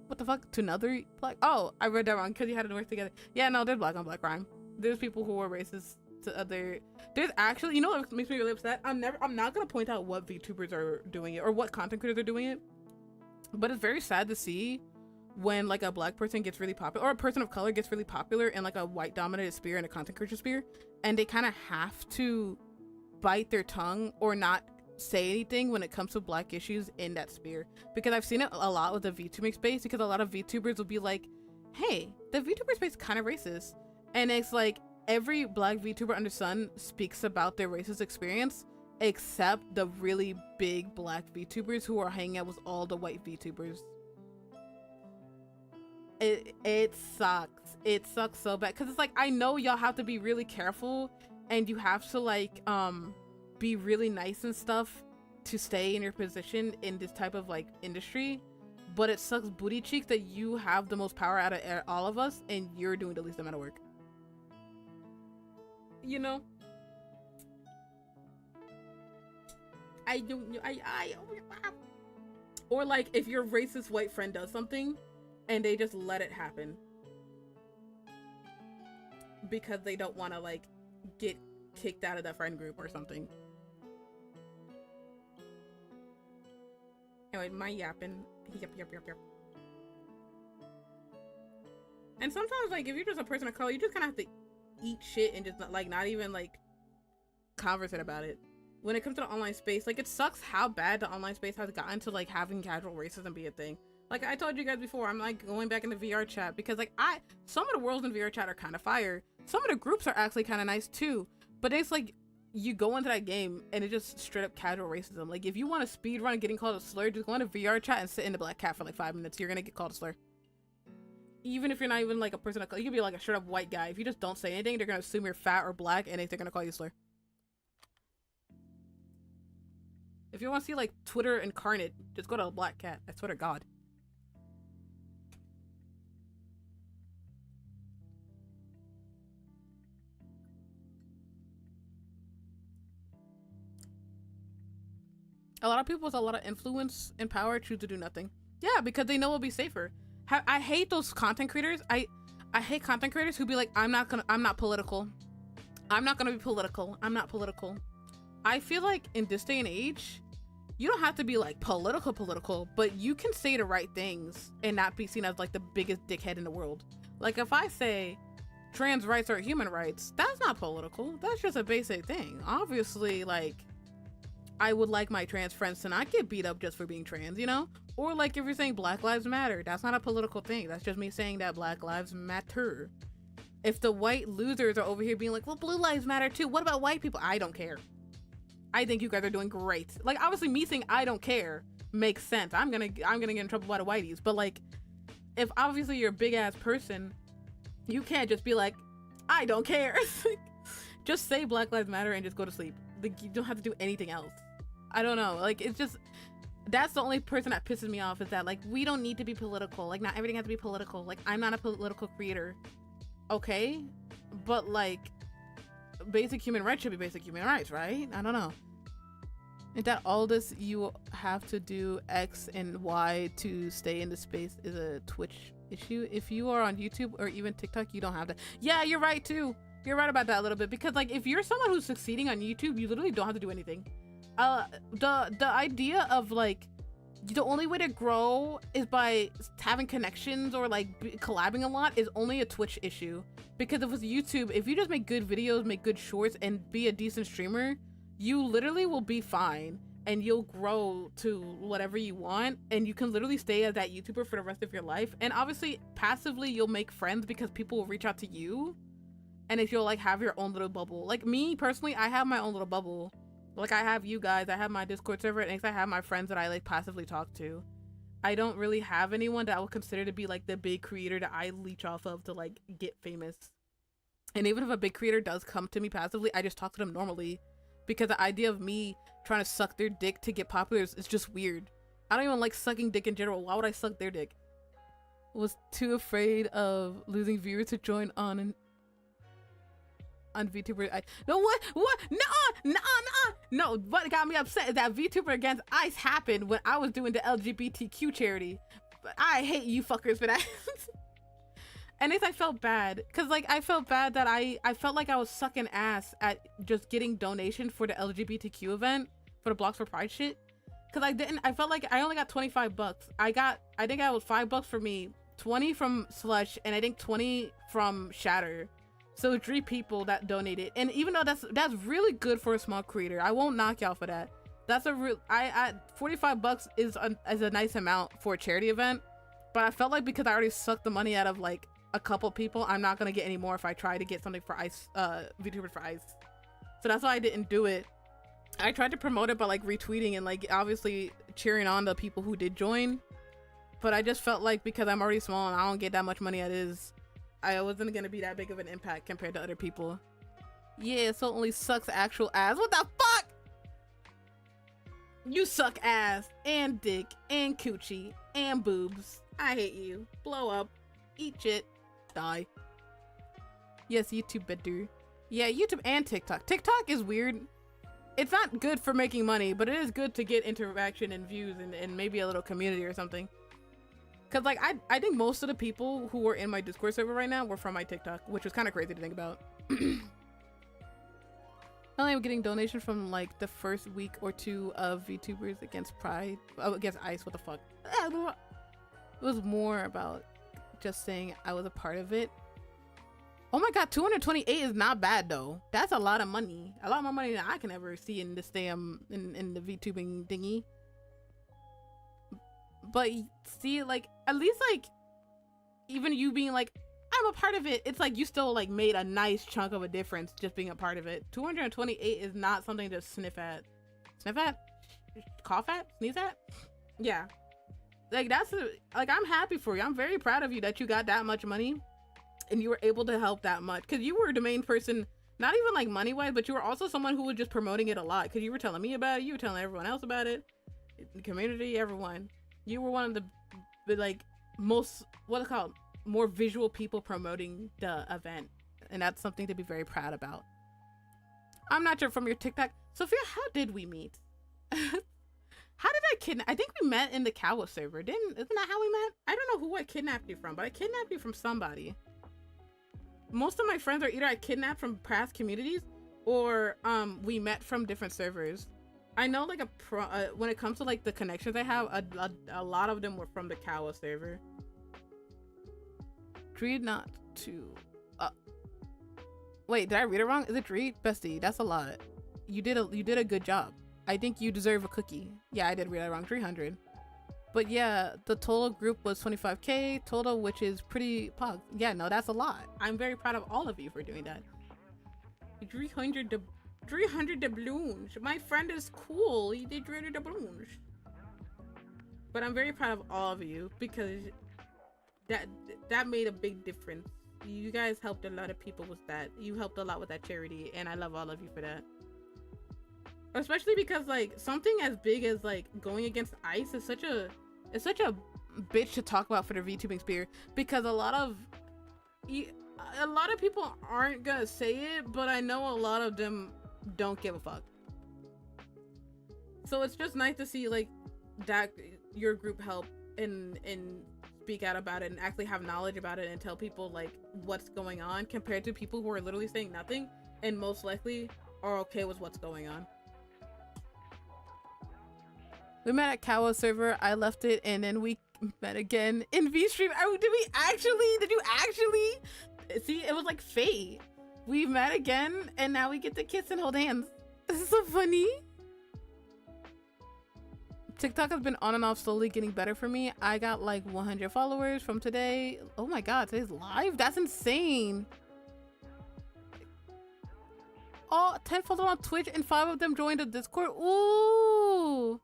A: what the fuck, to another black. Oh, I read that wrong because you had to work together. Yeah, no, there's black on black crime. There's people who are racist to other. There's actually, you know what makes me really upset? I'm not gonna point out what VTubers are doing it or what content creators are doing it, but it's very sad to see when like a black person gets really popular or a person of color gets really popular in like a white dominated sphere and a content creator sphere, and they kind of have to bite their tongue or not say anything when it comes to black issues in that sphere. Because I've seen it a lot with the VTubing space, because a lot of VTubers will be like, hey, the VTuber space is kind of racist, and it's like every black VTuber under sun speaks about their racist experience, except the really big black VTubers who are hanging out with all the white VTubers. It sucks. It sucks so bad, because it's like, I know y'all have to be really careful and you have to like be really nice and stuff to stay in your position in this type of like industry, but it sucks booty cheeks that you have the most power out of all of us and you're doing the least amount of work. You know, I don't know. Or like if your racist white friend does something and they just let it happen because they don't want to like get kicked out of that friend group or something. Anyway, my yapping. Yep. And sometimes, like, if you're just a person of color, you just kind of have to eat shit and just not even like conversate about it. When it comes to the online space, like, it sucks how bad the online space has gotten to like having casual racism be a thing. Like I told you guys before, I'm like going back into VR chat because like some of the worlds in VR chat are kind of fire. Some of the groups are actually kind of nice too, but it's like you go into that game and it's just straight up casual racism. Like if you want to speed run getting called a slur, just go into VR chat and sit in the black cat for like 5 minutes. You're gonna get called a slur. Even if you're not even like a person of color, you could be like a straight up white guy. If you just don't say anything, they're gonna assume you're fat or black and they're gonna call you a slur. If you want to see like Twitter incarnate, just go to a black cat. I swear to God. A lot of people with a lot of influence and power choose to do nothing. Yeah, because they know it'll be safer. I hate those content creators. I hate content creators who be like, I'm not political. I'm not gonna be political. I'm not political. I feel like in this day and age, you don't have to be like political, but you can say the right things and not be seen as like the biggest dickhead in the world. Like if I say trans rights are human rights, that's not political. That's just a basic thing. Obviously, like, I would like my trans friends to not get beat up just for being trans, you know? Or like if you're saying Black Lives Matter, that's not a political thing. That's just me saying that Black Lives matter. If the white losers are over here being like, well, blue lives matter too. What about white people? I don't care. I think you guys are doing great. Like, obviously me saying I don't care makes sense. I'm gonna get in trouble by the whiteys. But like, if obviously you're a big ass person, you can't just be like, I don't care. Just say Black Lives Matter and just go to sleep. Like, you don't have to do anything else. I don't know. Like, it's just, that's the only person that pisses me off, is that like, we don't need to be political. Like, not everything has to be political. Like, I'm not a political creator. Okay? But like, basic human rights should be basic human rights, right? I don't know. Is that all this you have to do X and Y to stay in the space is a Twitch issue? If you are on YouTube or even TikTok, you don't have that. Yeah, you're right too. You're right about that a little bit, because like if you're someone who's succeeding on YouTube, you literally don't have to do anything. The idea of like the only way to grow is by having connections or like collabing a lot is only a Twitch issue. Because if it's YouTube, if you just make good videos, make good shorts, and be a decent streamer, you literally will be fine and you'll grow to whatever you want, and you can literally stay as that YouTuber for the rest of your life. And obviously passively you'll make friends because people will reach out to you, and if you'll like have your own little bubble. Like me personally, I have my own little bubble. Like I have you guys, I have my Discord server, and I have my friends that I like passively talk to. I don't really have anyone that I would consider to be like the big creator that I leech off of to like get famous. And even if a big creator does come to me passively, I just talk to them normally, because the idea of me trying to suck their dick to get popular is just weird. I don't even like sucking dick in general. Why would I suck their dick? Was too afraid of losing viewers to join on VTuber. No, what? No, what got me upset is that VTuber against ICE happened when I was doing the LGBTQ charity. But I hate you fuckers for that. And I felt bad, because like I felt bad that I felt like I was sucking ass at just getting donations for the LGBTQ event, for the Blocks for Pride shit. Because I felt like I only got 25 bucks. I think I was $5 for me, 20 from Slush, and I think 20 from Shatter. So 3 people that donated. And even though that's really good for a small creator, I won't knock y'all for that. That's a real, 45 bucks is a nice amount for a charity event. But I felt like because I already sucked the money out of like a couple people, I'm not gonna get any more if I try to get something for ICE, VTuber for ICE. So that's why I didn't do it. I tried to promote it by like retweeting and like obviously cheering on the people who did join, but I just felt like because I'm already small and I don't get that much money as is, I wasn't gonna be that big of an impact compared to other people. Yeah, so it only sucks actual ass. What the fuck? You suck ass and dick and coochie and boobs. I hate you. Blow up. Eat shit. Die. Yes, YouTube better. Yeah, YouTube and TikTok. TikTok is weird. It's not good for making money, but it is good to get interaction and views and maybe a little community or something. Cause like I think most of the people who were in my Discord server right now were from my TikTok, which was kind of crazy to think about. I'm getting donations from like the first week or 2 of VTubers against Pride, against ICE. What the fuck? It was more about just saying I was a part of it. Oh my god, 228 is not bad though. That's a lot of money. A lot more money than I can ever see in this damn in the VTubing thingy. But see, like at least like even you being like I'm a part of it, it's like you still like made a nice chunk of a difference just being a part of it. 228 is not something to sniff at. Sniff at? Cough at? Sneeze at? Yeah. Like that's like I'm happy for you. I'm very proud of you that you got that much money and you were able to help that much, because you were the main person, not even like money wise, but you were also someone who was just promoting it a lot, because you were telling me about it, you were telling everyone else about it, the community, everyone. You were one of the like most, what's it called, more visual people promoting the event, and that's something to be very proud about. I'm not sure from your TikTok, Sophia, how did we meet? How did I kidnap? I think we met in the Kawa server. Isn't that how we met? I don't know who I kidnapped you from, but I kidnapped you from somebody. Most of my friends are either I kidnapped from past communities or we met from different servers. I know like when it comes to like the connections I have, a lot of them were from the Kawa server. Dreed not to wait, did I read it wrong? Is it Dreed? Bestie, that's a lot. You did a good job. I think you deserve a cookie. Yeah, I did read it wrong. 300. But yeah, the total group was 25k total, which is pretty pog. Yeah, no, that's a lot. I'm very proud of all of you for doing that. 300 doubloons. My friend is cool. He did 300 doubloons. But I'm very proud of all of you because that made a big difference. You guys helped a lot of people with that. You helped a lot with that charity, and I love all of you for that. Especially because like something as big as like going against ICE is such a bitch to talk about for the VTubing sphere, because a lot of people aren't gonna say it, but I know a lot of them don't give a fuck. So it's just nice to see like that your group help and speak out about it and actually have knowledge about it and tell people like what's going on, compared to people who are literally saying nothing and most likely are okay with what's going on. We met at Kawa server. I left it, and then we met again in V-Stream. Did you actually? See, it was like fate. We met again, and now we get to kiss and hold hands. This is so funny. TikTok has been on and off, slowly getting better for me. I got like 100 followers from today. Oh my god, today's live? That's insane. Oh, 10 followers on Twitch, and 5 of them joined the Discord. Ooh.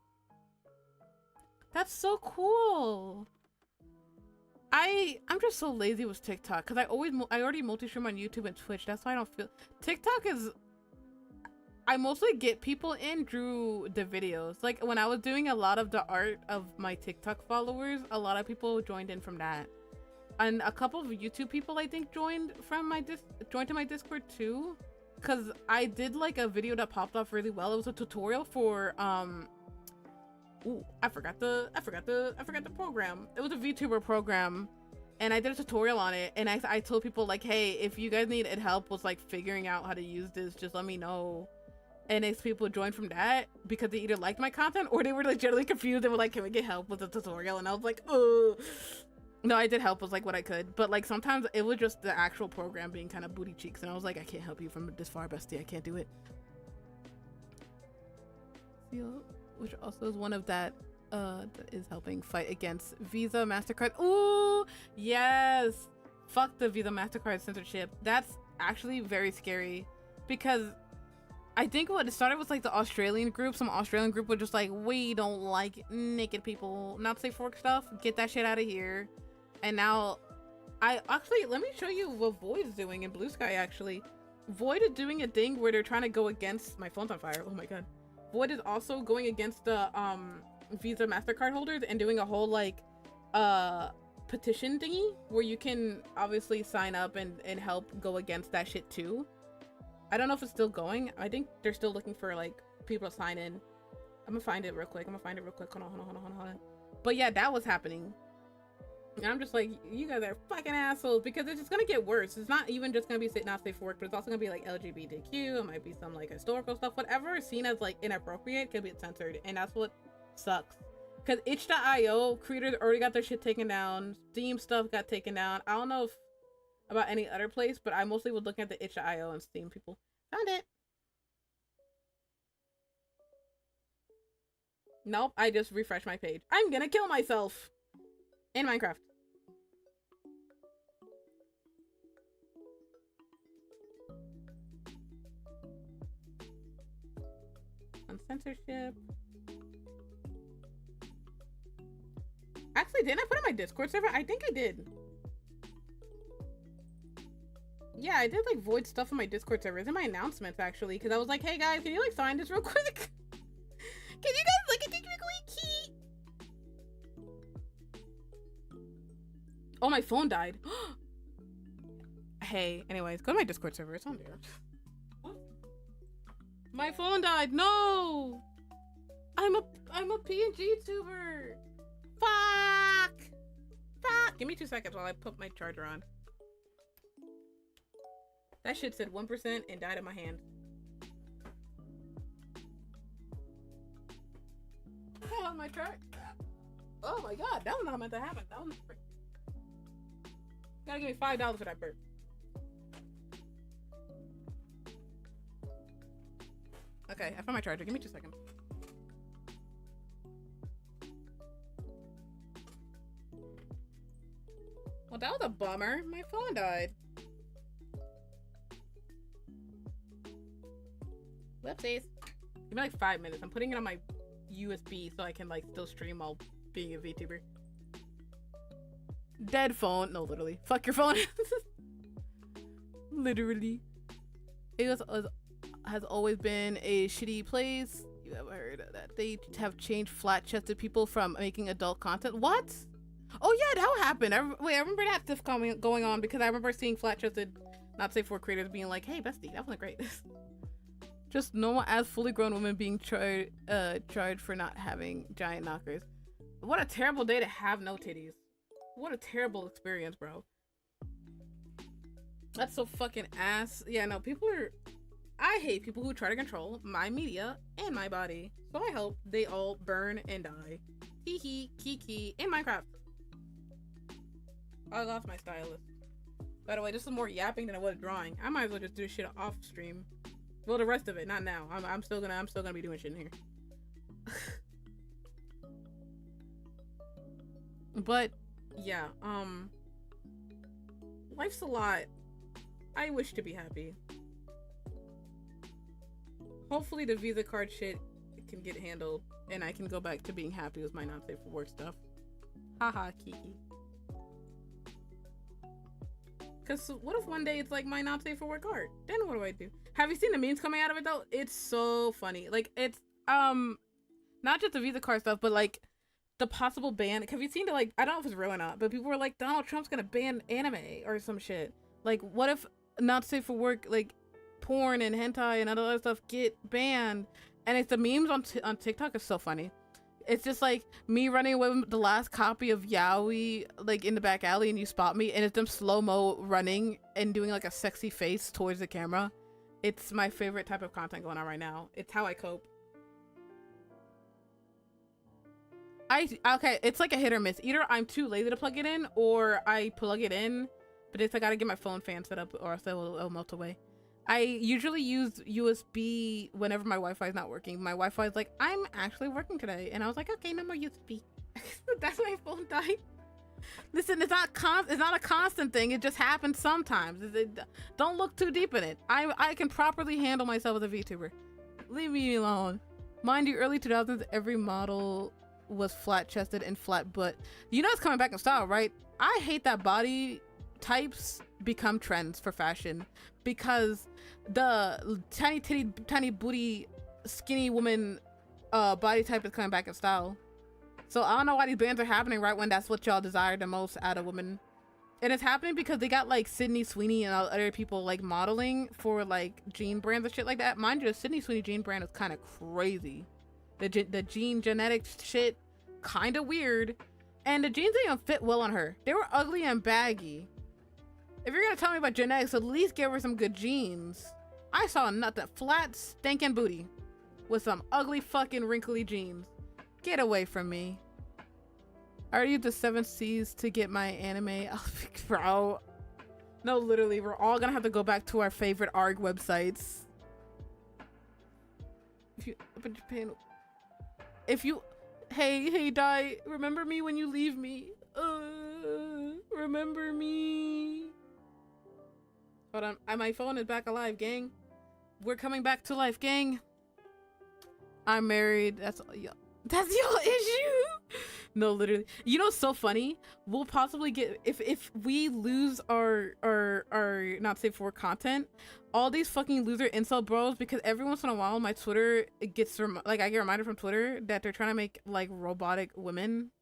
A: That's so cool. I'm just so lazy with TikTok because I already multi-stream on YouTube and Twitch. That's why I don't feel TikTok is. I mostly get people in through the videos. Like when I was doing a lot of the art of my TikTok followers, a lot of people joined in from that, and a couple of YouTube people I think joined to my Discord too, because I did like a video that popped off really well. It was a tutorial for ooh, I forgot the program. It was a VTuber program, and I did a tutorial on it, and I told people like, hey, if you guys need help with like figuring out how to use this, just let me know. And next people joined from that because they either liked my content or they were like generally confused and were like, can we get help with the tutorial? And I was like, oh no, I did help with like what I could, but like sometimes it was just the actual program being kind of booty cheeks, and I was like, I can't help you from this far, bestie. I can't do it. Which also is one of that is helping fight against Visa, MasterCard. Ooh, yes. Fuck the Visa, MasterCard censorship. That's actually very scary, because I think what it started was like the Australian group. Some Australian group was just like, we don't like naked people, not safe for work stuff. Get that shit out of here. And now let me show you what Void is doing in Blue Sky. Actually, Void is doing a thing where they're trying to go against, my phone's on fire. Oh my god. Void is also going against the Visa MasterCard holders and doing a whole like petition thingy where you can obviously sign up and help go against that shit too. I don't know if it's still going. I think they're still looking for like people to sign in. I'm gonna find it real quick. Hold on. But yeah, that was happening. And I'm just like, you guys are fucking assholes, because it's just gonna get worse. It's not even just gonna be not safe for work, but it's also gonna be like LGBTQ. It might be some like historical stuff. Whatever is seen as like inappropriate can be censored, and that's what sucks. Because itch.io creators already got their shit taken down. Steam stuff got taken down. I don't know if about any other place, but I mostly was looking at the itch.io and Steam people. Found it. Nope, I just refreshed my page. I'm gonna kill myself in Minecraft. On censorship. Actually, didn't I put it in my Discord server? I think I did. Yeah, I did like Void stuff on my Discord server. It's in my announcements actually, because I was like, hey guys, can you like sign this real quick? Can you guys look at this real quick? Oh, my phone died. Hey, anyways, go to my Discord server. It's on there. My phone died. No, I'm a PNG tuber. Fuck. Give me 2 seconds while I put my charger on. That shit said 1% and died in my hand. hell on my chart? Oh my god, that was not meant to happen. That was gotta give me $5 for that burp. Okay, I found my charger. Give me 2 seconds. Well, that was a bummer. My phone died. Whoopsies. Give me like 5 minutes. I'm putting it on my USB so I can like still stream while being a VTuber. Dead phone. No, literally. Fuck your phone. Literally. It has always been a shitty place. You ever heard of that? They have changed flat-chested people from making adult content. What? Oh yeah, that happened. Wait, I remember that stuff going on because I remember seeing flat-chested, not safe for creators being like, "Hey, bestie, that wasn't great." Just normal as fully grown women being tried for not having giant knockers. What a terrible day to have no titties. What a terrible experience, bro. That's so fucking ass. Yeah, no, I hate people who try to control my media and my body. So I hope they all burn and die. Hee hee, kiki, in Minecraft. I lost my stylus. By the way, this is more yapping than it was drawing. I might as well just do shit off stream. Well, the rest of it, not now. I'm still gonna be doing shit in here. But yeah, life's a lot. I wish to be happy. Hopefully the Visa card shit can get handled and I can go back to being happy with my not safe for work stuff. Haha, Kiki. Cause what if one day it's like my not safe for work card? Then what do I do? Have you seen the memes coming out of it though? It's so funny. Like it's not just the Visa card stuff, but like the possible ban. Have you seen the like? I don't know if it's real or not, but people were like, Donald Trump's gonna ban anime or some shit. Like, what if not safe for work, like porn and hentai and other stuff get banned? And it's the memes on TikTok is so funny. It's just like me running away with the last copy of Yaoi like in the back alley and you spot me and it's them slow-mo running and doing like a sexy face towards the camera. It's my favorite type of content going on right now. It's how I cope. Okay, it's like a hit or miss. Either I'm too lazy to plug it in or I plug it in, but it's I gotta get my phone fan set up or else it'll melt away. I usually use USB whenever my Wi-Fi is not working. My Wi-Fi is like, I'm actually working today. And I was like, okay, no more USB. That's why my phone died. Listen, it's not a constant thing. It just happens sometimes. Don't look too deep in it. I can properly handle myself as a VTuber. Leave me alone. Mind you, early 2000s, every model was flat-chested and flat butt. You know it's coming back in style, right? I hate that body types become trends for fashion because the tiny titty, tiny booty, skinny woman body type is coming back in style. So I don't know why these bands are happening right when that's what y'all desire the most out of women. And it's happening because they got like Sydney Sweeney and other people like modeling for like jean brands and shit like that. Mind you, the Sydney Sweeney jean brand is kind of crazy. The jean genetics shit kind of weird. And the jeans didn't even fit well on her. They were ugly and baggy. If you're gonna tell me about genetics, at least give her some good jeans. I saw nothing. Flat, stinking booty with some ugly fucking wrinkly jeans. Get away from me. I already used the 7 C's to get my anime. Oh, bro. No, literally, we're all gonna have to go back to our favorite ARG websites. Hey, Dai, remember me when you leave me. Remember me. Hold on, my phone is back alive, gang. We're coming back to life, gang. I'm married. That's your issue. No, literally. You know what's so funny? We'll possibly get if we lose our not safe for work content, all these fucking loser incel bros, because every once in a while my Twitter gets like I get reminded from Twitter that they're trying to make like robotic women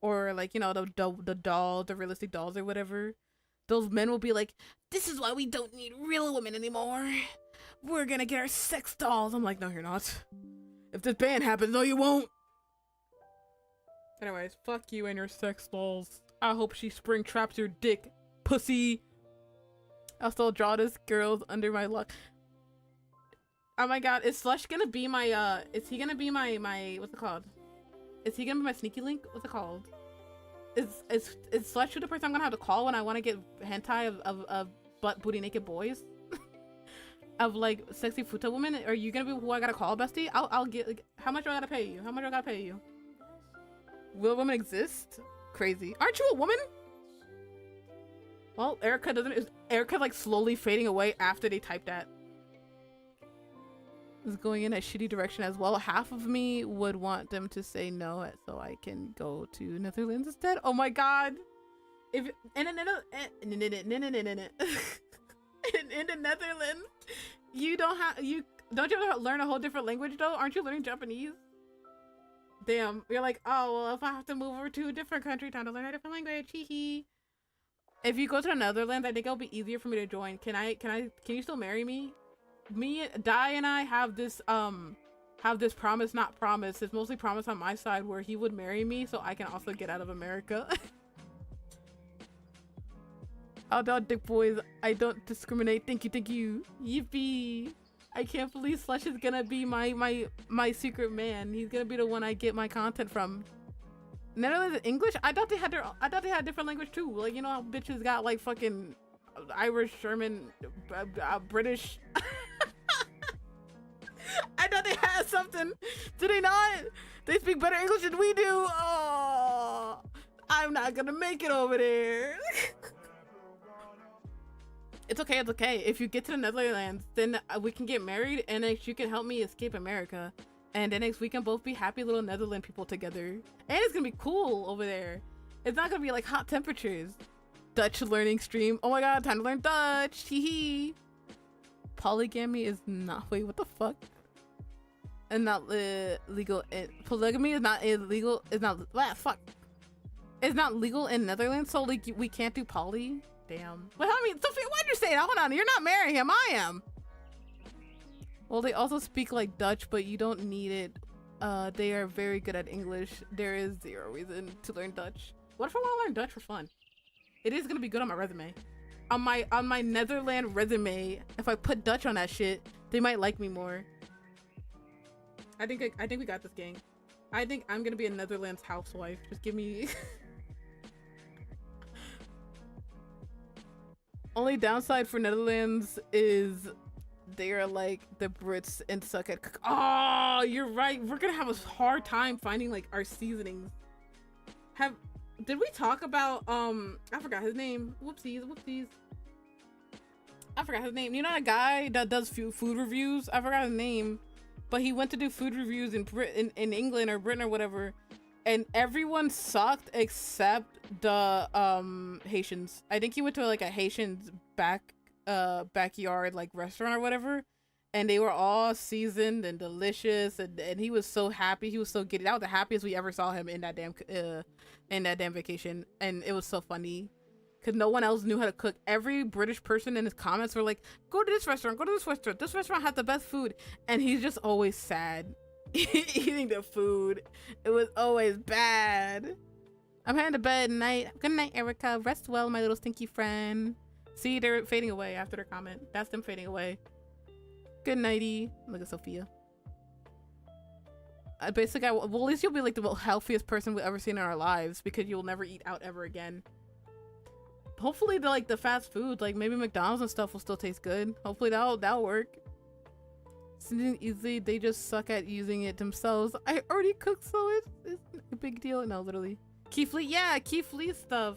A: or like, you know, the realistic dolls or whatever. Those men will be like, this is why we don't need real women anymore. We're gonna get our sex dolls. I'm like, no, you're not. If this ban happens, no, you won't. Anyways, fuck you and your sex dolls. I hope she spring traps your dick, pussy. I'll still draw this girl's under my luck. Oh my god, is Slush gonna be my, is he gonna be my, what's it called? Is he gonna be my sneaky link? What's it called? Is Slushu the person I'm gonna have to call when I want to get hentai of butt booty naked boys? Of like sexy futa women? Are you gonna be who I gotta call, bestie? I'll get, like, how much do I gotta pay you? How much do I gotta pay you? Will women exist? Crazy. Aren't you a woman? Well, Erica doesn't. Is Erica like slowly fading away after they typed that? Is going in a shitty direction as well. Half of me would want them to say no so I can go to Netherlands instead. Oh my god. If in the Netherlands, you don't have you have to learn a whole different language though? Aren't you learning Japanese? Damn, you're like, oh well, if I have to move over to a different country, time to learn a different language. Hee hee. If you go to the Netherlands, I think it'll be easier for me to join. Can you still marry me? Me, Dai, and I have this promise, not promise. It's mostly promise on my side where he would marry me so I can also get out of America. Outdoor dick boys, I don't discriminate. Thank you. Yippee! I can't believe Slush is gonna be my secret man. He's gonna be the one I get my content from. Netherlands English? I thought they had different language too. Like, you know how bitches got like fucking Irish, German, British. I thought they had something. Do they not? They speak better English than we do. Oh, I'm not gonna make it over there. It's okay. If you get to the Netherlands, then we can get married, and then you can help me escape America, and then we can both be happy little Netherlands people together. And it's gonna be cool over there. It's not gonna be like hot temperatures. Dutch learning stream. Oh my god, time to learn Dutch. Hee hee. Polygamy is not. Wait, what the fuck? And not legal. Polygamy is not illegal. It's not. What fuck? It's not legal in Netherlands, so like we can't do poly. Damn. But I mean, Sophia, why'd you say that? Hold on, you're not marrying him. I am. Well, they also speak like Dutch, but you don't need it. They are very good at English. There is zero reason to learn Dutch. What if I want to learn Dutch for fun? It is gonna be good on my resume. On my Netherlands resume, if I put Dutch on that shit, they might like me more. I think we got this, gang. I think I'm gonna be a Netherlands housewife. Just give me. Only downside for Netherlands is they are like the Brits and suck at oh, you're right. We're gonna have a hard time finding like our seasonings. Did we talk about I forgot his name. Whoopsies. I forgot his name. You know that guy that does food reviews? I forgot his name. But he went to do food reviews in England or Britain or whatever, and everyone sucked except the Haitians. I think he went to like a Haitian's backyard like restaurant or whatever, and they were all seasoned and delicious, and he was so happy. He was so giddy. That was the happiest we ever saw him in that damn vacation, and it was so funny. Because no one else knew how to cook. Every British person in his comments were like, go to this restaurant, go to this restaurant. This restaurant has the best food. And he's just always sad eating the food. It was always bad. I'm heading to bed night. Good night, Erica. Rest well, my little stinky friend. See, they're fading away after their comment. That's them fading away. Good nighty. Look at Sophia. Basically, well, at least you'll be like the healthiest person we've ever seen in our lives, because you'll never eat out ever again. Hopefully the fast food, like maybe McDonald's and stuff, will still taste good. Hopefully that'll work. It's easy. They just suck at using it themselves. I already cooked, so it's a big deal. No, literally. Keith Lee, yeah, Keith Lee stuff.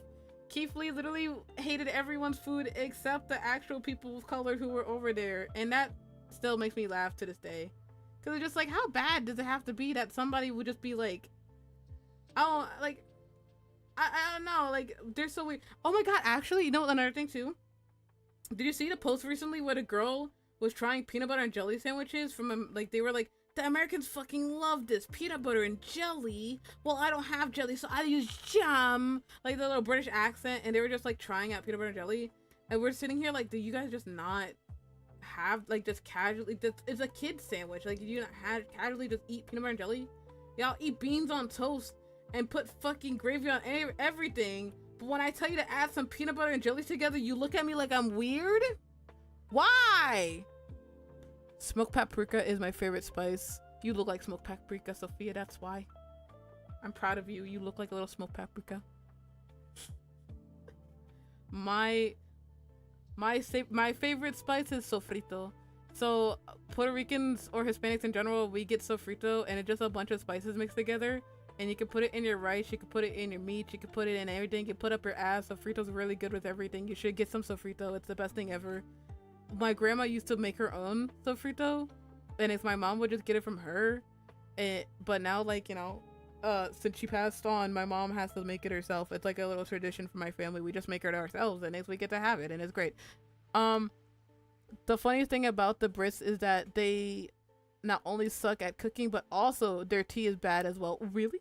A: Keith Lee literally hated everyone's food except the actual people of color who were over there, and that still makes me laugh to this day. Cause it's just like, how bad does it have to be that somebody would just be like, oh, like. I don't know, like, they're so weird. Oh my god, actually, you know another thing too? Did you see the post recently where the girl was trying peanut butter and jelly sandwiches from, like, they were like, the Americans fucking love this, peanut butter and jelly. Well, I don't have jelly, so I use jam. Like, the little British accent, and they were just, like, trying out peanut butter and jelly. And we're sitting here like, do you guys just not have, like, just casually, it's a kid's sandwich. Like, you not casually just eat peanut butter and jelly? Y'all eat beans on toast and put fucking gravy on everything, but when I tell you to add some peanut butter and jelly together, you look at me like I'm weird? Why? Smoked paprika is my favorite spice. You look like smoked paprika, Sophia, that's why. I'm proud of you. You look like a little smoked paprika. My favorite spice is sofrito. So Puerto Ricans or Hispanics in general, we get sofrito, and it's just a bunch of spices mixed together. And you can put it in your rice, you can put it in your meat, you can put it in everything. You can put up your ass. Sofrito's really good with everything. You should get some sofrito. It's the best thing ever. My grandma used to make her own sofrito, and it's my mom would just get it from her. But now, like, you know, since she passed on, my mom has to make it herself. It's like a little tradition for my family. We just make it ourselves, and we get to have it, and it's great. The funniest thing about the Brits is that they not only suck at cooking, but also their tea is bad as well. Really?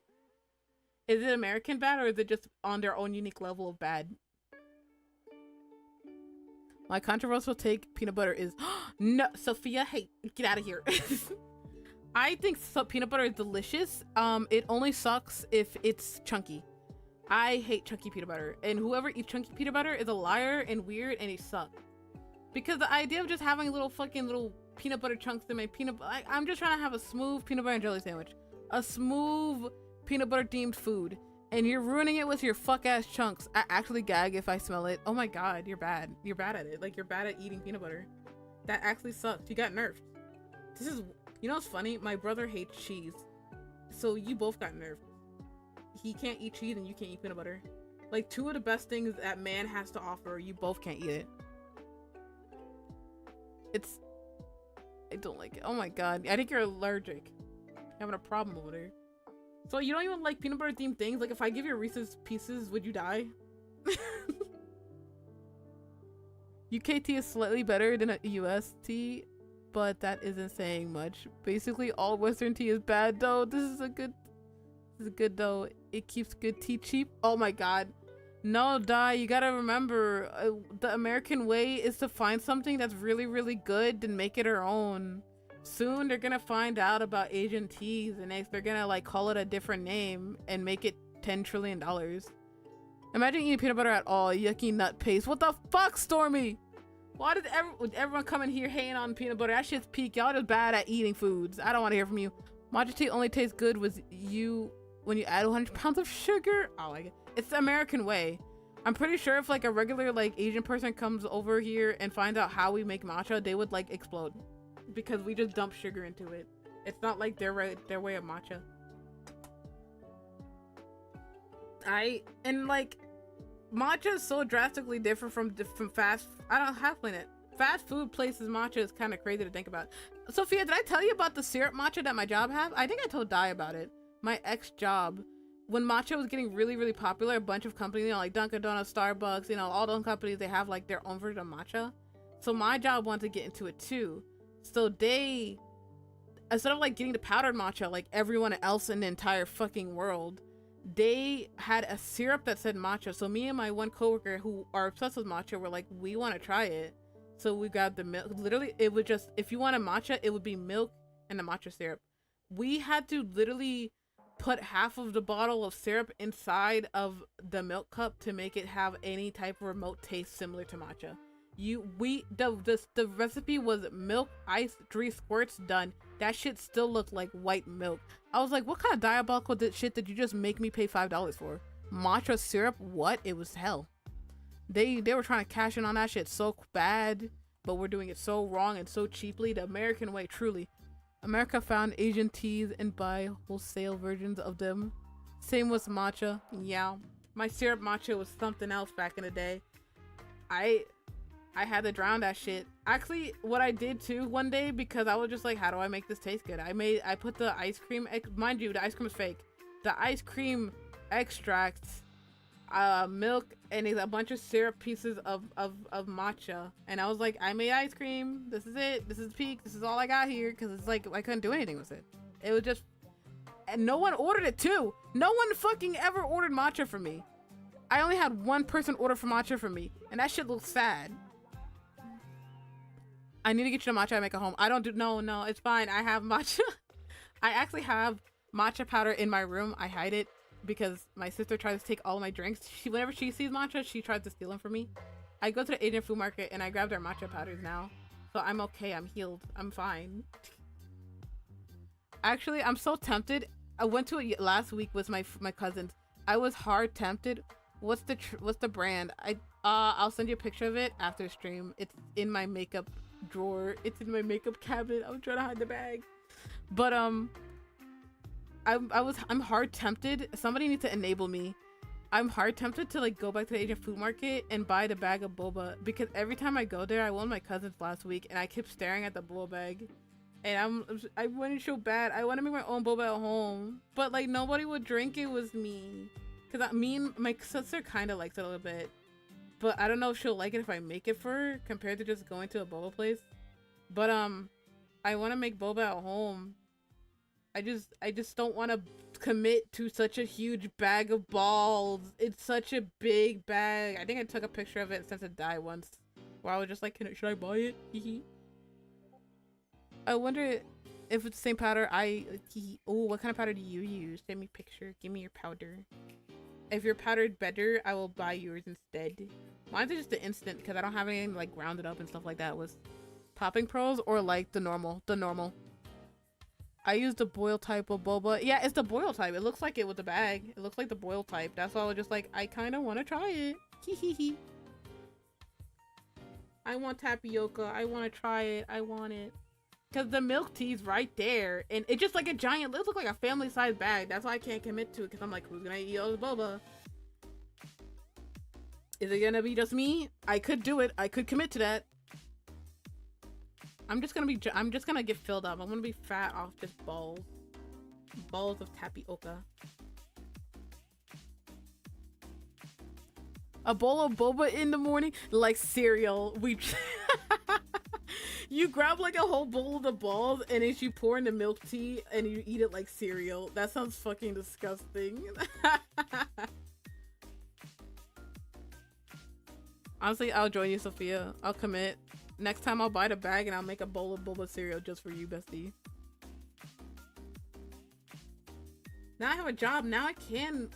A: Is it American bad, or is it just on their own unique level of bad? My controversial take, peanut butter is no, Sophia, hey, get out of here. I think peanut butter is delicious. It only sucks if it's chunky. I hate chunky peanut butter, and whoever eats chunky peanut butter is a liar and weird, and they suck. Because the idea of just having little peanut butter chunks in my I'm just trying to have a smooth peanut butter and jelly sandwich, a smooth peanut butter themed food, and you're ruining it with your fuck ass chunks. I actually gag if I smell it. Oh my god, you're bad. You're bad at it. Like, you're bad at eating peanut butter. That actually sucks. You got nerfed. You know what's funny? My brother hates cheese, so you both got nerfed. He can't eat cheese and you can't eat peanut butter. Like, two of the best things that man has to offer, you both can't eat it. I don't like it. Oh my god. I think you're allergic. You're having a problem over there. So you don't even like peanut butter themed things? Like, if I give you Reese's Pieces, would you die? UK tea is slightly better than a US tea, but that isn't saying much. Basically, all Western tea is bad, though. This is good, though. It keeps good tea cheap. Oh my god. No, Di, you gotta remember, the American way is to find something that's really, really good and make it our own. Soon, they're gonna find out about Asian teas, and they're gonna, like, call it a different name and make it $10 trillion. Imagine eating peanut butter at all. Yucky nut paste. What the fuck, Stormy? Why did everyone come in here hating on peanut butter? That shit's peak. Y'all just bad at eating foods. I don't want to hear from you. Matcha tea only tastes good with you when you add 100 pounds of sugar. I like it. It's the American way. I'm pretty sure if, like, a regular, like, Asian person comes over here and finds out how we make matcha, they would, like, explode. Because we just dump sugar into it. It's not like their way of matcha. Like, matcha is so drastically different from fast. I don't have it. Fast food places matcha is kind of crazy to think about. Sophia, did I tell you about the syrup matcha that my job have? I think I told Di about it. My ex-job. When matcha was getting really, really popular, a bunch of companies, you know, like Dunkin' Donuts, Starbucks, you know, all those companies, they have, like, their own version of matcha. So my job wanted to get into it too. So they, instead of, like, getting the powdered matcha like everyone else in the entire fucking world, they had a syrup that said matcha. So me and my one coworker who are obsessed with matcha were like, we want to try it. So we grabbed the milk. Literally, it would just, if you want a matcha, it would be milk and the matcha syrup. We had to literally put half of the bottle of syrup inside of the milk cup to make it have any type of remote taste similar to matcha. The recipe was milk, ice, 3 squirts, done. That shit still looked like white milk. I was like, what kind of diabolical shit did you just make me pay $5 for? Matcha syrup? What? It was hell. They were trying to cash in on that shit so bad, but we're doing it so wrong and so cheaply. The American way, truly. America found Asian teas and buy wholesale versions of them. Same with matcha. Yeah, my syrup matcha was something else back in the day. I had to drown that shit. Actually, what I did too one day, because I was just like, how do I make this taste good? I put the ice cream, mind you, the ice cream is fake. The ice cream extract, milk, and a bunch of syrup pieces of matcha. And I was like, I made ice cream. This is it. This is the peak. This is all I got here. Because it's like, I couldn't do anything with it. It was just, and no one ordered it too. No one fucking ever ordered matcha from me. I only had one person order for matcha from me. And that shit looks sad. I need to get you the matcha I make at home. I don't do, no, it's fine. I have matcha. I actually have matcha powder in my room. I hide it because my sister tries to take all my drinks. Whenever she sees matcha, she tries to steal them from me. I go to the Asian food market and I grab their matcha powders now. So I'm okay. I'm healed. I'm fine. Actually, I'm so tempted. I went to it last week with my cousins. I was hard tempted. What's the brand? I'll send you a picture of it after stream. It's in my makeup drawer. It's in my makeup cabinet. I was trying to hide the bag. But I'm hard tempted. Somebody needs to enable me. I'm hard tempted to like go back to the Asian food market and buy the bag of boba, because every time I go there, I went with my cousins last week and I kept staring at the boba bag, and I wanted so bad. I want to make my own boba at home, but like nobody would drink it with me, because me and my sister kind of likes it a little bit, but I don't know if she'll like it if I make it for her compared to just going to a boba place. But I want to make boba at home. I just don't want to commit to such a huge bag of balls. It's such a big bag. I think I took a picture of it since it died once, where I was just like, should I buy it? I wonder if it's the same powder. Oh, what kind of powder do you use? Send me a picture. Give me your powder. If your powdered better, I will buy yours instead. Mine's just the instant, because I don't have anything like grounded up and stuff like that with topping pearls, or like the normal. I used the boil type of boba. Yeah, it's the boil type. It looks like it with the bag. It looks like the boil type. That's why I was just like, I kind of want to try it. Hee. I want tapioca. I want to try it. I want it. Because the milk tea's right there. And it's just like a giant, it looks like a family-sized bag. That's why I can't commit to it. Because I'm like, who's going to eat all this boba? Is it going to be just me? I could do it. I could commit to that. I'm just gonna get filled up. I'm gonna be fat off just balls of tapioca. A bowl of boba in the morning, like cereal. You grab like a whole bowl of the balls and then you pour in the milk tea and you eat it like cereal. That sounds fucking disgusting. Honestly, I'll join you, Sophia. I'll commit. Next time I'll buy the bag and I'll make a bowl of boba cereal just for you, bestie. Now I have a job. Now I can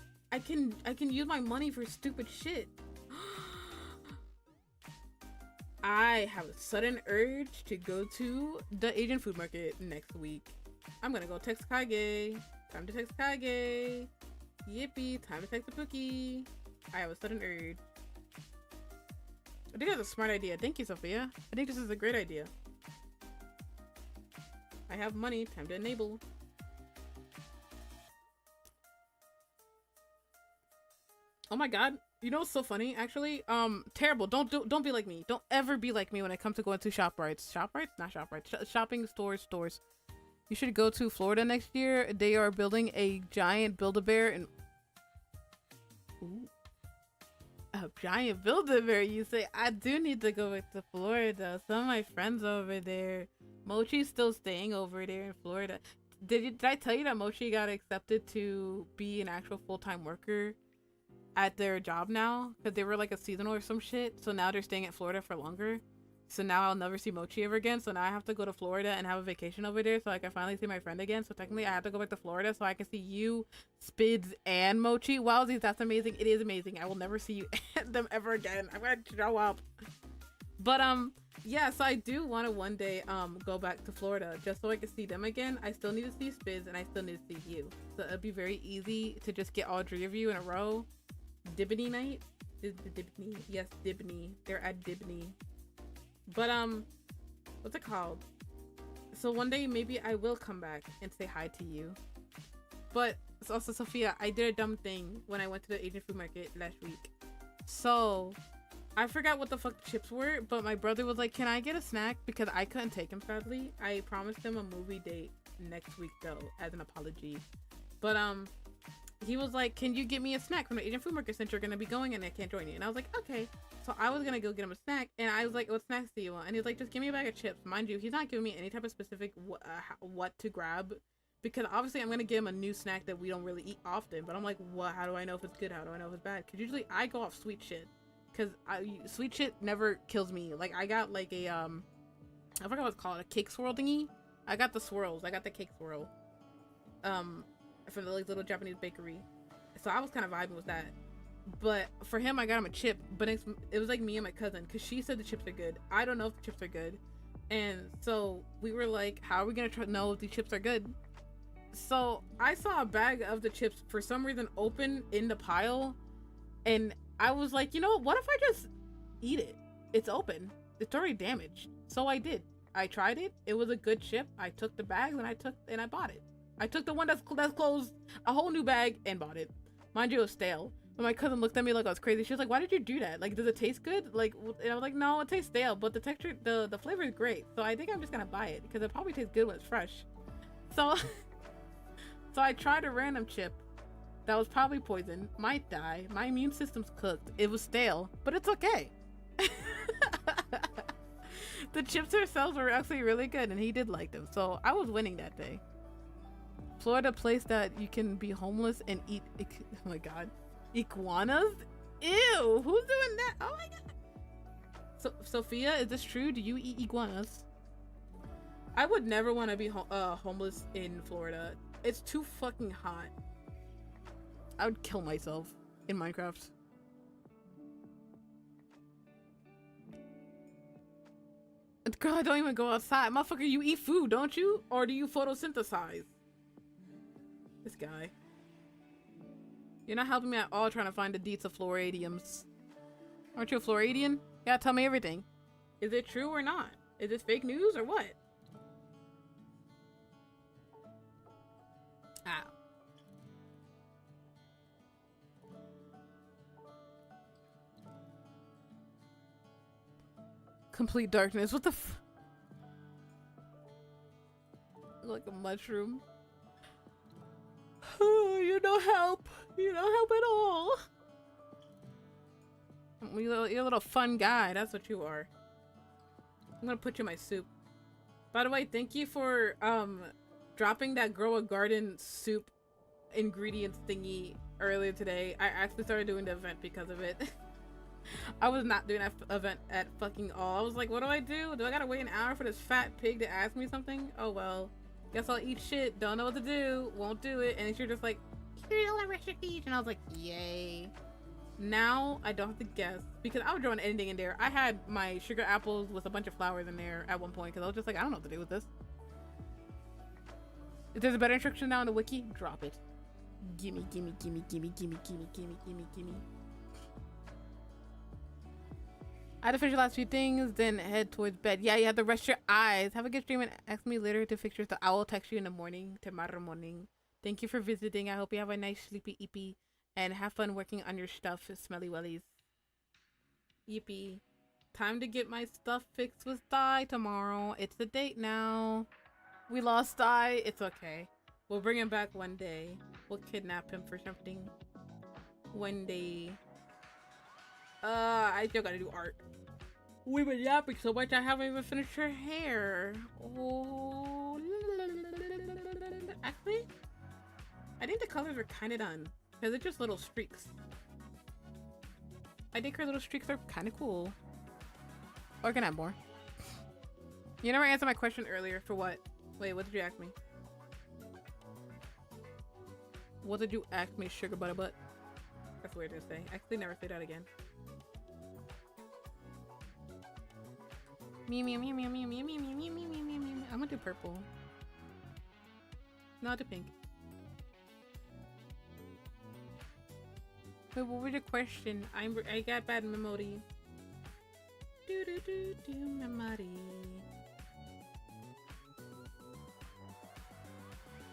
A: use my money for stupid shit. I have a sudden urge to go to the Asian food market next week. I'm gonna go text Kage. Time to text Kage. Yippee, time to text the Pookie. I have a sudden urge. I think that's a smart idea. Thank you, Sophia. I think this is a great idea. I have money. Time to enable. Oh my god. You know what's so funny? Actually, terrible. Don't be like me. Don't ever be like me when it comes to going to ShopRites. ShopRites? Not ShopRites. Shopping stores. You should go to Florida next year. They are building a giant Build-A-Bear and... Ooh. A giant Build-A-Bear, you say? I do need to go back to Florida. Some of my friends over there. Mochi's still staying over there in Florida. Did I tell you that Mochi got accepted to be an actual full-time worker at their job now? Because they were like a seasonal or some shit. So now they're staying at Florida for longer. So now I'll never see Mochi ever again. So now I have to go to Florida and have a vacation over there so I can finally see my friend again. So technically I have to go back to Florida so I can see you, Spids, and Mochi. Wowzies, that's amazing. It is amazing. I will never see you and them ever again. I'm gonna show up. But yeah, so I do want to one day go back to Florida just so I can see them again. I still need to see Spids and I still need to see you. So it'd be very easy to just get all three of you in a row. Dibney night? Is the Dibney? Yes, Dibney. They're at Dibney. But what's it called? So one day maybe I will come back and say hi to you. But also, Sophia, I did a dumb thing when I went to the Asian food market last week. So I forgot what the fuck the chips were, but my brother was like, can I get a snack? Because I couldn't take him, sadly. I promised him a movie date next week though, as an apology. But he was like, can you get me a snack from the Asian food market since you're gonna be going and I can't join you? And I was like, okay. So I was gonna go get him a snack, and I was like, what snacks do you want? And he was like, just give me a bag of chips. Mind you, he's not giving me any type of specific what to grab, because obviously I'm gonna give him a new snack that we don't really eat often. But I'm like, what? How do I know if it's good? How do I know if it's bad? Because usually I go off sweet shit, because sweet shit never kills me. Like I got like a I forgot what it's called, a cake swirl thingy. I got the swirls. I got the cake swirl from the like little Japanese bakery. So I was kind of vibing with that. But for him, I got him a chip, but it was like me and my cousin, because she said the chips are good. I don't know if the chips are good. And so we were like, how are we going to know if these chips are good? So I saw a bag of the chips for some reason open in the pile, and I was like, you know what if I just eat it? It's open. It's already damaged. So I did. I tried it. It was a good chip. I took the bags and I bought it. I took the one that's closed, a whole new bag, and bought it. Mind you, it was stale. But my cousin looked at me like I was crazy. She was like, "Why did you do that? Like, does it taste good?" Like, and I was like, "No, it tastes stale, but the texture, the flavor is great. So I think I'm just gonna buy it because it probably tastes good when it's fresh." So, so I tried a random chip that was probably poison, might die. My immune system's cooked. It was stale, but it's okay. The chips themselves were actually really good, and he did like them. So I was winning that day. Florida place that you can be homeless and eat. Oh my god, iguanas? Ew, who's doing that? Oh my god. So Sophia, is this true? Do you eat iguanas? I would never want to be homeless in Florida. It's too fucking hot. I would kill myself in Minecraft. Girl, I don't even go outside. Motherfucker, you eat food, don't you? Or do you photosynthesize? This guy. You're not helping me at all trying to find the deets of Floridiums. Aren't you a Floridian? You gotta tell me everything. Is it true or not? Is this fake news or what? Ah. Complete darkness. What the f- Like a mushroom. You don't help. You don't help at all. You're a little fun guy. That's what you are. I'm gonna put you in my soup. By the way, thank you for dropping that grow a garden soup ingredients thingy earlier today. I actually started doing the event because of it. I was not doing that event at fucking all. I was like, what do I do? Do I gotta wait an hour for this fat pig to ask me something? Oh well. Guess I'll eat shit. Don't know what to do. Won't do it. And you're just like, here's all the recipes. And I was like, yay. Now I don't have to guess because I was drawing anything in there. I had my sugar apples with a bunch of flowers in there at one point because I was just like, I don't know what to do with this. If there's a better instruction now in the wiki, drop it. Gimme, gimme, gimme, gimme, gimme, gimme, gimme, gimme, gimme. I had to finish the last few things, then head towards bed. Yeah, you have to rest your eyes. Have a good stream and ask me later to fix yours. I will text you in the morning, tomorrow morning. Thank you for visiting. I hope you have a nice sleepy eepy and have fun working on your stuff, smelly wellies. Yippee. Time to get my stuff fixed with Di tomorrow. It's the date now. We lost Di. It's okay. We'll bring him back one day. We'll kidnap him for something. One day. I still gotta do art. We've been yapping so much I haven't even finished her hair. Oh. Actually, I think the colors are kind of done. Because it's just little streaks. I think her little streaks are kind of cool. Or can I have more? You never answered my question earlier for what? Wait, what did you ask me? What did you ask me, sugar butter butt? That's weird to say. Actually, never say that again. Meow meow meow meow meow meow meow meow meow meow meow meow. I'm gonna do purple. No, I'll do pink. Wait, what was your question? I got bad memory. Do do do do memory.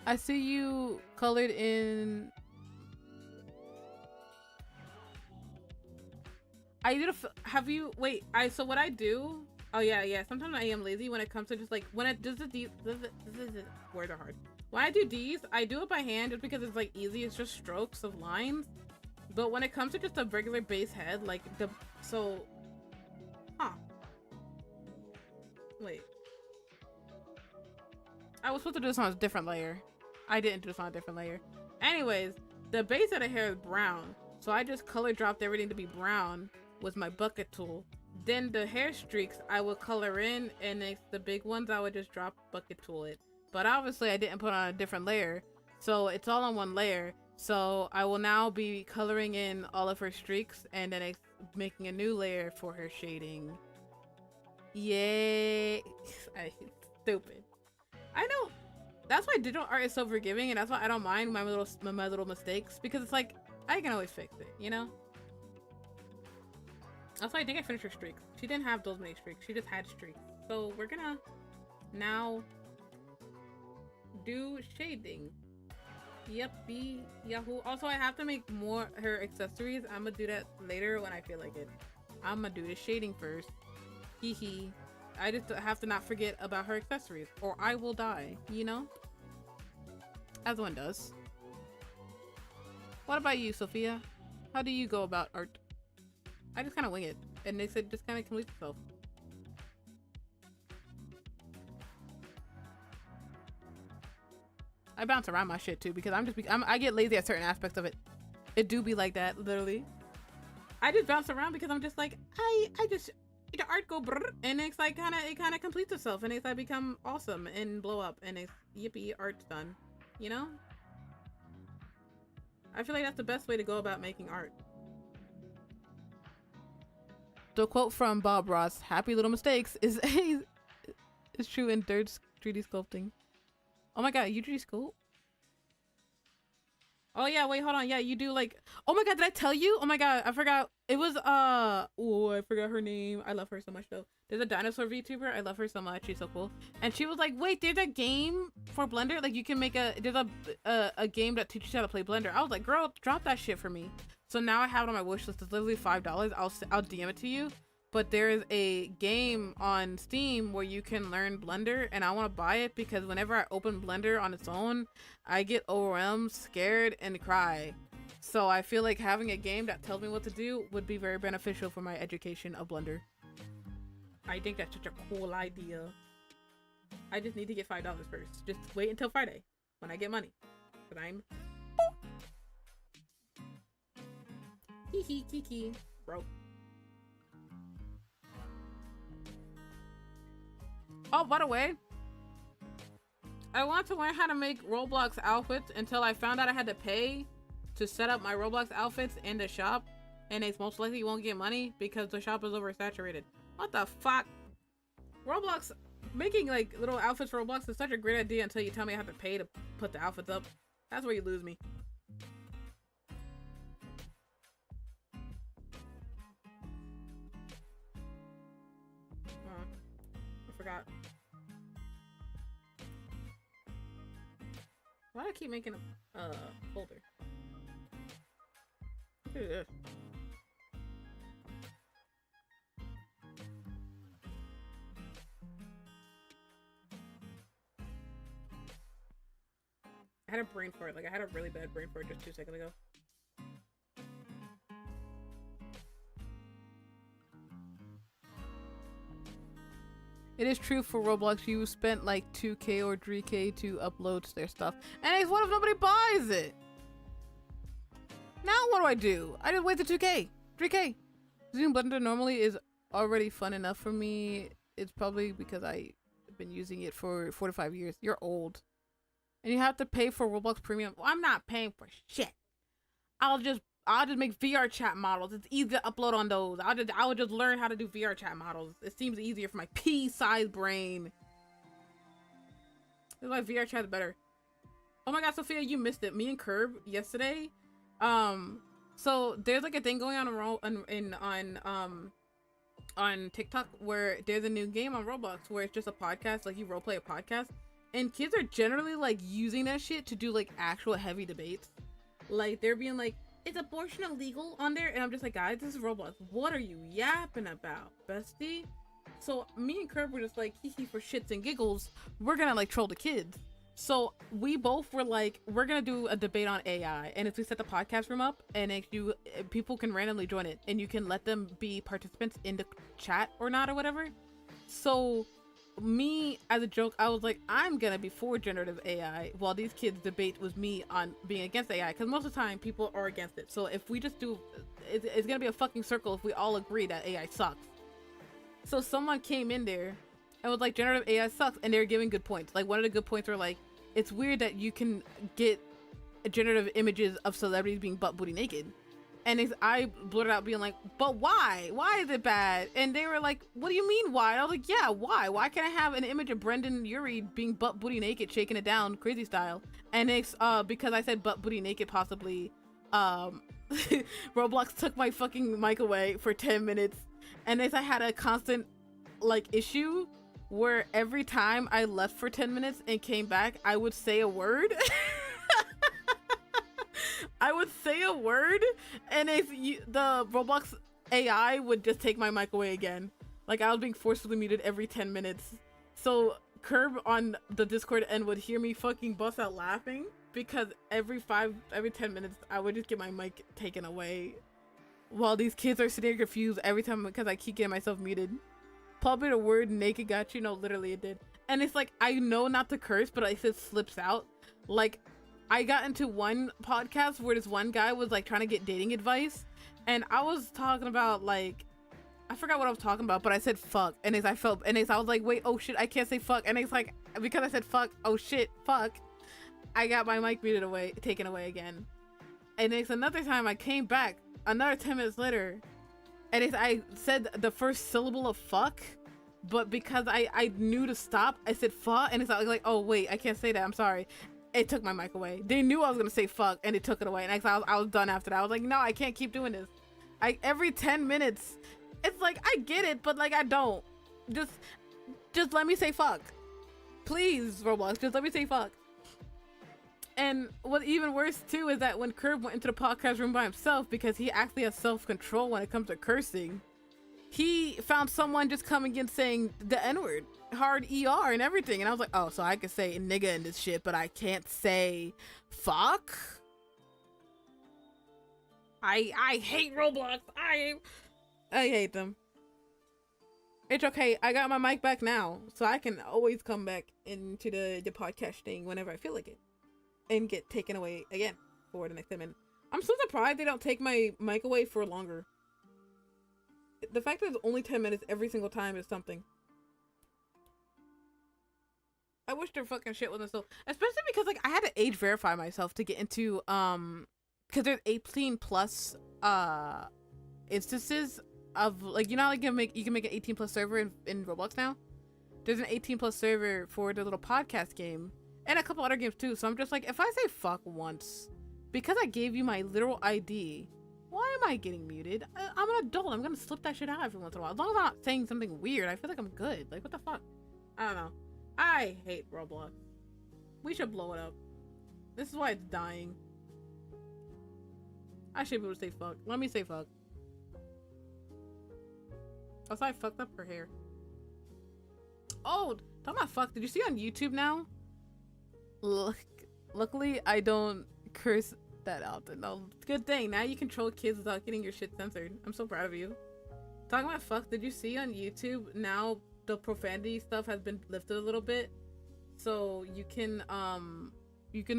A: I see you colored in. I did a. Have you wait? So what I do? Oh yeah. Sometimes I am lazy when it comes to just like when it does these. Words are hard. When I do these, I do it by hand just because it's like easy. It's just strokes of lines. But when it comes to just a regular base head, like wait. I was supposed to do this on a different layer. I didn't do this on a different layer. Anyways, the base of the hair is brown. So I just color dropped everything to be brown with my bucket tool. Then the hair streaks I would color in, and the big ones I would just drop bucket tool it. But obviously I didn't put on a different layer. So it's all on one layer. So I will now be coloring in all of her streaks and then making a new layer for her shading. Yay. Stupid. I know. That's why digital art is so forgiving, and that's why I don't mind my little mistakes, because it's like I can always fix it, you know. That's why I think I finished her streaks. She didn't have those many streaks. She just had streaks. So we're gonna now do shading. Yep, Yahoo. Also, I have to make more her accessories. I'm gonna do that later when I feel like it. I'm gonna do the shading first. Hee hee. I just have to not forget about her accessories, or I will die, you know? As one does. What about you, Sophia? How do you go about art? I just kind of wing it, and they said just kind of complete itself. I bounce around my shit too, because I get lazy at certain aspects of it. It do be like that, literally. I just bounce around because I'm just like, I just, the art go brrr, and it's like it kind of completes itself, and it's like become awesome and blow up, and it's yippee, art's done, you know? I feel like that's the best way to go about making art. The quote from Bob Ross, "Happy little mistakes," is true in dirt 3D sculpting. Oh my god, you 3D sculpt? Oh yeah, wait, hold on. Yeah, you do like, oh my god, did I tell you? Oh my god, I forgot. It was oh, I forgot her name. I love her so much though. There's a dinosaur VTuber. I love her so much. She's so cool. And she was like, wait, there's a game for Blender? Like you can make there's a game that teaches you how to play Blender. I was like, girl, drop that shit for me. So now I have it on my wish list. It's literally $5. I'll DM it to you. But there is a game on Steam where you can learn Blender, and I want to buy it because whenever I open Blender on its own, I get overwhelmed, scared, and cry. So I feel like having a game that tells me what to do would be very beneficial for my education of Blender. I think that's such a cool idea. I just need to get $5 first. Just wait until Friday when I get money. But I'm... Hee kiki, bro. Oh, by the way, I want to learn how to make Roblox outfits until I found out I had to pay to set up my Roblox outfits in the shop, and it's most likely won't get money because the shop is oversaturated. What the fuck? Roblox, making like little outfits for Roblox is such a great idea until you tell me I have to pay to put the outfits up. That's where you lose me. I forgot. Why do I keep making a folder? Look at this. I had a brain fart. Like I had a really bad brain fart just 2 seconds ago. It is true for Roblox, you spent like 2K or 3K to upload their stuff. And it's what if nobody buys it? Now what do? I just wasted 2K, 3K. Zoom Blender normally is already fun enough for me. It's probably because I've been using it for 4 to 5 years. You're old. And you have to pay for Roblox Premium. Well, I'm not paying for shit. I'll just make VR chat models. It's easy to upload on those. I would just learn how to do VR chat models. It seems easier for my pea-sized brain. It's like VR chat is better. Oh my god, Sophia, you missed it. Me and Curb yesterday. So there's like a thing going on TikTok where there's a new game on Roblox where it's just a podcast, like you roleplay a podcast, and kids are generally like using that shit to do like actual heavy debates. Like they're being like, is abortion illegal on there? And I'm just like, guys, this is Roblox. What are you yapping about, bestie? So me and Curb were just like, hee for shits and giggles, we're gonna like troll the kids. So we both were like, we're gonna do a debate on AI, and if we set the podcast room up, and if people can randomly join it, and you can let them be participants in the chat or not or whatever. So me, as a joke, I was like, I'm gonna be for generative AI while these kids debate with me on being against AI, because most of the time people are against it. So if we just do, it's gonna be a fucking circle if we all agree that AI sucks. So someone came in there and was like, generative AI sucks, and they're giving good points. Like one of the good points were like, it's weird that you can get generative images of celebrities being butt booty naked. And I blurted out being like, but why? Why is it bad? And they were like, what do you mean why? And I was like, yeah, why? Why can't I have an image of Brendan Urie being butt booty naked, shaking it down, crazy style? And it's because I said butt booty naked possibly, Roblox took my fucking mic away for 10 minutes. And I had a constant like issue where every time I left for 10 minutes and came back, I would say a word. I would say a word, and the Roblox AI would just take my mic away again. Like, I was being forcibly muted every 10 minutes. So Curb on the Discord end would hear me fucking bust out laughing because every 10 minutes I would just get my mic taken away while these kids are sitting confused every time because I keep getting myself muted. Probably the word naked got you. No, literally it did. And it's like, I know not to curse, but it just slips out. Like, I got into one podcast where this one guy was like trying to get dating advice, and I was talking about like, I forgot what I was talking about, but I said fuck, and I was like, wait, oh shit, I can't say fuck, and it's like, because I said fuck, oh shit, fuck, I got my mic taken away again. And it's another time I came back another 10 minutes later, and I said the first syllable of fuck, but because I knew to stop, I said fuck, and it's like, oh wait, I can't say that, I'm sorry. It took my mic away. They knew I was gonna say fuck, and it took it away. And I was done after that. I was like, no, I can't keep doing this. Every 10 minutes, it's like, I get it, but like, I don't. Just let me say fuck. Please, Roblox, just let me say fuck. And what even worse too is that when Curb went into the podcast room by himself, because he actually has self-control when it comes to cursing, he found someone just coming in saying the N-word, hard ER and everything, and I was like, oh, so I could say nigga in this shit, but I can't say fuck? I hate Roblox. I hate them. It's okay, I got my mic back now, so I can always come back into the podcast thing whenever I feel like it and get taken away again for the next 10 minutes. I'm so surprised they don't take my mic away for longer. The fact that it's only 10 minutes every single time is something. I wish their fucking shit wasn't so, especially because like I had to age verify myself to get into because there's 18 plus instances of like, you know, like you can make an 18 plus server in Roblox now. There's an 18 plus server for the little podcast game and a couple other games too. So I'm just like, if I say fuck once because I gave you my literal ID, why am I getting muted? I'm an adult. I'm gonna slip that shit out every once in a while. As long as I'm not saying something weird, I feel like I'm good. Like, what the fuck? I don't know. I hate Roblox. We should blow it up. This is why it's dying. I should be able to say fuck. Let me say fuck. Also, I fucked up her hair. Oh, talking about fuck. Did you see on YouTube now? Luckily, I don't curse that often. No, good thing. Now you control kids without getting your shit censored. I'm so proud of you. Talking about fuck, did you see on YouTube now the profanity stuff has been lifted a little bit? So you can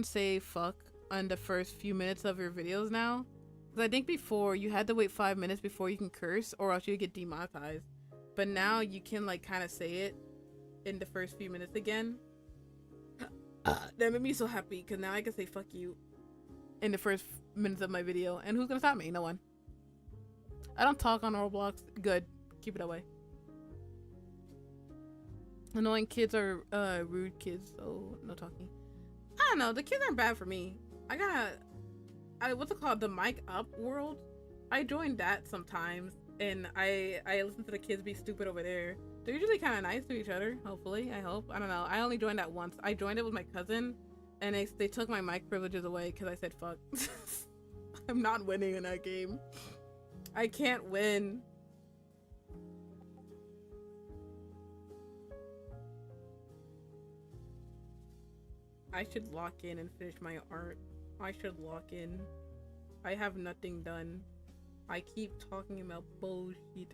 A: say fuck on the first few minutes of your videos now. Because I think before you had to wait 5 minutes before you can curse or else you get demonetized. But now you can like kind of say it in the first few minutes again. That made me so happy because now I can say fuck you in the first minutes of my video. And who's gonna stop me? No one. I don't talk on Roblox. Good. Keep it that way. Annoying kids are rude kids, so no talking. I don't know. The kids aren't bad for me. What's it called? The Mic Up world? I joined that sometimes. And I listen to the kids be stupid over there. They're usually kind of nice to each other. Hopefully. I hope. I don't know. I only joined that once. I joined it with my cousin. And they took my mic privileges away because I said fuck. I'm not winning in that game. I can't win. I should lock in and finish my art. I should lock in. I have nothing done. I keep talking about bullshit.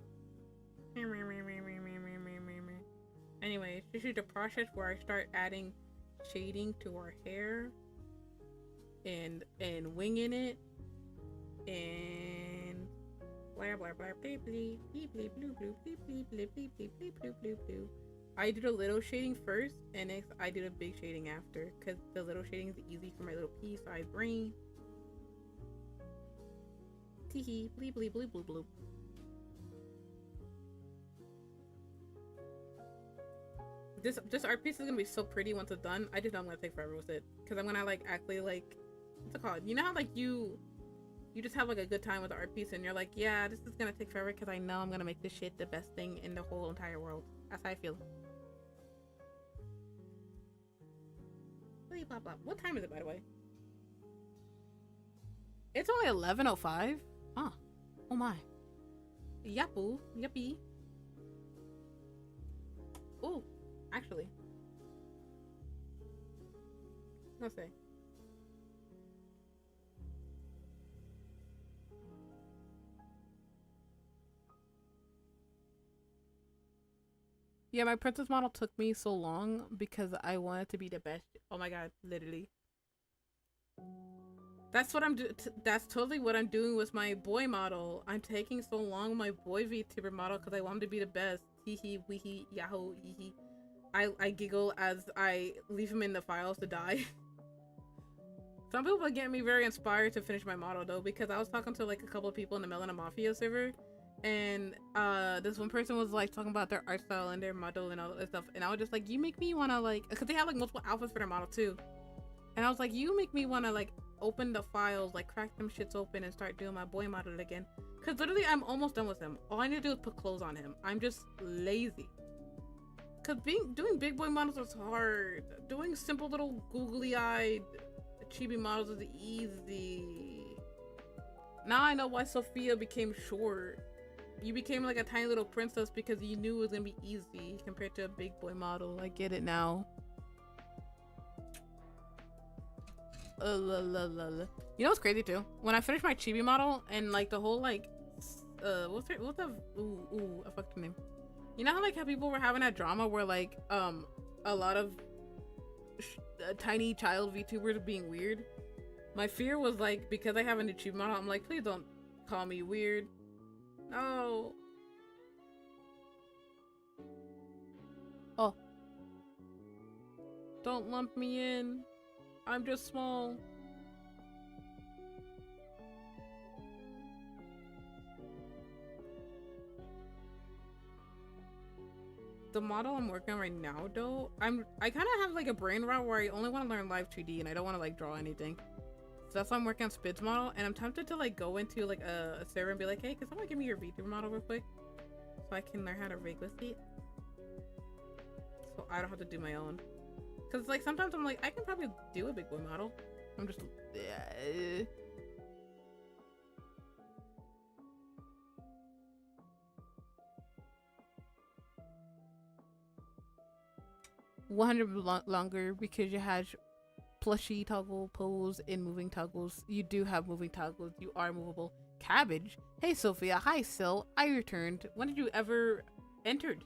A: Anyway, this is the process where I start adding shading to our hair and winging it and blah blah blah bleep bleep bleep bleep blue blue bleep bleep bleep bleep bleep bleep blue blue blue. I did a little shading first and then I did a big shading after because the little shading is easy for my little pea-sized brain. Teehee. Bleep, bleep, bleep, bloop, bloop. This art piece is gonna be so pretty once it's done. I just know I'm gonna take forever with it. Because I'm gonna like actually like, what's it called? You know how like you just have like a good time with the art piece and you're like, yeah, this is gonna take forever because I know I'm gonna make this shit the best thing in the whole entire world. That's how I feel. Blah, blah. What time is it, by the way? It's only 11:05. Huh. Oh my. Yappu. Yuppie. Ooh. Actually. Let's see. Yeah, my princess model took me so long because I wanted to be the best. Oh my god, literally. That's what I'm doing. That's totally what I'm doing with my boy model. I'm taking so long my boy VTuber model because I want him to be the best. Hee hee, wee hee, yahoo, hee hee. I giggle as I leave him in the files to die. Some people get me very inspired to finish my model though, because I was talking to like a couple of people in the Melana Mafia server, and this one person was like talking about their art style and their model and all that stuff, and I was just like, you make me wanna like, because they have like multiple outfits for their model too, and I was like, you make me wanna like open the files, like crack them shits open and start doing my boy model again, because literally I'm almost done with him. All I need to do is put clothes on him. I'm just lazy. Cause doing big boy models is hard. Doing simple little googly-eyed chibi models is easy. Now I know why Sophia became short. You became like a tiny little princess because you knew it was gonna be easy compared to a big boy model. I get it now. You know what's crazy too? When I finished my chibi model and like the whole like what's the I fucked the name. You know how like how people were having that drama where like a lot of tiny child VTubers being weird? My fear was like, because I have an achievement model, I'm like, please don't call me weird. No. Oh. Don't lump me in. I'm just small. The model I'm working on right now though, I kind of have like a brain rot where I only want to learn live 2D and I don't want to like draw anything. So that's why I'm working on Spid's model, and I'm tempted to like go into like a server and be like, hey, can someone give me your VTuber model real quick so I can learn how to rig with it, so I don't have to do my own. Because like sometimes I'm like, I can probably do a big boy model. I'm just 100 longer because you had plushie toggle pose and moving toggles. You do have moving toggles. You are movable. Cabbage. Hey Sophia. Hi Sil. I returned. When did you ever entered?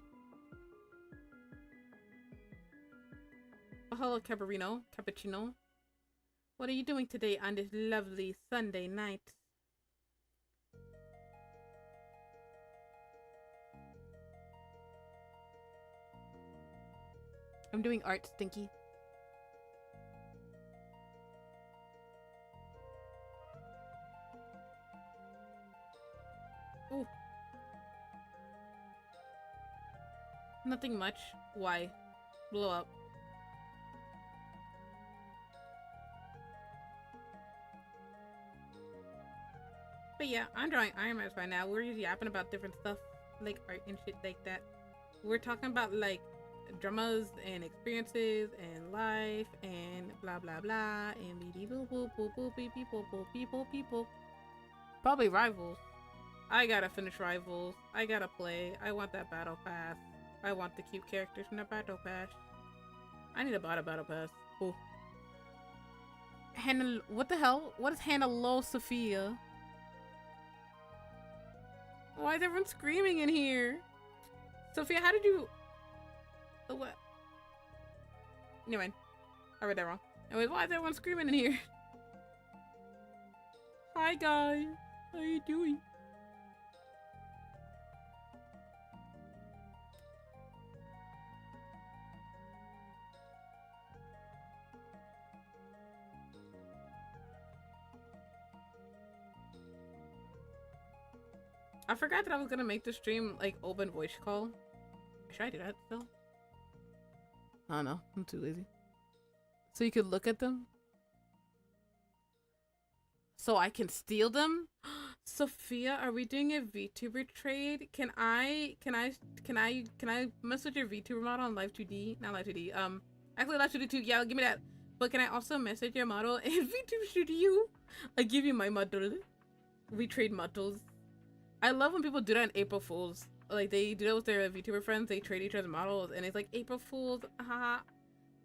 A: Oh, hello Cappuccino. What are you doing today on this lovely Sunday night? I'm doing art, Stinky. Ooh. Nothing much. Why? Blow up. But yeah, I'm drawing Ironmouse right now. We're just yapping about different stuff, like art and shit like that. We're talking about like dramas and experiences and life and blah blah blah and beep boop boop boop boop beep beep boop boop beep boop beep boop. Probably Rivals. I gotta finish Rivals. I gotta play. I want that battle pass. I want the cute characters from the battle pass. I need to buy a battle pass. Ooh. Hannah, what the hell? What is Hannah Low Sophia? Why is everyone screaming in here? Sophia, how did you... What? Never mind. I read that wrong. Anyways, why is everyone screaming in here? Hi guys. How are you doing? I forgot that I was gonna make the stream like open voice call. Should I do that still? I don't know. I'm too lazy. So you could look at them? So I can steal them? Sophia, are we doing a VTuber trade? Can I mess with your VTuber model on Live 2D? Not Live 2D. Actually Live 2D too. Yeah, give me that. But can I also message your model in VTuber Studio? I give you my model. We trade models. I love when people do that in April Fools. Like they do that with their VTuber friends. They trade each other's models, and it's like April Fools. Haha.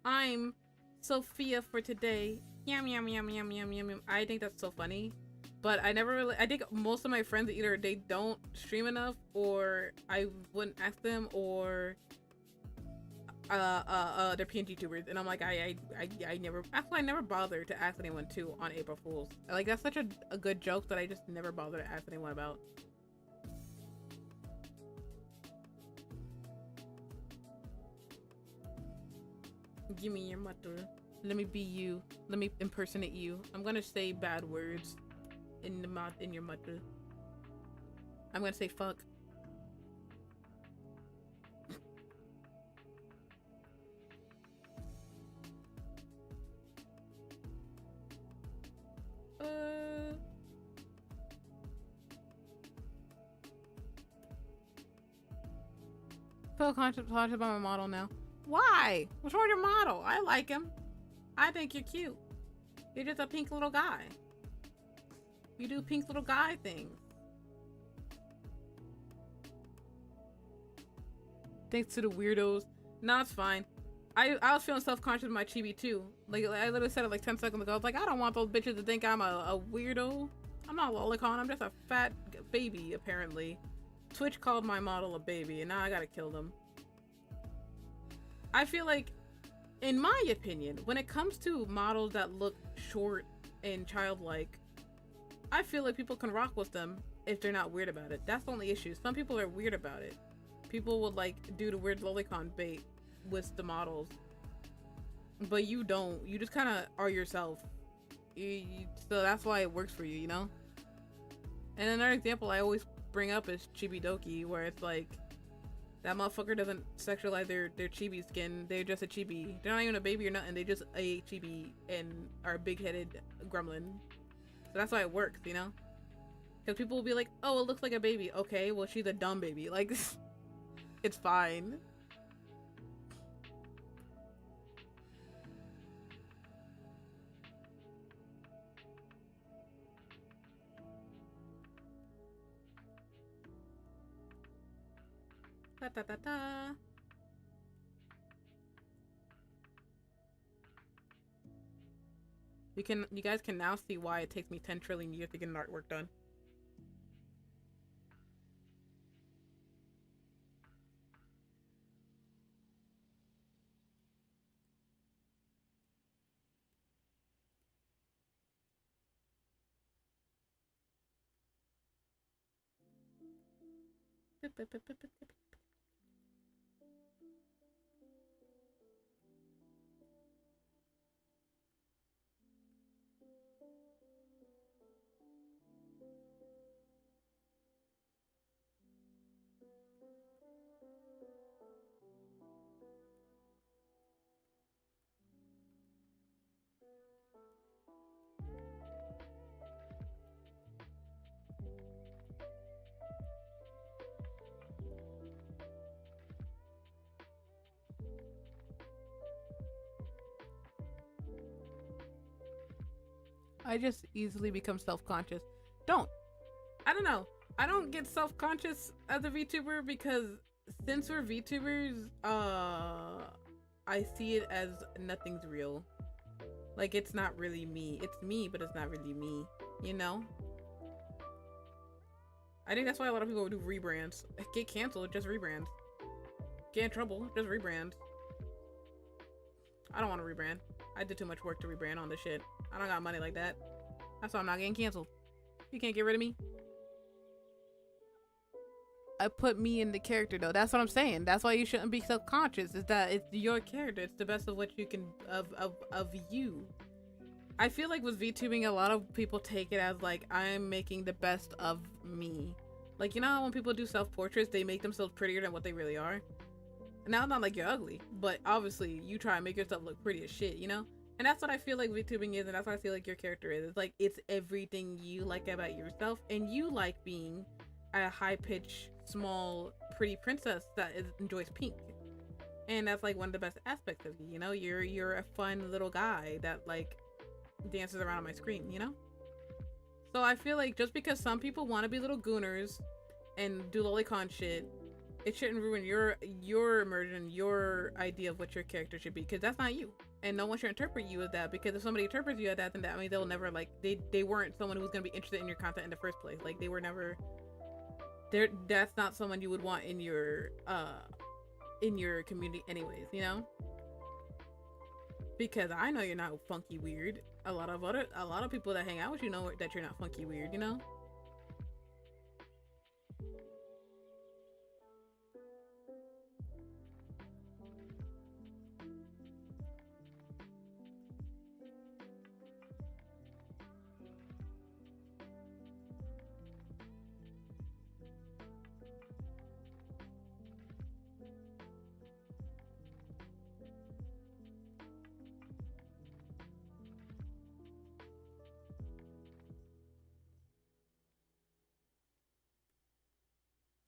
A: I'm Sophia for today. Yum yum yum yum yum yum yum. I think that's so funny. But I never really, I think most of my friends either they don't stream enough, or I wouldn't ask them, or they're PNG tubers, and I'm like I never, actually I never bother to ask anyone too on April Fools. Like that's such a good joke that I just never bother to ask anyone about. Give me your mother. Let me be you. Let me impersonate you. I'm gonna say bad words in the mouth in your mother. I'm gonna say fuck. Feel conscious about my model now. Why? What's wrong with your model? I like him. I think you're cute. You're just a pink little guy. You do pink little guy things. Thanks to the weirdos. Nah, it's fine. I was feeling self-conscious with my chibi too. Like I literally said it like 10 seconds ago. I was like, I don't want those bitches to think I'm a weirdo. I'm not a lolicon. I'm just a fat baby, apparently. Twitch called my model a baby, and now I gotta kill them. I feel like, in my opinion, when it comes to models that look short and childlike, I feel like people can rock with them if they're not weird about it. That's the only issue. Some people are weird about it. People would like do the weird lolicon bait with the models, but you don't. You just kind of are yourself. So that's why it works for you, you know? And another example I always bring up is Chibi Doki, where it's like, that motherfucker doesn't sexualize their chibi skin. They're just a chibi. They're not even a baby or nothing. They just a chibi and are a big-headed gremlin. So that's why it works, you know? Because people will be like, oh, it looks like a baby. Okay, well, she's a dumb baby. Like, it's fine. Da, da, da, da. You guys can now see why it takes me 10 trillion years to get an artwork done. I just easily become self-conscious. I don't know. I don't get self-conscious as a VTuber because since we're VTubers, I see it as nothing's real. Like, it's not really me. It's me, but it's not really me, you know? I think that's why a lot of people do rebrands. Get canceled, just rebrands. Get in trouble, just rebrand. I don't want to rebrand. I did too much work to rebrand on this shit. I don't got money like that. That's why I'm not getting canceled. You can't get rid of me. I put me in the character though. That's what I'm saying. That's why you shouldn't be self-conscious. Is that it's your character. It's the best of what you can of you. I feel like with VTubing, a lot of people take it as like I'm making the best of me. Like, you know how when people do self-portraits, they make themselves prettier than what they really are? Now, not like you're ugly, but obviously you try and make yourself look pretty as shit, you know? And that's what I feel like VTubing is, and that's what I feel like your character is. It's like, it's everything you like about yourself, and you like being a high-pitched, small, pretty princess that enjoys pink. And that's like one of the best aspects of you, you know? You're a fun little guy that like dances around on my screen, you know? So I feel like just because some people want to be little gooners and do lolicon shit, it shouldn't ruin your immersion, your idea of what your character should be, because that's not you. And no one should interpret you as that, because if somebody interprets you as that, then that means they'll never like they weren't someone who was gonna be interested in your content in the first place. Like they were never that's not someone you would want in your community anyways, you know? Because I know you're not funky weird. A lot of people that hang out with you know that you're not funky weird, you know?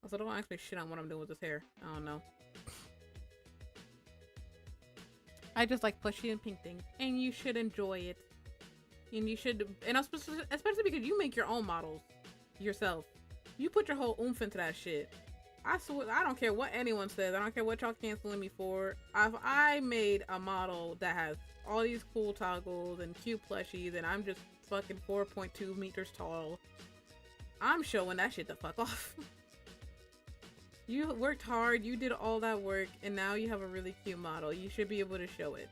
A: Also, don't ask me shit on what I'm doing with this hair. I don't know. I just like plushy and pink things, and you should enjoy it. And you should, and especially because you make your own models yourself. You put your whole oomph into that shit. I swear, I don't care what anyone says. I don't care what y'all canceling me for. I made a model that has all these cool toggles and cute plushies, and I'm just fucking 4.2 meters tall. I'm showing that shit the fuck off. You worked hard, you did all that work, and now you have a really cute model. You should be able to show it.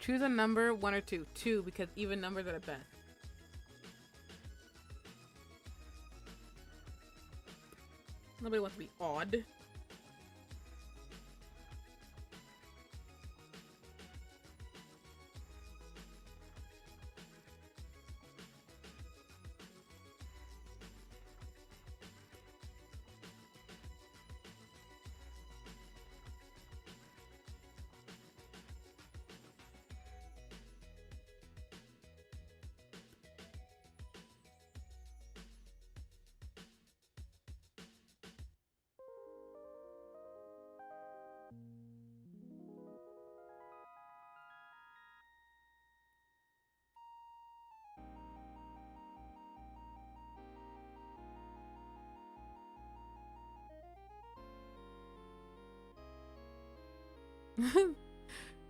A: Choose a number, 1 or 2. 2, because even numbers are the best. Nobody wants to be odd.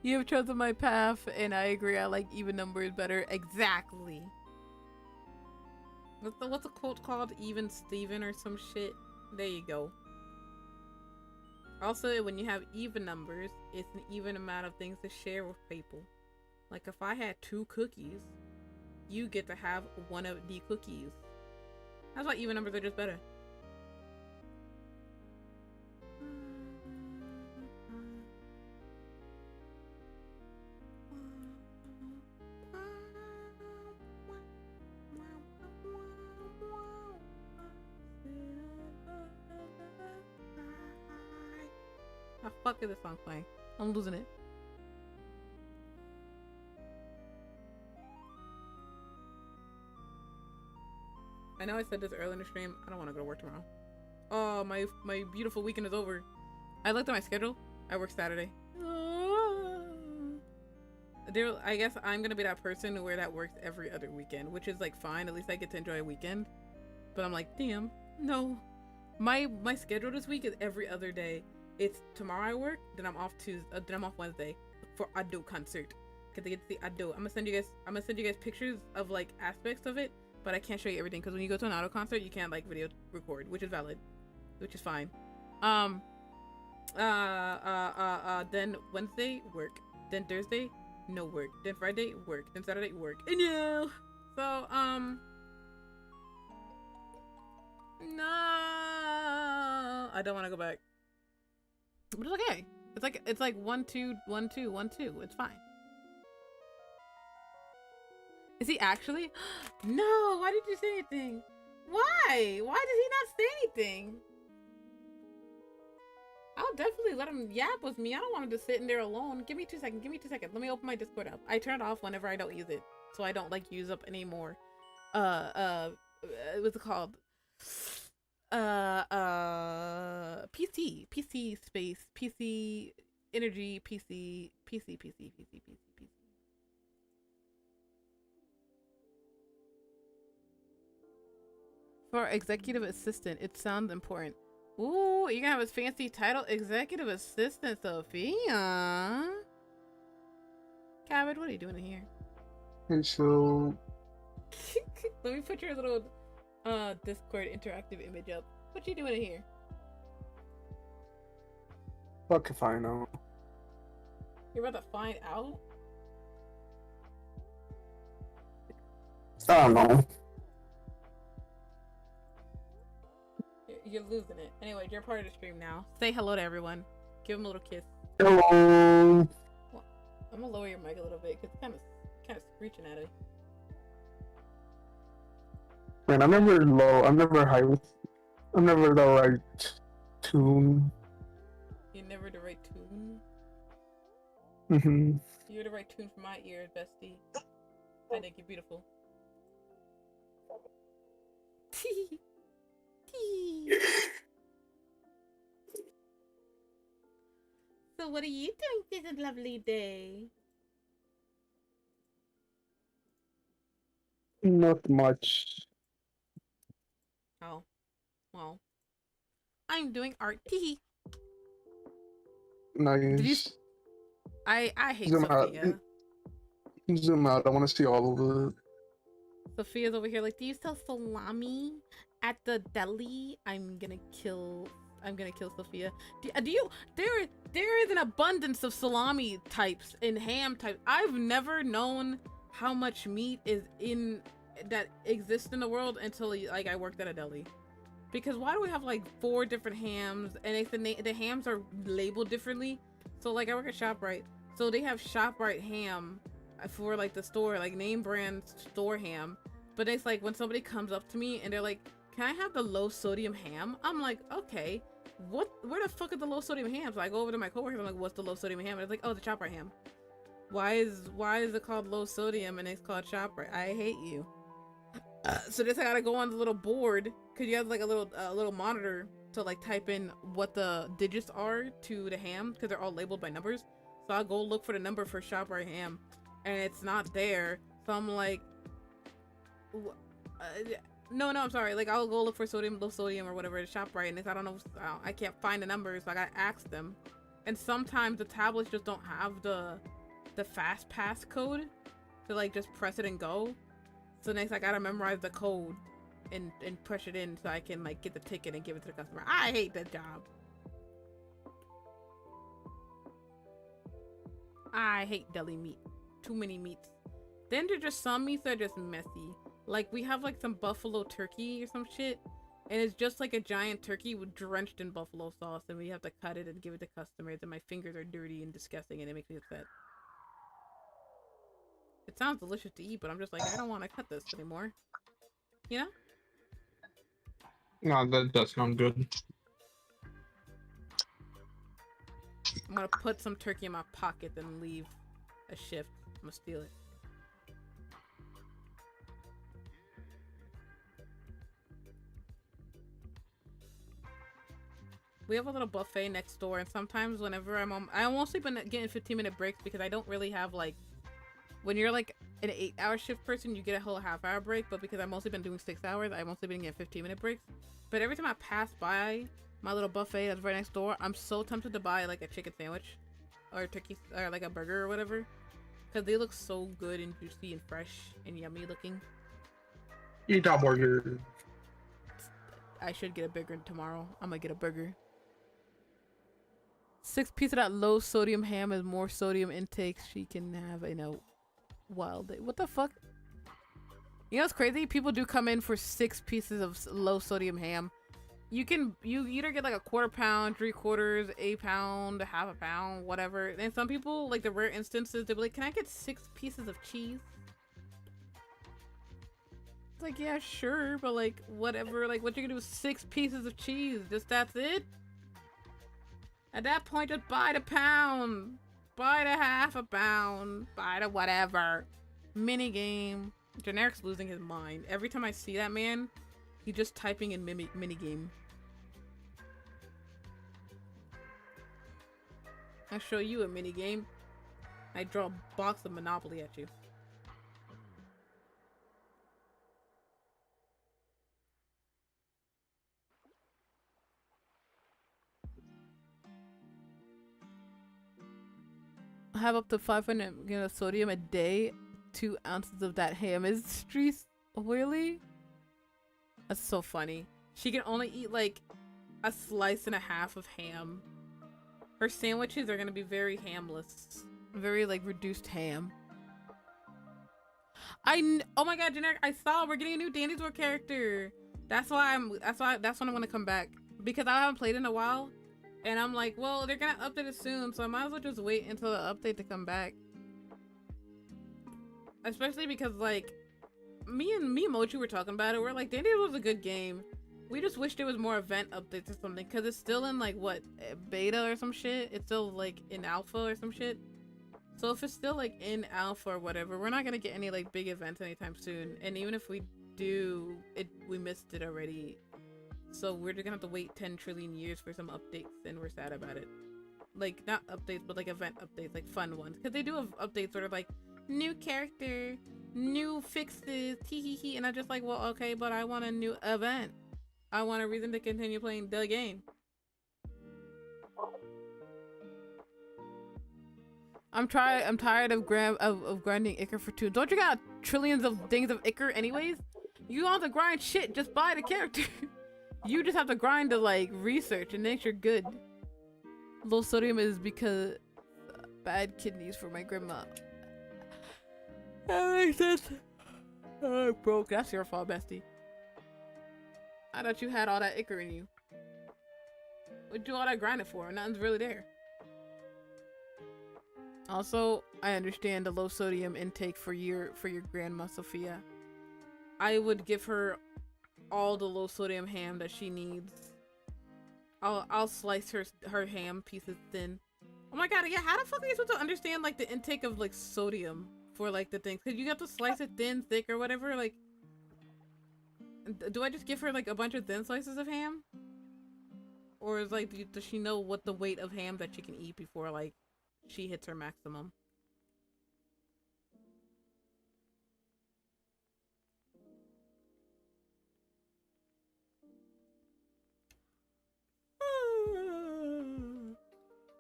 A: You have chosen my path, and I agree. I like even numbers better. Exactly. What's the quote called? Even Steven or some shit. There you go. Also, when you have even numbers, it's an even amount of things to share with people. Like if I had 2 cookies, you get to have one of the cookies. That's why even numbers are just better. How the fuck is this song playing? I'm losing it. I know I said this earlier in the stream. I don't want to go to work tomorrow. Oh, my beautiful weekend is over. I looked at my schedule. I work Saturday. I guess I'm gonna be that person where that works every other weekend, which is like fine. At least I get to enjoy a weekend. But I'm like, damn, no. My schedule this week is every other day. It's tomorrow I work, then I'm off Tuesday, then I'm off Wednesday for Ado concert. Cause they get to see Ado. I'm gonna send you guys pictures of like aspects of it, but I can't show you everything because when you go to an Ado concert, you can't like video record, which is valid, which is fine. Then Wednesday work, then Thursday no work, then Friday work, then Saturday work. No. So no, I don't want to go back. But it's okay. It's like 1 2 1 2 1 2. It's fine. Is he actually? No. Why did you say anything? Why? Why did he not say anything? I'll definitely let him yap with me. I don't want him to sit in there alone. Give me 2 seconds. Give me 2 seconds. Let me open my Discord up. I turn it off whenever I don't use it, so I don't like use up any more. What's it called? PC space, PC energy, PC. For executive assistant, it sounds important. Ooh, you're gonna have his fancy title, executive assistant, Sophia. Cabot, what are you doing in here?
B: And so,
A: let me put your little Discord interactive image up. What you doing in here?
B: fuck if I know.
A: You're about to find out?
B: I don't know.
A: You're losing it. Anyway, you're part of the stream now. Say hello to everyone. Give them a little kiss.
B: Hello.
A: Well, I'm gonna lower your mic a little bit because it's kind of screeching at it.
B: Man, I'm never low. I'm never high with. I'm never the right tune.
A: You're never the right tune.
B: Mm-hmm.
A: You're the right tune for my ears, bestie. I think you're beautiful. So what are you doing this lovely day?
B: Not much.
A: Oh, well, I'm doing art.
B: Nice.
A: I hate
B: Zoom
A: Sophia.
B: out. Zoom out. I want to see all of it.
A: Sophia's over here like, do you sell salami at the deli? I'm gonna kill Sophia. Do you? There is an abundance of salami types and ham types. I've never known how much meat is in that exists in the world until like I worked at a deli. Because why do we have like 4 different hams and the hams are labeled differently? So like I work at ShopRite, so they have ShopRite ham for like the store, like name brand store ham. But it's like when somebody comes up to me and they're like, "Can I have the low sodium ham?" I'm like, "Okay, where the fuck are the low sodium hams?" So I go over to my coworkers. I'm like, "What's the low sodium ham?" And it's like, "Oh, the ShopRite ham." Why is it called low sodium and it's called ShopRite? I hate you. So this I gotta go on the little board because you have like a little monitor to like type in what the digits are to the ham because they're all labeled by numbers. So I'll go look for the number for ShopRite ham and it's not there. So I'm like, no, I'm sorry. Like I'll go look for low sodium or whatever at ShopRite and I don't know, I can't find the numbers. So I gotta ask them. And sometimes the tablets just don't have the fast pass code to like just press it and go. So next I gotta memorize the code and push it in so I can like get the ticket and give it to the customer. I hate that job. I hate deli meat. Too many meats. Then there's just some meats that are just messy. Like we have like some buffalo turkey or some shit. And it's just like a giant turkey with drenched in buffalo sauce. And we have to cut it and give it to customers. And my fingers are dirty and disgusting and it makes me upset. It sounds delicious to eat, but I'm just like, I don't want to cut this anymore. You know?
B: No, that does sound good.
A: I'm gonna put some turkey in my pocket and leave a shift. I'm gonna steal it. We have a little buffet next door, and sometimes whenever I'm on, I mostly been getting 15-minute breaks because I don't really have like, when you're like an 8-hour shift person, you get a whole half-hour break. But because I've mostly been doing 6 hours, I've mostly been getting 15-minute breaks. But every time I pass by my little buffet that's right next door, I'm so tempted to buy like a chicken sandwich, or a turkey, or like a burger or whatever, because they look so good and juicy and fresh and yummy looking.
B: Eat that burger.
A: I should get a burger tomorrow. I'm gonna get a burger. 6 pieces of that low sodium ham is more sodium intake she can have in a wild day. What the fuck? You know what's crazy? People do come in for 6 pieces of low sodium ham. You either get like a 1/4 pound, 3/4, a pound, a half a pound, whatever. And some people, like the rare instances, they'll be like, "Can I get 6 pieces of cheese?" It's like, yeah, sure, but like, whatever. Like, what you gonna do with 6 pieces of cheese? Just that's it? At that point, just buy the pound. Buy the half a pound. Buy the whatever. Mini game. Generic's losing his mind. Every time I see that man, he's just typing in mini game. I'll show you a mini game. I draw a box of Monopoly at you. I have up to 500 grams of sodium a day. 2 ounces of that ham is street oily. That's so funny. She can only eat like a slice and a half of ham. Her sandwiches are gonna be very hamless, very like reduced ham. Oh my god, Generic! I saw we're getting a new Dandy's World character. That's why when I'm gonna come back, because I haven't played in a while, and I'm like, well, they're gonna update it soon, so I might as well just wait until the update to come back. Especially because like me and Mochi were talking about it. We're like, Dandy's was a good game. We just wish there was more event updates or something, because it's still in like what, beta or some shit. It's still like in alpha or some shit. So if it's still like in alpha or whatever, we're not gonna get any like big events anytime soon. And even if we do, we missed it already. So we're just gonna have to wait 10 trillion years for some updates, and we're sad about it. Like, not updates, but like event updates, like fun ones. Because they do have updates sort of like new character, new fixes, hee, and I'm just like, well, okay, but I want a new event. I want a reason to continue playing the game. I'm tired of grinding Ichor for 2. Don't you got trillions of things of Ichor anyways? You don't have to grind shit, just buy the character. You just have to grind to like research and then you're good. Low sodium is because bad kidneys for my grandma. That makes sense. Oh, broke. That's your fault, bestie. I thought you had all that Ichor in you. What'd you do all that grinding for? Nothing's really there. Also, I understand the low sodium intake for your grandma Sophia. I would give her all the low sodium ham that she needs. I'll slice her ham pieces thin. Oh my god, yeah, how the fuck are you supposed to understand like the intake of like sodium for like the things? Cause you have to slice it thin, thick, or whatever. Like, do I just give her like a bunch of thin slices of ham? Or is like, does she know what the weight of ham that she can eat before like she hits her maximum?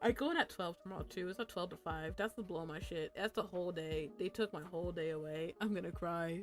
A: I go in at 12 tomorrow too. It's a 12 to 5. That's the blow my shit. That's the whole day. They took my whole day away. I'm gonna cry.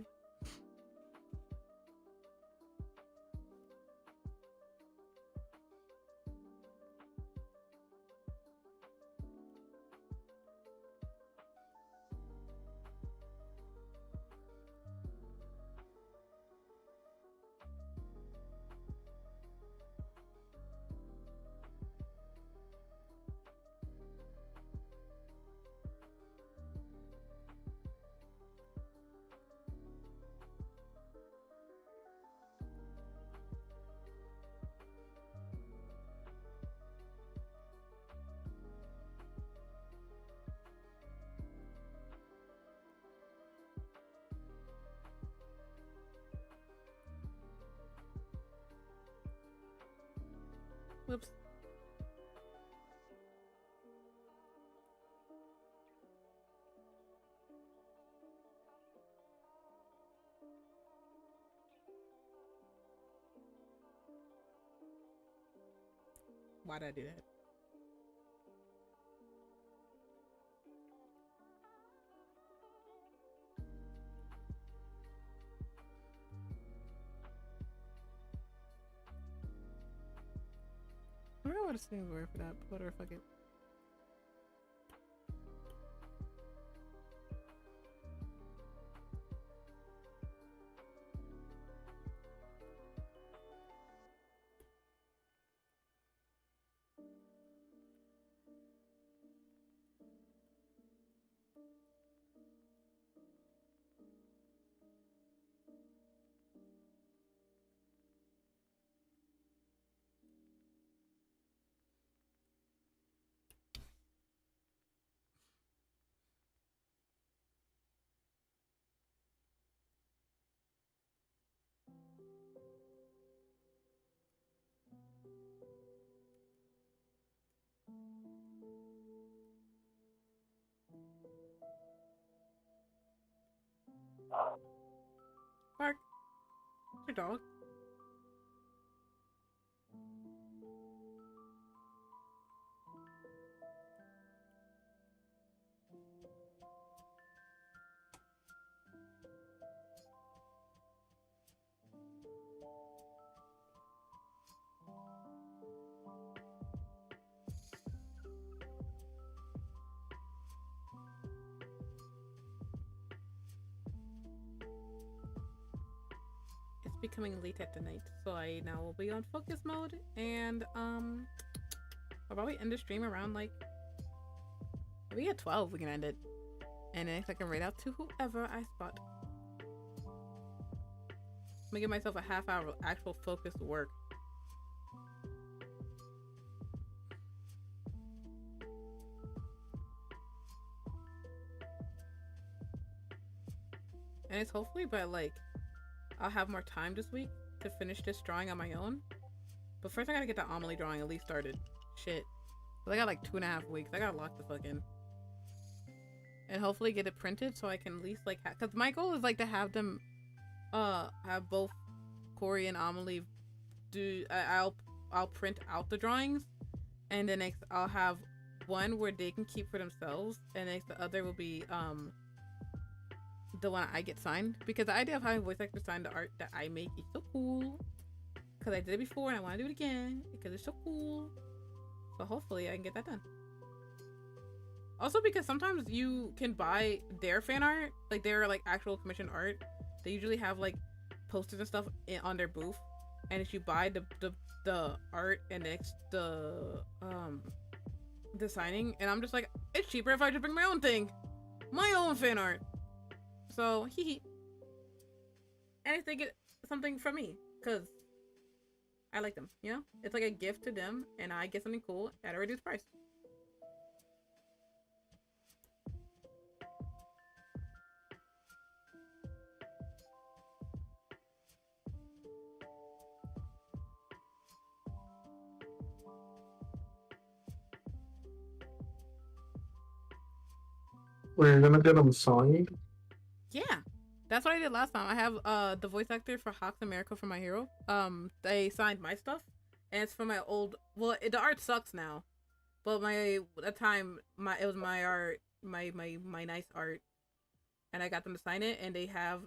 A: Whoops. why did I do that? I don't know what to say word for that. Whatever, fuck it. Bark. It's your dog. It's becoming late at the night, so I now will be on focus mode, and I'll probably end the stream around like maybe at 12. We can end it, and then I can raid out to whoever I spot. I'm gonna give myself a half hour of actual focused work. And it's hopefully by like I'll have more time this week to finish this drawing on my own. But first I gotta get the Amelie drawing at least started. Shit. But I got like 2.5 weeks. I gotta lock the fuck in. And hopefully get it printed so I can at least like cause my goal is like to have them have both Corey and Amelie do I'll print out the drawings, and then next I'll have one where they can keep for themselves, and next the other will be the one I get signed, because the idea of having voice actors sign the art that I make is so cool, because I did it before and I want to do it again because it's so cool. So hopefully I can get that done. Also because sometimes you can buy their fan art, like their like actual commissioned art. They usually have like posters and stuff on their booth, and if you buy the art and next the signing, and I'm just like, it's cheaper if I just bring my own thing, my own fan art. So hee. And if they get something from me, cause I like them, you know? It's like a gift to them, and I get something cool at a reduced price.
B: We're gonna get them signed.
A: Yeah, that's what I did last time. I have the voice actor for Hawks America for My Hero. They signed my stuff, and it's from my old. Well, the art sucks now, but at the time it was my art, my nice art, and I got them to sign it, and they have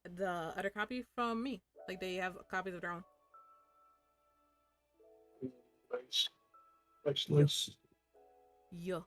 A: the other copy from me. Like they have copies of their own.
B: Nice. Nice.
A: Yeah.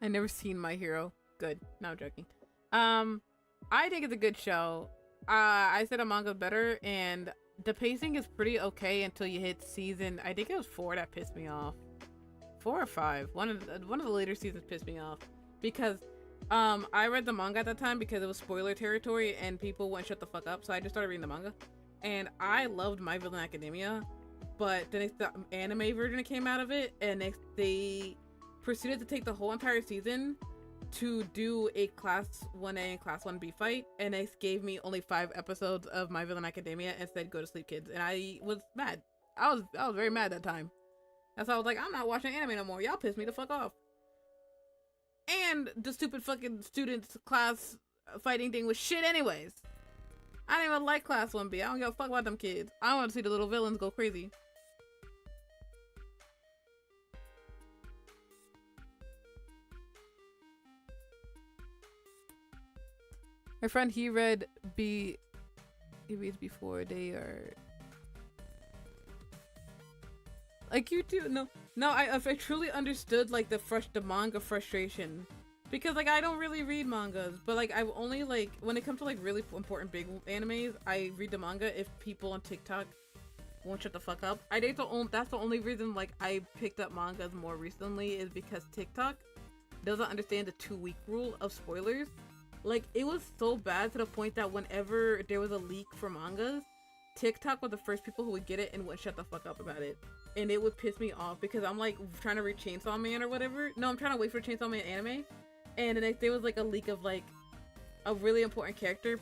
A: I never seen My Hero. Good. No, I'm joking. I think it's a good show. I said a manga better, and the pacing is pretty okay until you hit season. I think it was 4 that pissed me off. 4 or 5. One of the later seasons pissed me off because I read the manga at that time because it was spoiler territory and people wouldn't shut the fuck up. So I just started reading the manga, and I loved My Villain Academia, but the anime version came out of it, and they proceeded to take the whole entire season to do a class 1A and class 1B fight, and they gave me only 5 episodes of My Villain Academia and said go to sleep, kids. And I was mad. I was very mad that time. That's why I was like, I'm not watching anime no more. Y'all pissed me the fuck off. And the stupid fucking students class fighting thing was shit anyways. I didn't even like class 1B. I don't give a fuck about them kids. I want to see the little villains go crazy. My friend, he reads before they are like you do. No, I truly understood like the manga frustration, because like I don't really read mangas, but like I've only like when it comes to like really important big animes, I read the manga if people on TikTok won't shut the fuck up. I think that's the only reason like I picked up mangas more recently is because TikTok doesn't understand the 2-week rule of spoilers. Like, it was so bad to the point that whenever there was a leak for mangas, TikTok was the first people who would get it and wouldn't shut the fuck up about it. And it would piss me off because I'm like trying to read Chainsaw Man or whatever. No, I'm trying to wait for Chainsaw Man anime. And then there was like a leak of like a really important character,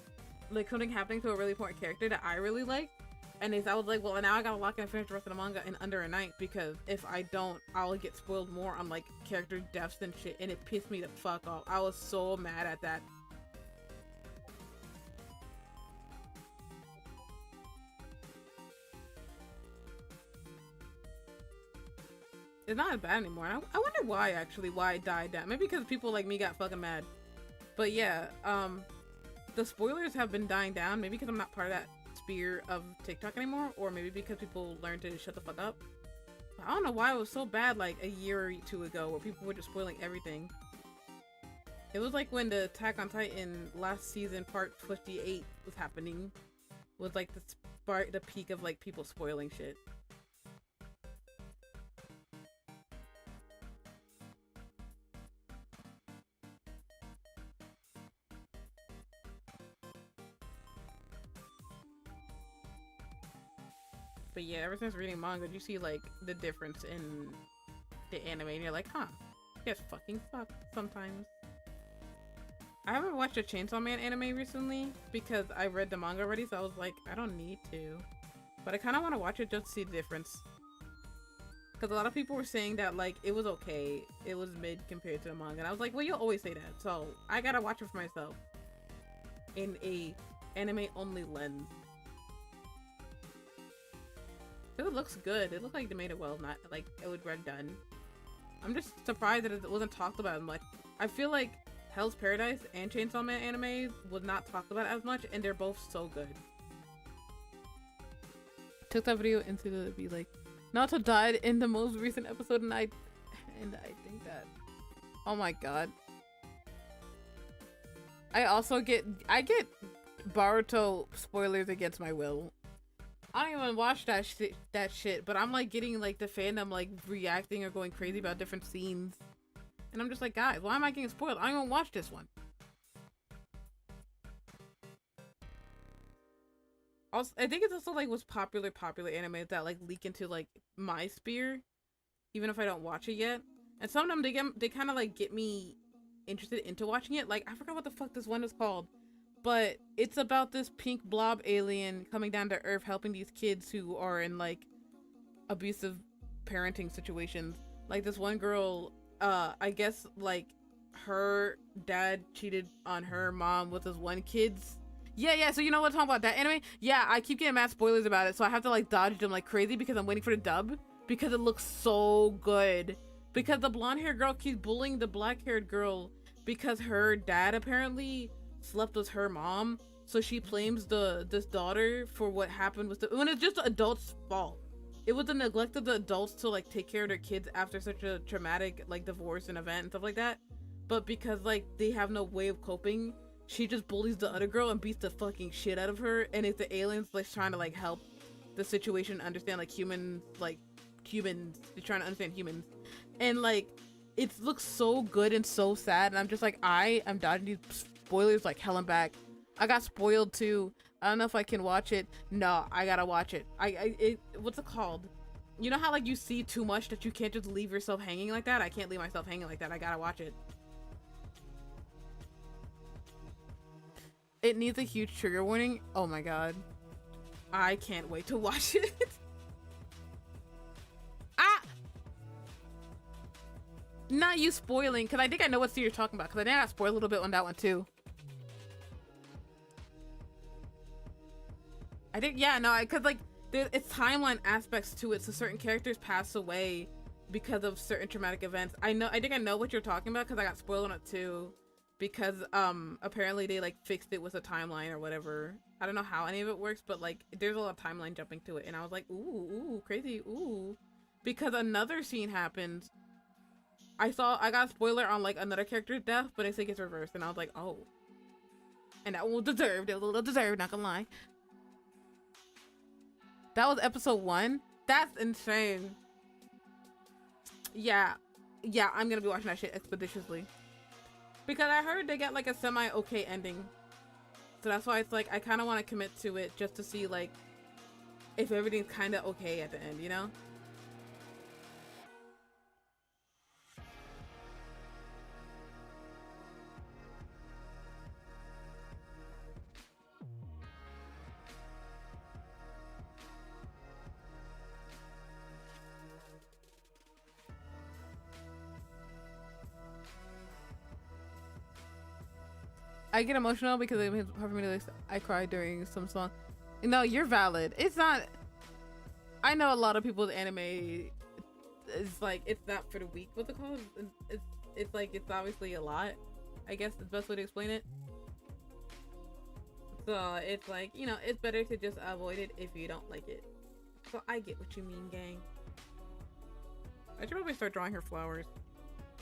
A: like something happening to a really important character that I really liked. And I was like, well, now I gotta lock in and finish the rest of the manga in under a night, because if I don't, I'll get spoiled more on like character deaths and shit. And it pissed me the fuck off. I was so mad at that. It's not as bad anymore. I wonder why it died down. Maybe because people like me got fucking mad. But yeah, the spoilers have been dying down. Maybe because I'm not part of that sphere of TikTok anymore, or maybe because people learned to shut the fuck up. I don't know why it was so bad like a year or 2 ago, where people were just spoiling everything. It was like when the Attack on Titan last season part 58 was happening, was like the peak of like people spoiling shit. But yeah, ever since reading manga, you see like the difference in the anime, and you're like, huh, it fucking sucks sometimes. I haven't watched a Chainsaw Man anime recently because I read the manga already, so I was like, I don't need to. But I kind of want to watch it just to see the difference. Because a lot of people were saying that like it was okay, it was mid compared to the manga, and I was like, well, you'll always say that, so I gotta watch it for myself in a anime only lens. It looks good. It looked like they made it well, not like it was well done. I'm just surprised that it wasn't talked about much. I feel like Hell's Paradise and Chainsaw Man anime was not talked about as much, and they're both so good. Took that video into the be like, Naruto died in the most recent episode, and I think that, oh my god. I get Boruto spoilers against my will. I don't even watch that shit, but I'm like getting like the fandom like reacting or going crazy about different scenes, and I'm just like, guys, why am I getting spoiled? I don't even watch this one. Also, I think it's also like what's popular anime that like leak into like my sphere, even if I don't watch it yet. And some of them they kind of like get me interested into watching it. Like I forgot what the fuck this one is called. But it's about this pink blob alien coming down to Earth, helping these kids who are in like abusive parenting situations. Like this one girl, I guess like her dad cheated on her mom with his one kid's. Yeah. So you know what I'm talking about, that anime? Yeah, I keep getting mad spoilers about it, so I have to like dodge them like crazy because I'm waiting for the dub because it looks so good. Because the blonde haired girl keeps bullying the black haired girl because her dad apparently slept with her mom, so she blames this daughter for what happened with when it's just the adults' fault. It was the neglect of the adults to like take care of their kids after such a traumatic like divorce and event and stuff like that. but because like they have no way of coping, she just bullies the other girl and beats the fucking shit out of her. And it's the aliens like trying to like help the situation, understand like humans, they're trying to understand humans, and like it looks so good and so sad. And I'm just like, I am dodging these spoilers like hell and back. I got spoiled too. I don't know if I can watch it. No, I gotta watch it. What's it called? You know how like you see too much that you can't just leave yourself hanging like that? I can't leave myself hanging like that. I gotta watch it. It needs a huge trigger warning. Oh my god. I can't wait to watch it. Ah! Not you spoiling, because I think I know what scene you're talking about, because I think I got spoiled a little bit on that one too. I think, yeah, no, because like, it's timeline aspects to it, so certain characters pass away because of certain traumatic events. I think I know what you're talking about, because I got spoiled on it too. Because apparently they like fixed it with a timeline or whatever. I don't know how any of it works, but like there's a lot of timeline jumping to it, and I was like, ooh, crazy, ooh. Because another scene happens. I got a spoiler on like another character's death, but it's like it's reversed, and I was like, oh. And that was deserved. It was a little deserved, not gonna lie. That was episode 1. That's insane. Yeah, I'm gonna be watching that shit expeditiously. Because I heard they get like a semi-okay ending. So that's why it's like, I kind of want to commit to it just to see like, if everything's kind of okay at the end, you know? I get emotional because it means hard for me to like, I cry during some song. No, you're valid. It's not. I know a lot of people's anime is like, it's not for the weak. What's it called? It's like, it's obviously a lot. I guess the best way to explain it. So it's like, you know, it's better to just avoid it if you don't like it. So I get what you mean, gang. I should probably start drawing her flowers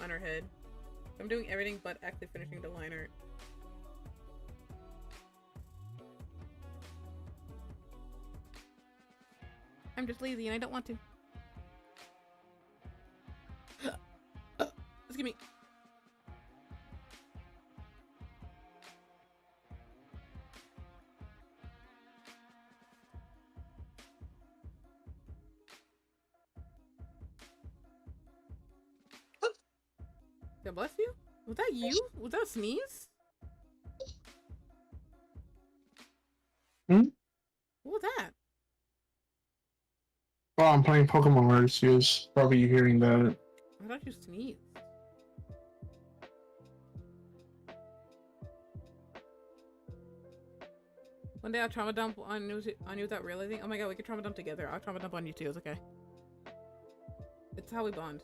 A: on her head. I'm doing everything but actually finishing the line art. I'm just lazy and I don't want to. Excuse me. God bless you? Was that you? Was that a sneeze?
B: Hmm?
A: What was that?
B: Oh, I'm playing Pokemon Arceus. Probably you hearing that.
A: I thought you sneezed. One day I'll trauma dump on you without realizing. Oh my god, we can trauma dump together. I'll trauma dump on you too. It's okay. It's how we bond.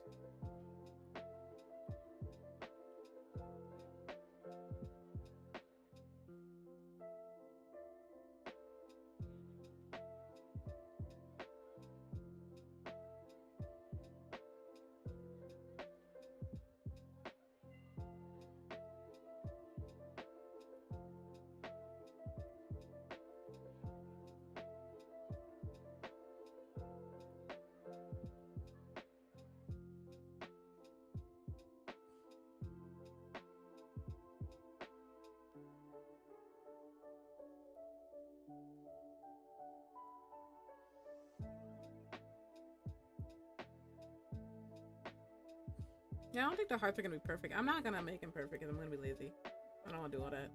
A: Yeah, I don't think the hearts are gonna be perfect. I'm not gonna make them perfect because I'm gonna be lazy. I don't want to do all that.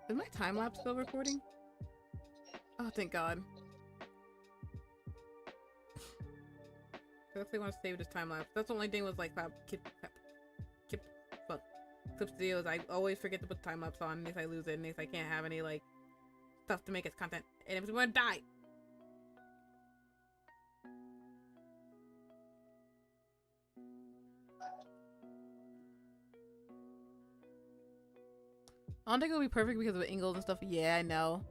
A: Is my time lapse still recording? Oh, thank God. I actually want to save this time lapse. That's the only thing was like Clip Studios. I always forget to put time lapse on in case I lose it, in case I can't have any like stuff to make its content, and if it's gonna die. I don't think it'll be perfect because of angles and stuff. Yeah, I know.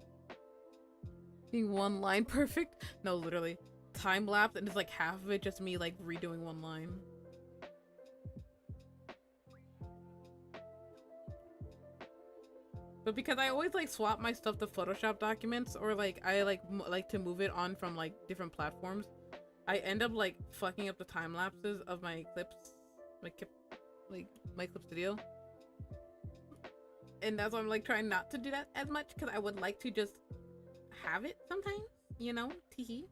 A: Being one line perfect? No, literally. Time lapse and it's like half of it just me like redoing one line. But because I always like swap my stuff to Photoshop documents, or like I like to move it on from like different platforms, I end up like fucking up the time lapses of my clips, my clip studio. And that's why I'm like trying not to do that as much, because I would like to just have it sometimes, you know? Teehee.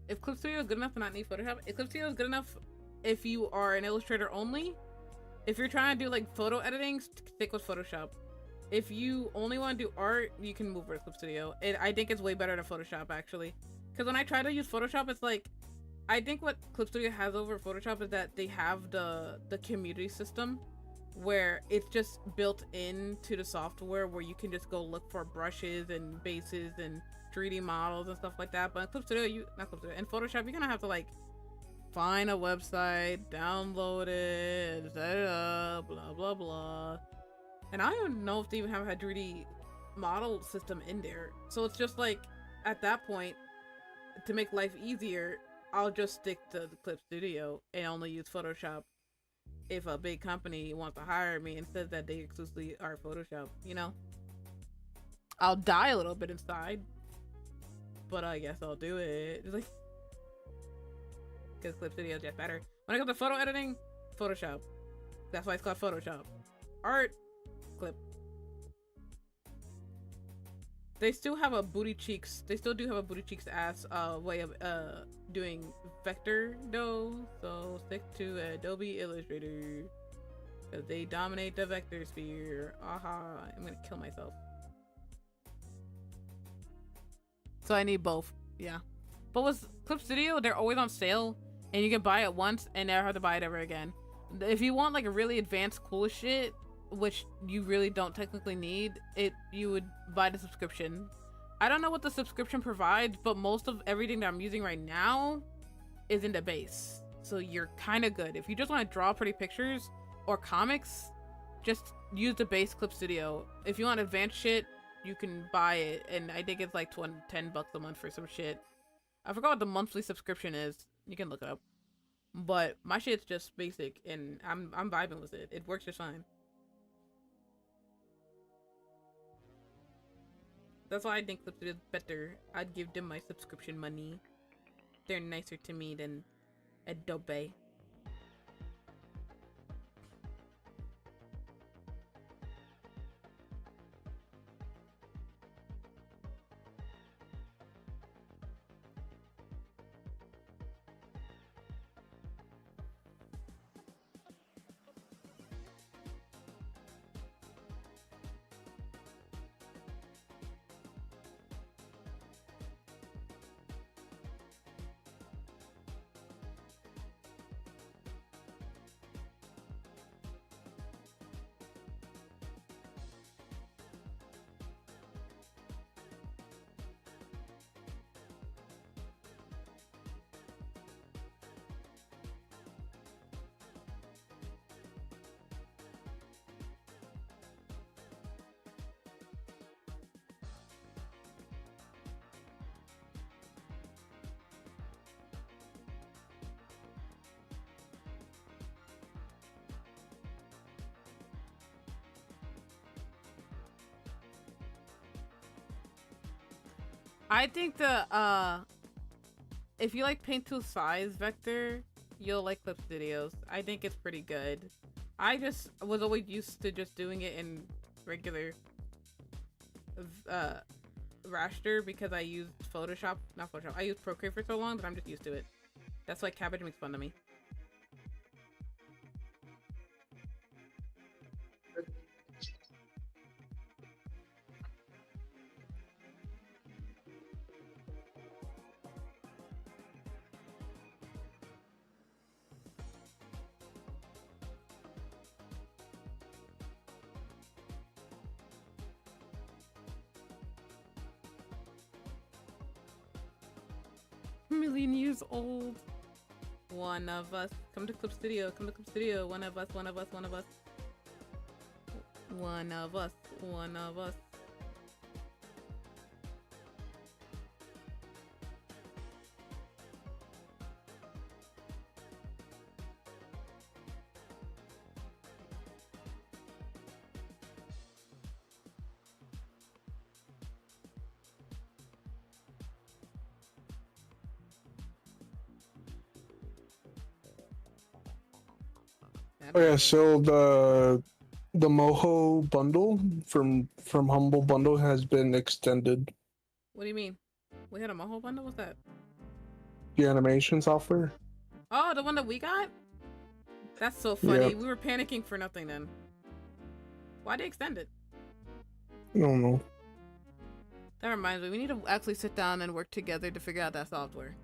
A: If Clip Studio is good enough to not need Photoshop, if Clip Studio is good enough if you are an illustrator only, if you're trying to do like photo editing, stick with Photoshop. If you only want to do art, you can move over to Clip Studio. I think it's way better than Photoshop actually. Because when I try to use Photoshop, it's like, I think what Clip Studio has over Photoshop is that they have the community system where it's just built into the software where you can just go look for brushes and bases and 3D models and stuff like that. But in Clip Studio, in Photoshop, you're gonna have to like find a website, download it, set it up, blah blah blah. And I don't even know if they even have a 3D model system in there. So it's just like, at that point, to make life easier, I'll just stick to the Clip Studio and only use Photoshop if a big company wants to hire me and says that they exclusively are Photoshop, you know? I'll die a little bit inside, but I guess I'll do it. It's like, because Clip Studio is just better. When it comes to photo editing, Photoshop. That's why it's called Photoshop. Art, Clip. They still have a booty cheeks. They still do have a booty cheeks ass way of doing vector though. So stick to Adobe Illustrator, because they dominate the vector sphere. Aha! I'm gonna kill myself. So I need both. Yeah. But with Clip Studio, they're always on sale, and you can buy it once and never have to buy it ever again. If you want like a really advanced cool shit, which you really don't technically need, you would buy the subscription. I don't know what the subscription provides, but most of everything that I'm using right now is in the base. So you're kind of good. If you just want to draw pretty pictures or comics, just use the base Clip Studio. If you want advanced shit, you can buy it, and I think it's like $10 a month for some shit. I forgot what the monthly subscription is. You can look it up. But my shit's just basic, and I'm vibing with it. It works just fine. That's why I think Clip Studio is better. I'd give them my subscription money. They're nicer to me than Adobe. I think the if you like paint to size vector, you'll like Clip Studios. I think it's pretty good. I just was always used to just doing it in regular raster because I used Photoshop, not Photoshop. I used Procreate for so long that I'm just used to it. That's why Cabbage makes fun of me. Million years old. One of us. Come to Clip Studio. Come to Clip Studio. One of us. One of us. One of us. One of us. One of us.
B: Oh yeah, so the Moho bundle from Humble Bundle has been extended.
A: What do you mean? We had a Moho bundle? What's that?
B: The animation software.
A: Oh, the one that we got? That's so funny.
B: Yep.
A: We were panicking for nothing then. Why'd they extend it?
B: I don't know.
A: That reminds me, we need to actually sit down and work together to figure out that software.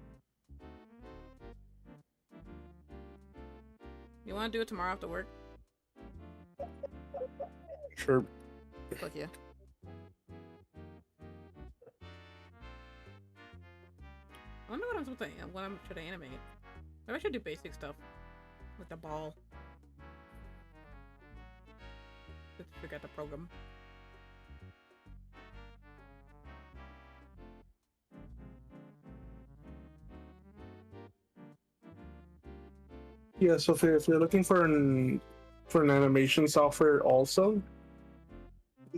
A: You want to do it tomorrow after work?
B: Sure.
A: Fuck yeah. I wonder what I'm supposed to, should I animate? Maybe I should do basic stuff. With the ball. Let's figure out the program.
B: Yeah, so if you're looking for an animation software also,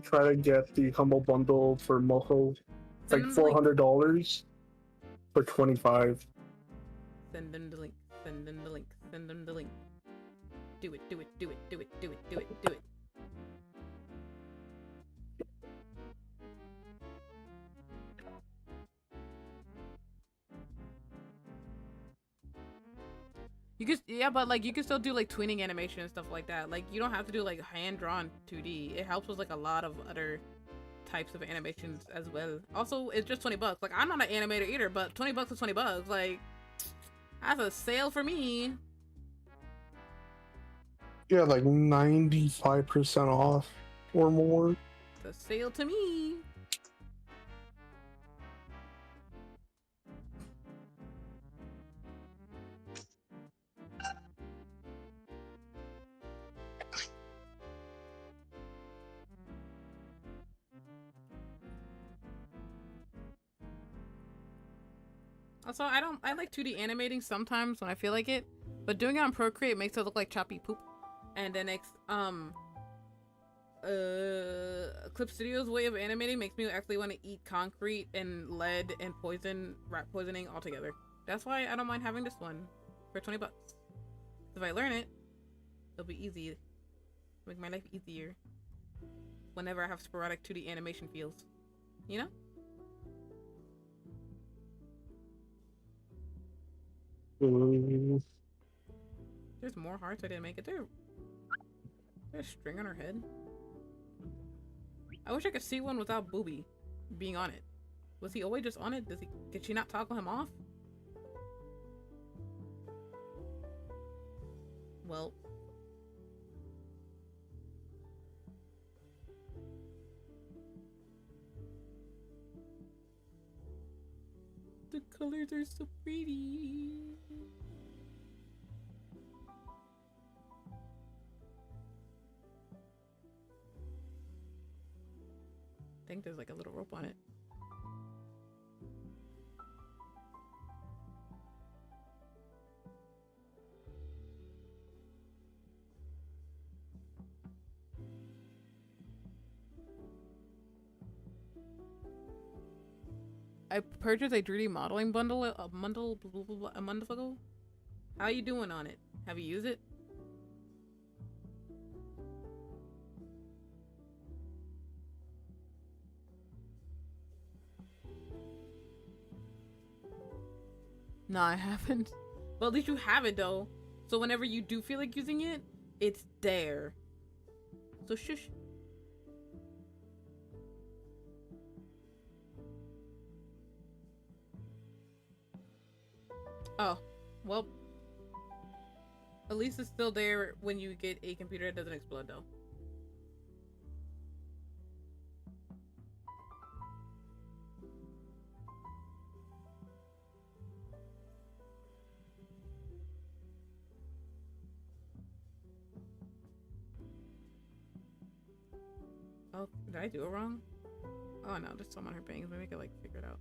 B: try to get the Humble Bundle for Moho. It's like $400 for 25.
A: Send them the link. Send them the link. Send them the link. Do it, do it, do it, do it, do it, do it, do it. You could, yeah, but like you can still do like tweening animation and stuff like that. Like you don't have to do like hand-drawn 2D. It helps with like a lot of other types of animations as well. Also, it's just $20. Like I'm not an animator either, but $20 is $20. Like that's a sale for me.
B: Yeah, like 95% off or more.
A: It's a sale to me. Also, I like 2D animating sometimes when I feel like it, but doing it on Procreate makes it look like choppy poop. And then Clip Studio's way of animating makes me actually want to eat concrete and lead and rat poisoning all together. That's why I don't mind having this one for $20. If I learn it, it'll be easy. Make my life easier whenever I have sporadic 2D animation feels. You know? There's more hearts I didn't make it through. There's a string on her head. I wish I could see one without Booby being on it. Was he always just on it? Did she not toggle him off? Well. The colors are so pretty. I think there's like a little rope on it. I purchased a 3D modeling bundle a month ago. How you doing on it? Have you used it? No, I haven't. Well, at least you have it though. So whenever you do feel like using it, it's there. So shush. Oh, well. At least it's still there when you get a computer that doesn't explode though. Oh, did I do it wrong? Oh no, just summon her bangs. Maybe I could like figure it out.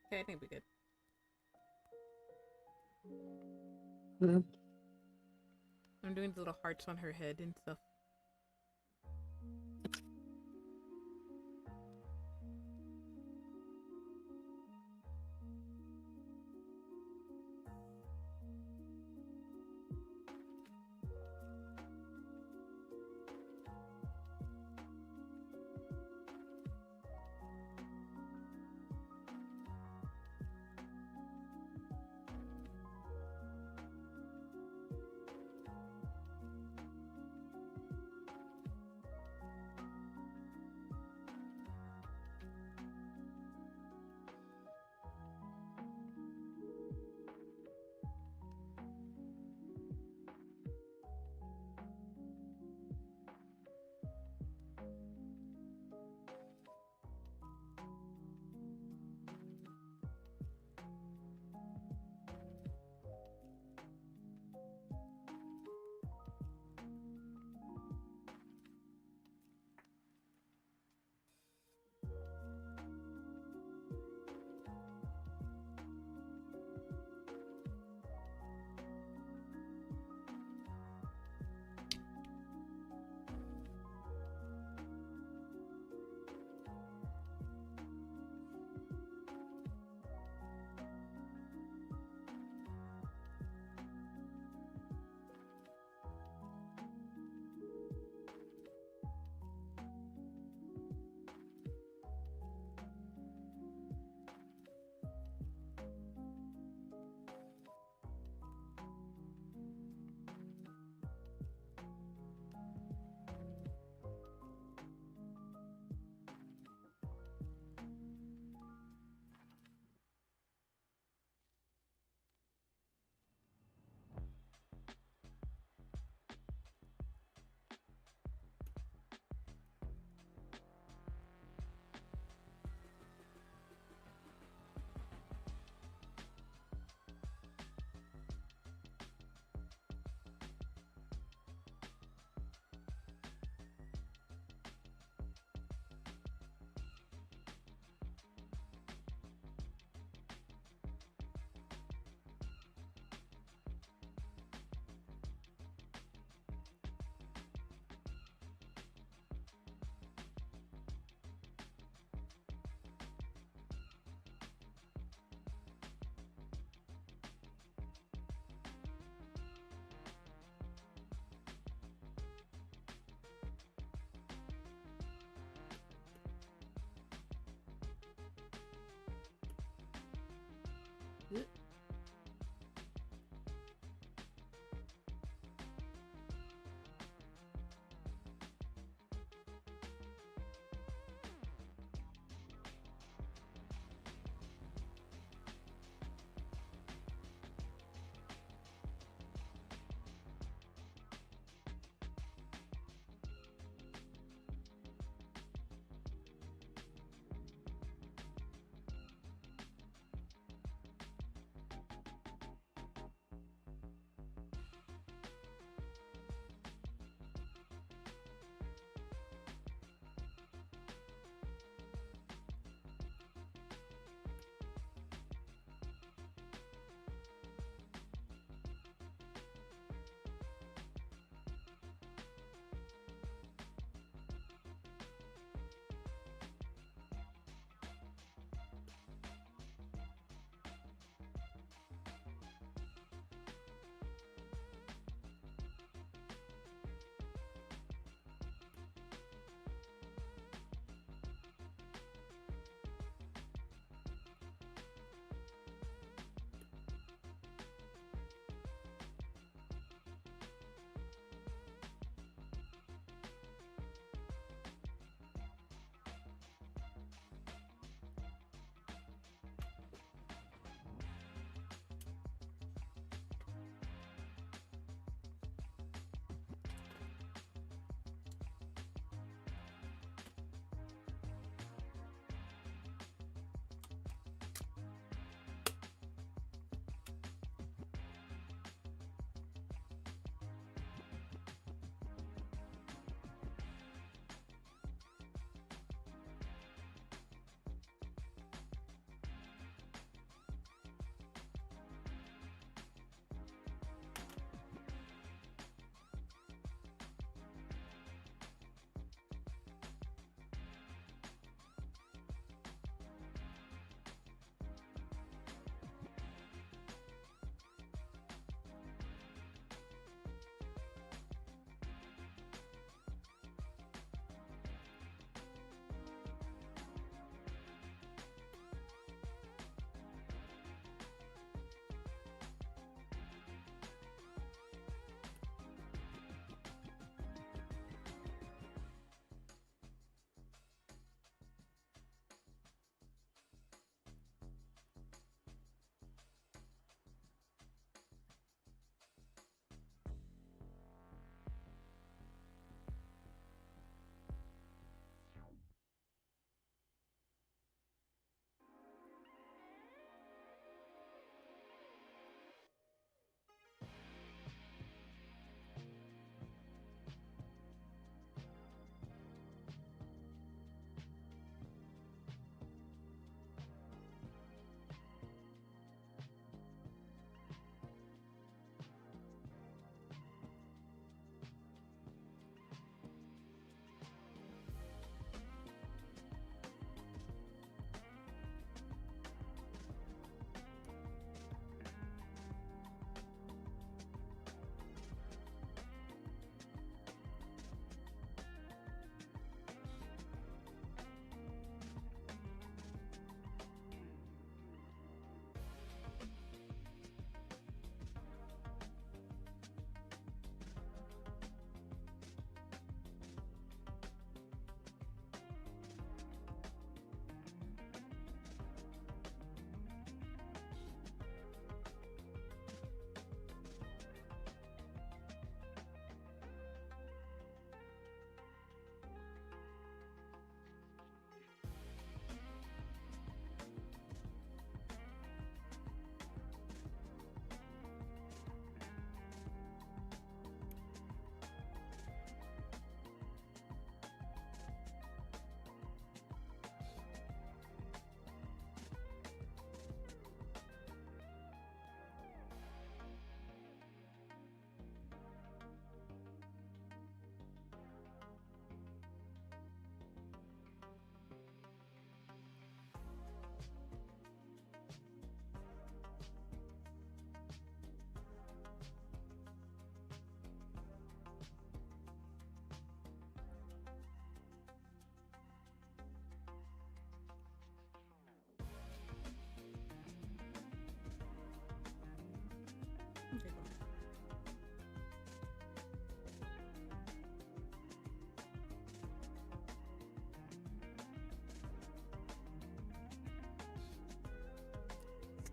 A: Okay, I think we good.
B: Mm-hmm.
A: I'm doing the little hearts on her head and stuff.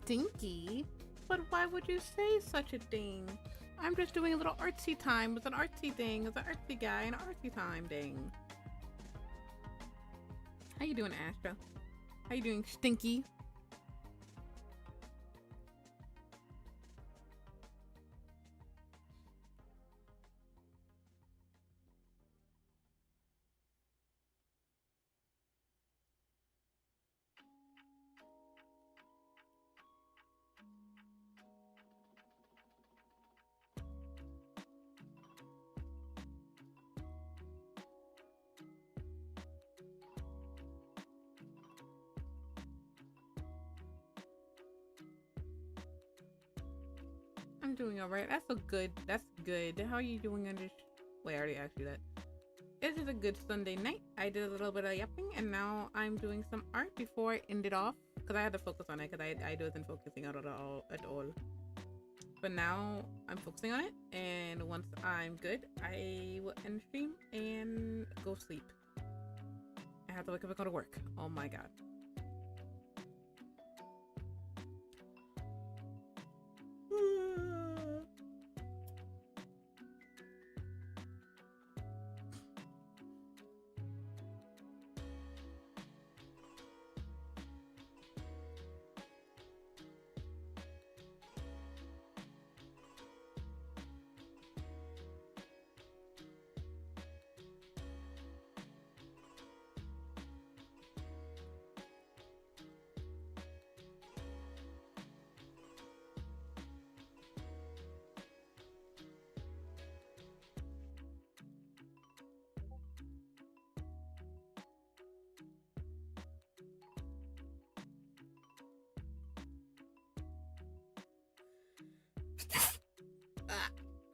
A: stinky. But why would you say such a thing? I'm just doing a little artsy time. It's an artsy thing. It's an artsy guy and an artsy time thing. How you doing, Astra? How you doing, Stinky? I'm doing alright. That's so good. That's good. How are you doing on this? Wait, I already asked you that. It is a good Sunday night. I did a little bit of yapping and now I'm doing some art before I end it off. Because I had to focus on it because I wasn't focusing on it at all. But now I'm focusing on it. And once I'm good, I will end stream and go sleep. I have to wake up and go to work. Oh my god.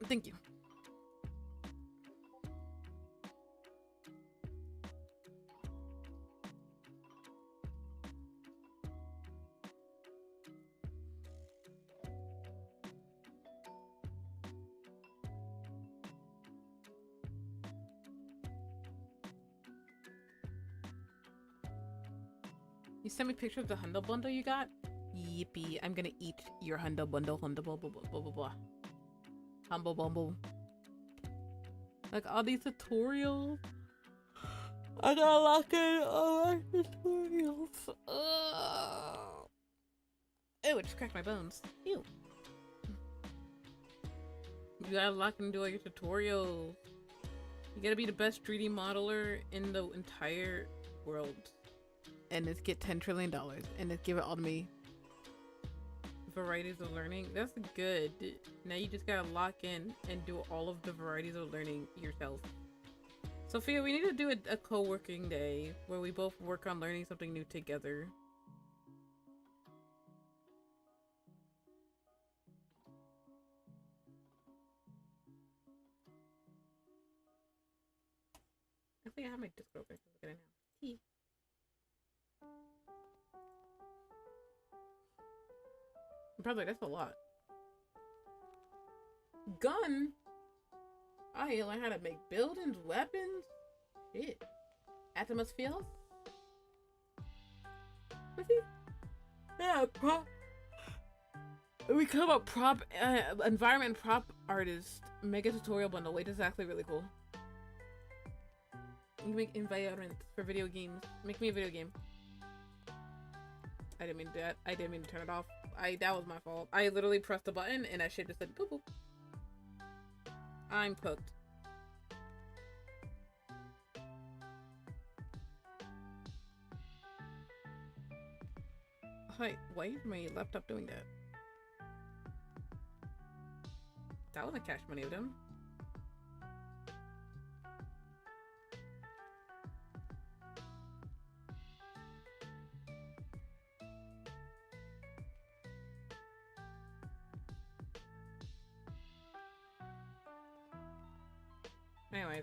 A: Thank you. You sent me pictures of the Hundo bundle you got? Yippee, I'm gonna eat your Hundo bundle, Hundo blah blah blah blah blah. Humble bumble. Like all these tutorials. I gotta lock in all my tutorials. Ew, it just cracked my bones. Ew. You gotta lock into all your tutorials. You gotta be the best 3D modeler in the entire world. And just get $10 trillion and just give it all to me. Varieties of learning. That's good. Now you just gotta lock in and do all of the varieties of learning yourself. Sophia, we need to do a co-working day where we both work on learning something new together. I think I have my Discord open. Look at it now. Key. Probably that's a lot. Gun? I learned how to make buildings, weapons. Shit. Atmosphere? What's he? Yeah, prop. We come up prop, environment prop artist. Mega tutorial bundle. Wait, this is actually really cool. You make environments for video games. Make me a video game. I didn't mean to do that. I didn't mean to turn it off. That was my fault. I literally pressed the button and that shit just said boop boop. I'm cooked. Hi, why is my laptop doing that? That wasn't cash money of them. Anyways,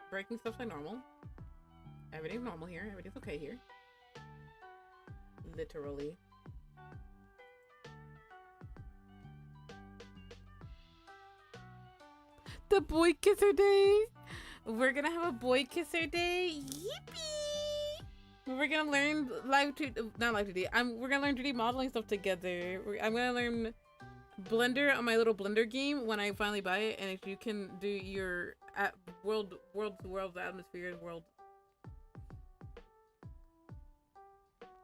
A: breaking stuff's like normal. Everything's normal here. Everything's okay here. Literally. The boy kisser day! We're gonna have a boy kisser day! Yippee! We're gonna learn not live 2D. We're gonna learn 3D modeling stuff together. I'm gonna learn Blender on my little Blender game when I finally buy it, and if you can do your world atmosphere world.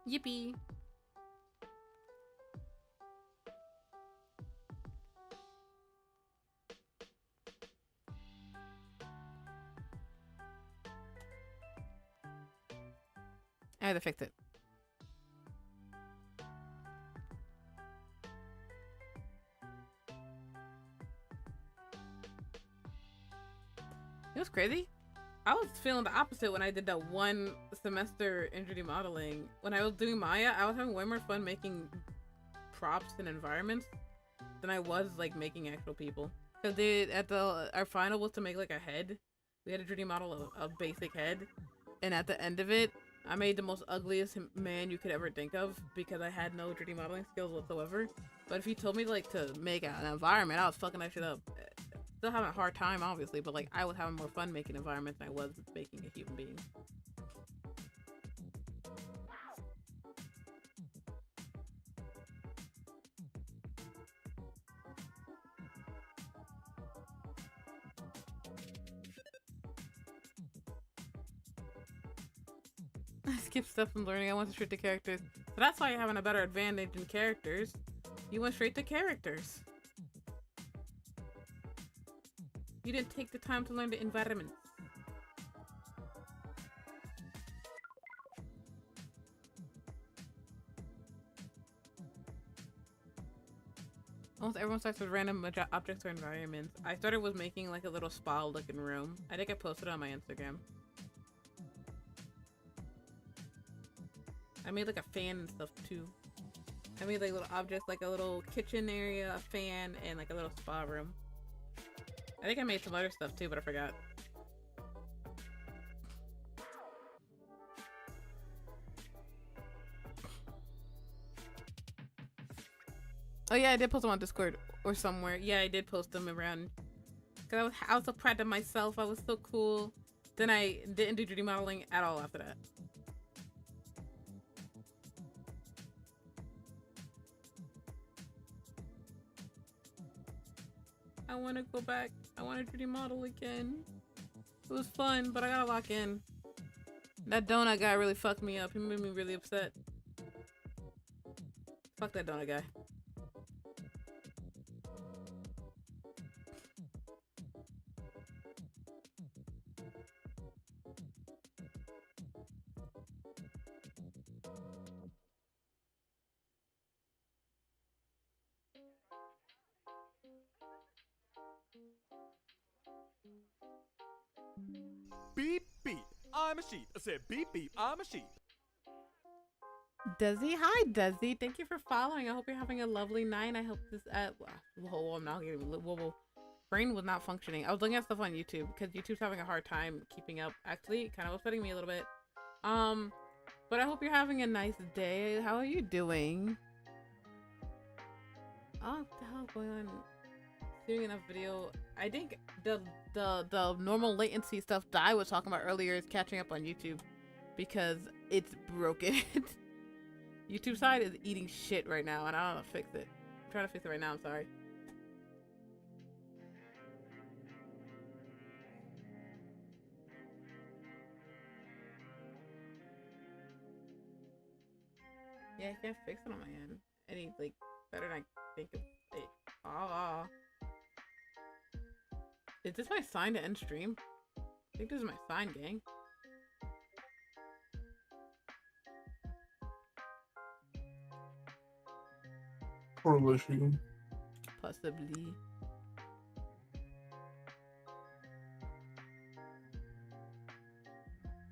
A: Yippee! I had to fix it. It was crazy. I was feeling the opposite when I did that one semester in 3D modeling. When I was doing Maya, I was having way more fun making props and environments than I was like making actual people. Cause our final was to make like a head. We had a 3D model of a basic head, and at the end of it, I made the most ugliest man you could ever think of because I had no 3D modeling skills whatsoever. But if you told me like to make an environment, I was fucking that shit up. Still having a hard time, obviously, but like I was having more fun making environments than I was making a human being. I skipped stuff from learning. I went straight to characters. So that's why you're having a better advantage in characters. You went straight to characters. You didn't take the time to learn the environment. Almost everyone starts with random objects or environments. I started with making like a little spa looking room. I think I posted it on my Instagram. I made like a fan and stuff too. I made like little objects, like a little kitchen area, a fan, and like a little spa room. I think I made some other stuff too, but I forgot. Oh yeah, I did post them on Discord or somewhere. Yeah, I did post them around. Cause I was so proud of myself. I was so cool. Then I didn't do 3D modeling at all after that. I want to go back. I want to 3D model again. It was fun, but I gotta lock in. That donut guy really fucked me up. He made me really upset. Fuck that donut guy.
C: Beep, beep. I'm a sheep. I said beep, beep. I'm a sheep.
A: Desi, hi Desi. Thank you for following. I hope you're having a lovely night. I hope this whoa, I'm not getting whoa. Brain was not functioning. I was looking at stuff on YouTube because YouTube's having a hard time keeping up. Actually, kind of upsetting me a little bit. But I hope you're having a nice day. How are you doing? Oh, what the hell is going on? Doing enough video. I think the normal latency stuff that I was talking about earlier is catching up on YouTube because it's broken. YouTube side is eating shit right now and I don't know how to fix it. I'm trying to fix it right now, I'm sorry. Yeah, I can't fix it on my end. Any like better than I think of it. Ah. Is this my sign to end stream? I think this is my sign, gang.
B: Coalition.
A: Possibly.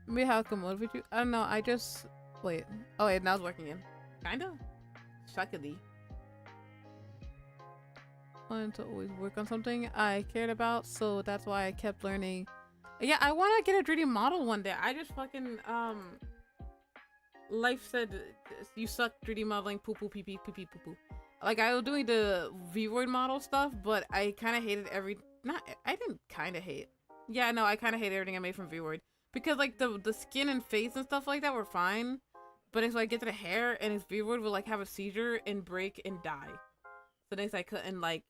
A: Maybe how I can motivate you? I don't know, I just... Wait. Oh wait, now it's working in. Kinda? Shockily. Wanted to always work on something I cared about, so that's why I kept learning. Yeah, I want to get a 3D model one day. I just fucking life said you suck 3D modeling, poo poo pee pee pee pee poo poo. Like I was doing the Void model stuff, but I kind of hated I didn't kind of hate. Yeah, no, I kind of hated everything I made from Void. because like the skin and face and stuff like that were fine, but if I get to the hair and his beard would like have a seizure and break and die. So next I couldn't like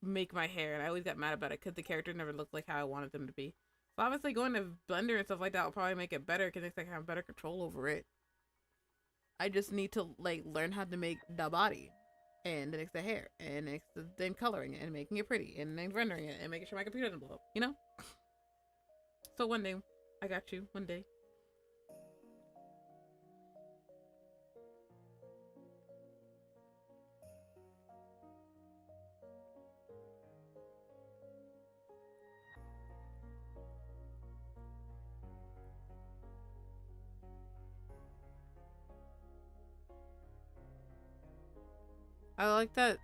A: make my hair, and I always got mad about it because the character never looked like how I wanted them to be. So obviously going to Blender and stuff like that will probably make it better because next I can have better control over it. I just need to like learn how to make the body, and the next the hair, and next then coloring it and making it pretty, and then rendering it and making sure my computer doesn't blow up. You know. So one day, I got you. One day. I like that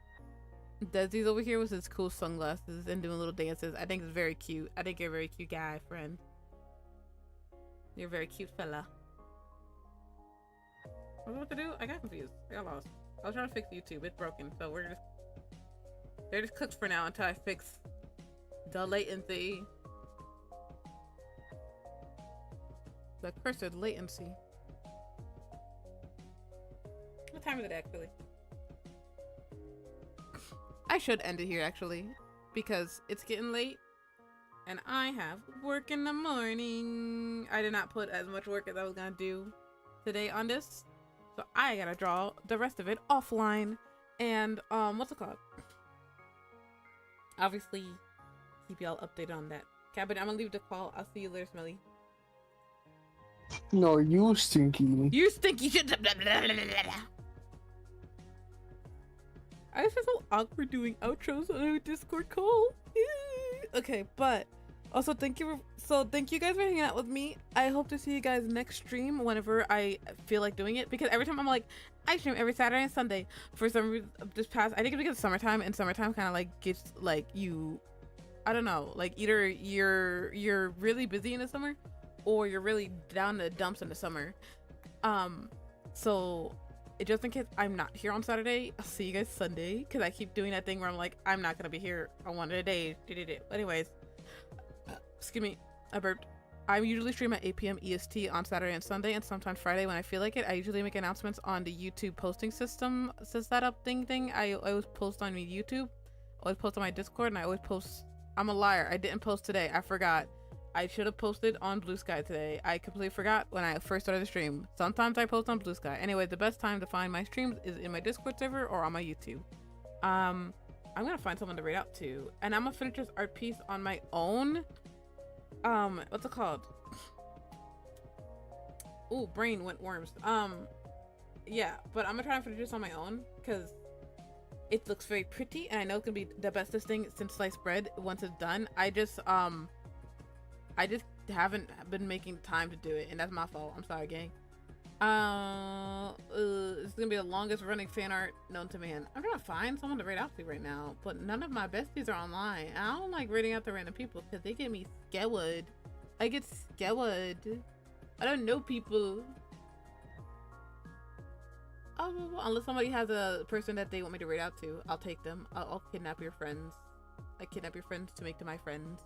A: Desi's over here with his cool sunglasses and doing little dances. I think it's very cute. I think you're a very cute guy, friend. You're a very cute fella. What was I about to do? I got confused. I got lost. I was trying to fix YouTube. It's broken. So they're just cooked for now until I fix the latency. The cursed latency. What time is it actually? I should end it here actually, because it's getting late and I have work in the morning. I did not put as much work as I was gonna do today on this, so I gotta draw the rest of it offline. And what's it called? Obviously keep y'all updated on that. Okay, but I'm gonna leave the call. I'll see you later, Smelly.
B: No, you stinky.
A: You stinky shit. I feel so awkward doing outros on a Discord call. Okay, but also thank you guys for hanging out with me. I hope to see you guys next stream whenever I feel like doing it, because every time I'm like, I stream every Saturday and Sunday. For some reason this past, I think it's because it's summertime, and summertime kind of like gets like you, I don't know, like either you're really busy in the summer or you're really down the dumps in the summer. So just in case I'm not here on Saturday, I'll see you guys Sunday, because I keep doing that thing where I'm like, I'm not gonna be here on one of the days. Anyways, excuse me, I burped. I usually stream at 8 p.m. EST on Saturday and Sunday, and sometimes Friday when I feel like it. I usually make announcements on the YouTube posting system setup thing. I always post on my YouTube, always post on my Discord, and I always post. I'm a liar. I didn't post today. I forgot. I should have posted on Blue Sky today. I completely forgot when I first started the stream. Sometimes I post on Blue Sky. Anyway, the best time to find my streams is in my Discord server or on my YouTube. I'm gonna find someone to rate out to, and I'm gonna finish this art piece on my own. What's it called? Ooh, brain went worms. Yeah, but I'm gonna try and finish this on my own because it looks very pretty, and I know it's gonna be the bestest thing since sliced bread once it's done. I just haven't been making time to do it, and that's my fault. I'm sorry, gang. It's gonna be the longest running fan art known to man. I'm trying to find someone to rate out to right now, but none of my besties are online. I don't like rating out to random people because they get me scared. I get scared. I don't know people. Oh, unless somebody has a person that they want me to rate out to, I'll take them. I'll kidnap your friends. I kidnap your friends to make them my friends.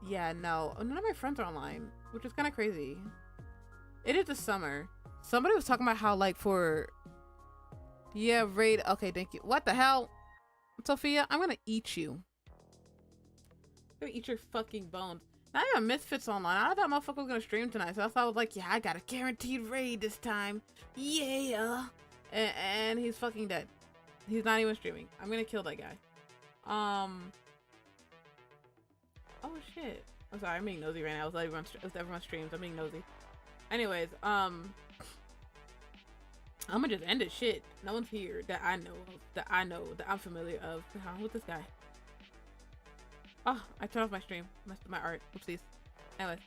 A: Yeah, no, none of my friends are online, which is kind of crazy. It is the summer. Somebody was talking about how like for, yeah, raid. Okay, thank you. What the hell, Sophia? I'm gonna eat you. I'm gonna eat your fucking bones. Not even Misfits online. I thought motherfucker was gonna stream tonight, so that's why I was like, yeah, I got a guaranteed raid this time. Yeah, and he's fucking dead. He's not even streaming. I'm gonna kill that guy. Oh shit. I'm sorry, I'm being nosy right now. It's everyone's streams. I'm being nosy. Anyways, I'm gonna just end it. Shit. No one's here that I know of, that I'm familiar of. With this guy. Oh, I turned off my stream. My art. Oopsies. Anyways.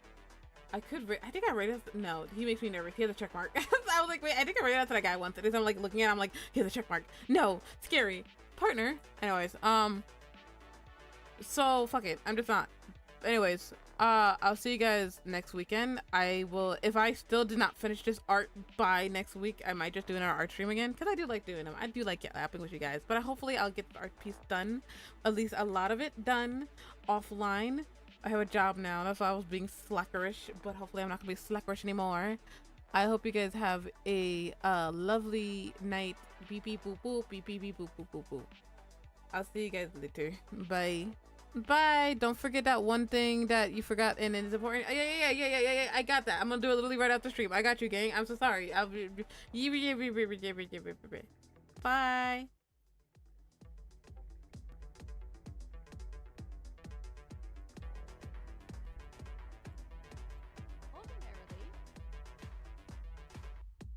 A: I think I rated. No, he makes me nervous. He has a check mark. I was like, wait, I think I rated out to that guy once. And I'm like looking at him, I'm like, he has a check mark. No, scary. Partner. Anyways, so fuck it. I'm just not. Anyways, I'll see you guys next weekend. I will, if I still did not finish this art by next week, I might just do another art stream again, because I do like doing them. I do like yapping with you guys, but hopefully I'll get the art piece done, at least a lot of it done offline, I have a job now. That's why I was being slackerish, but hopefully I'm not gonna be slackerish anymore. I hope you guys have a lovely night. Beep beep boop boop, beep beep beep boop boop boop boop. I'll see you guys later. Bye. Bye. Don't forget that one thing that you forgot and it's important. Yeah. I got that. I'm gonna do it literally right after stream. I got you, gang. I'm so sorry. Bye.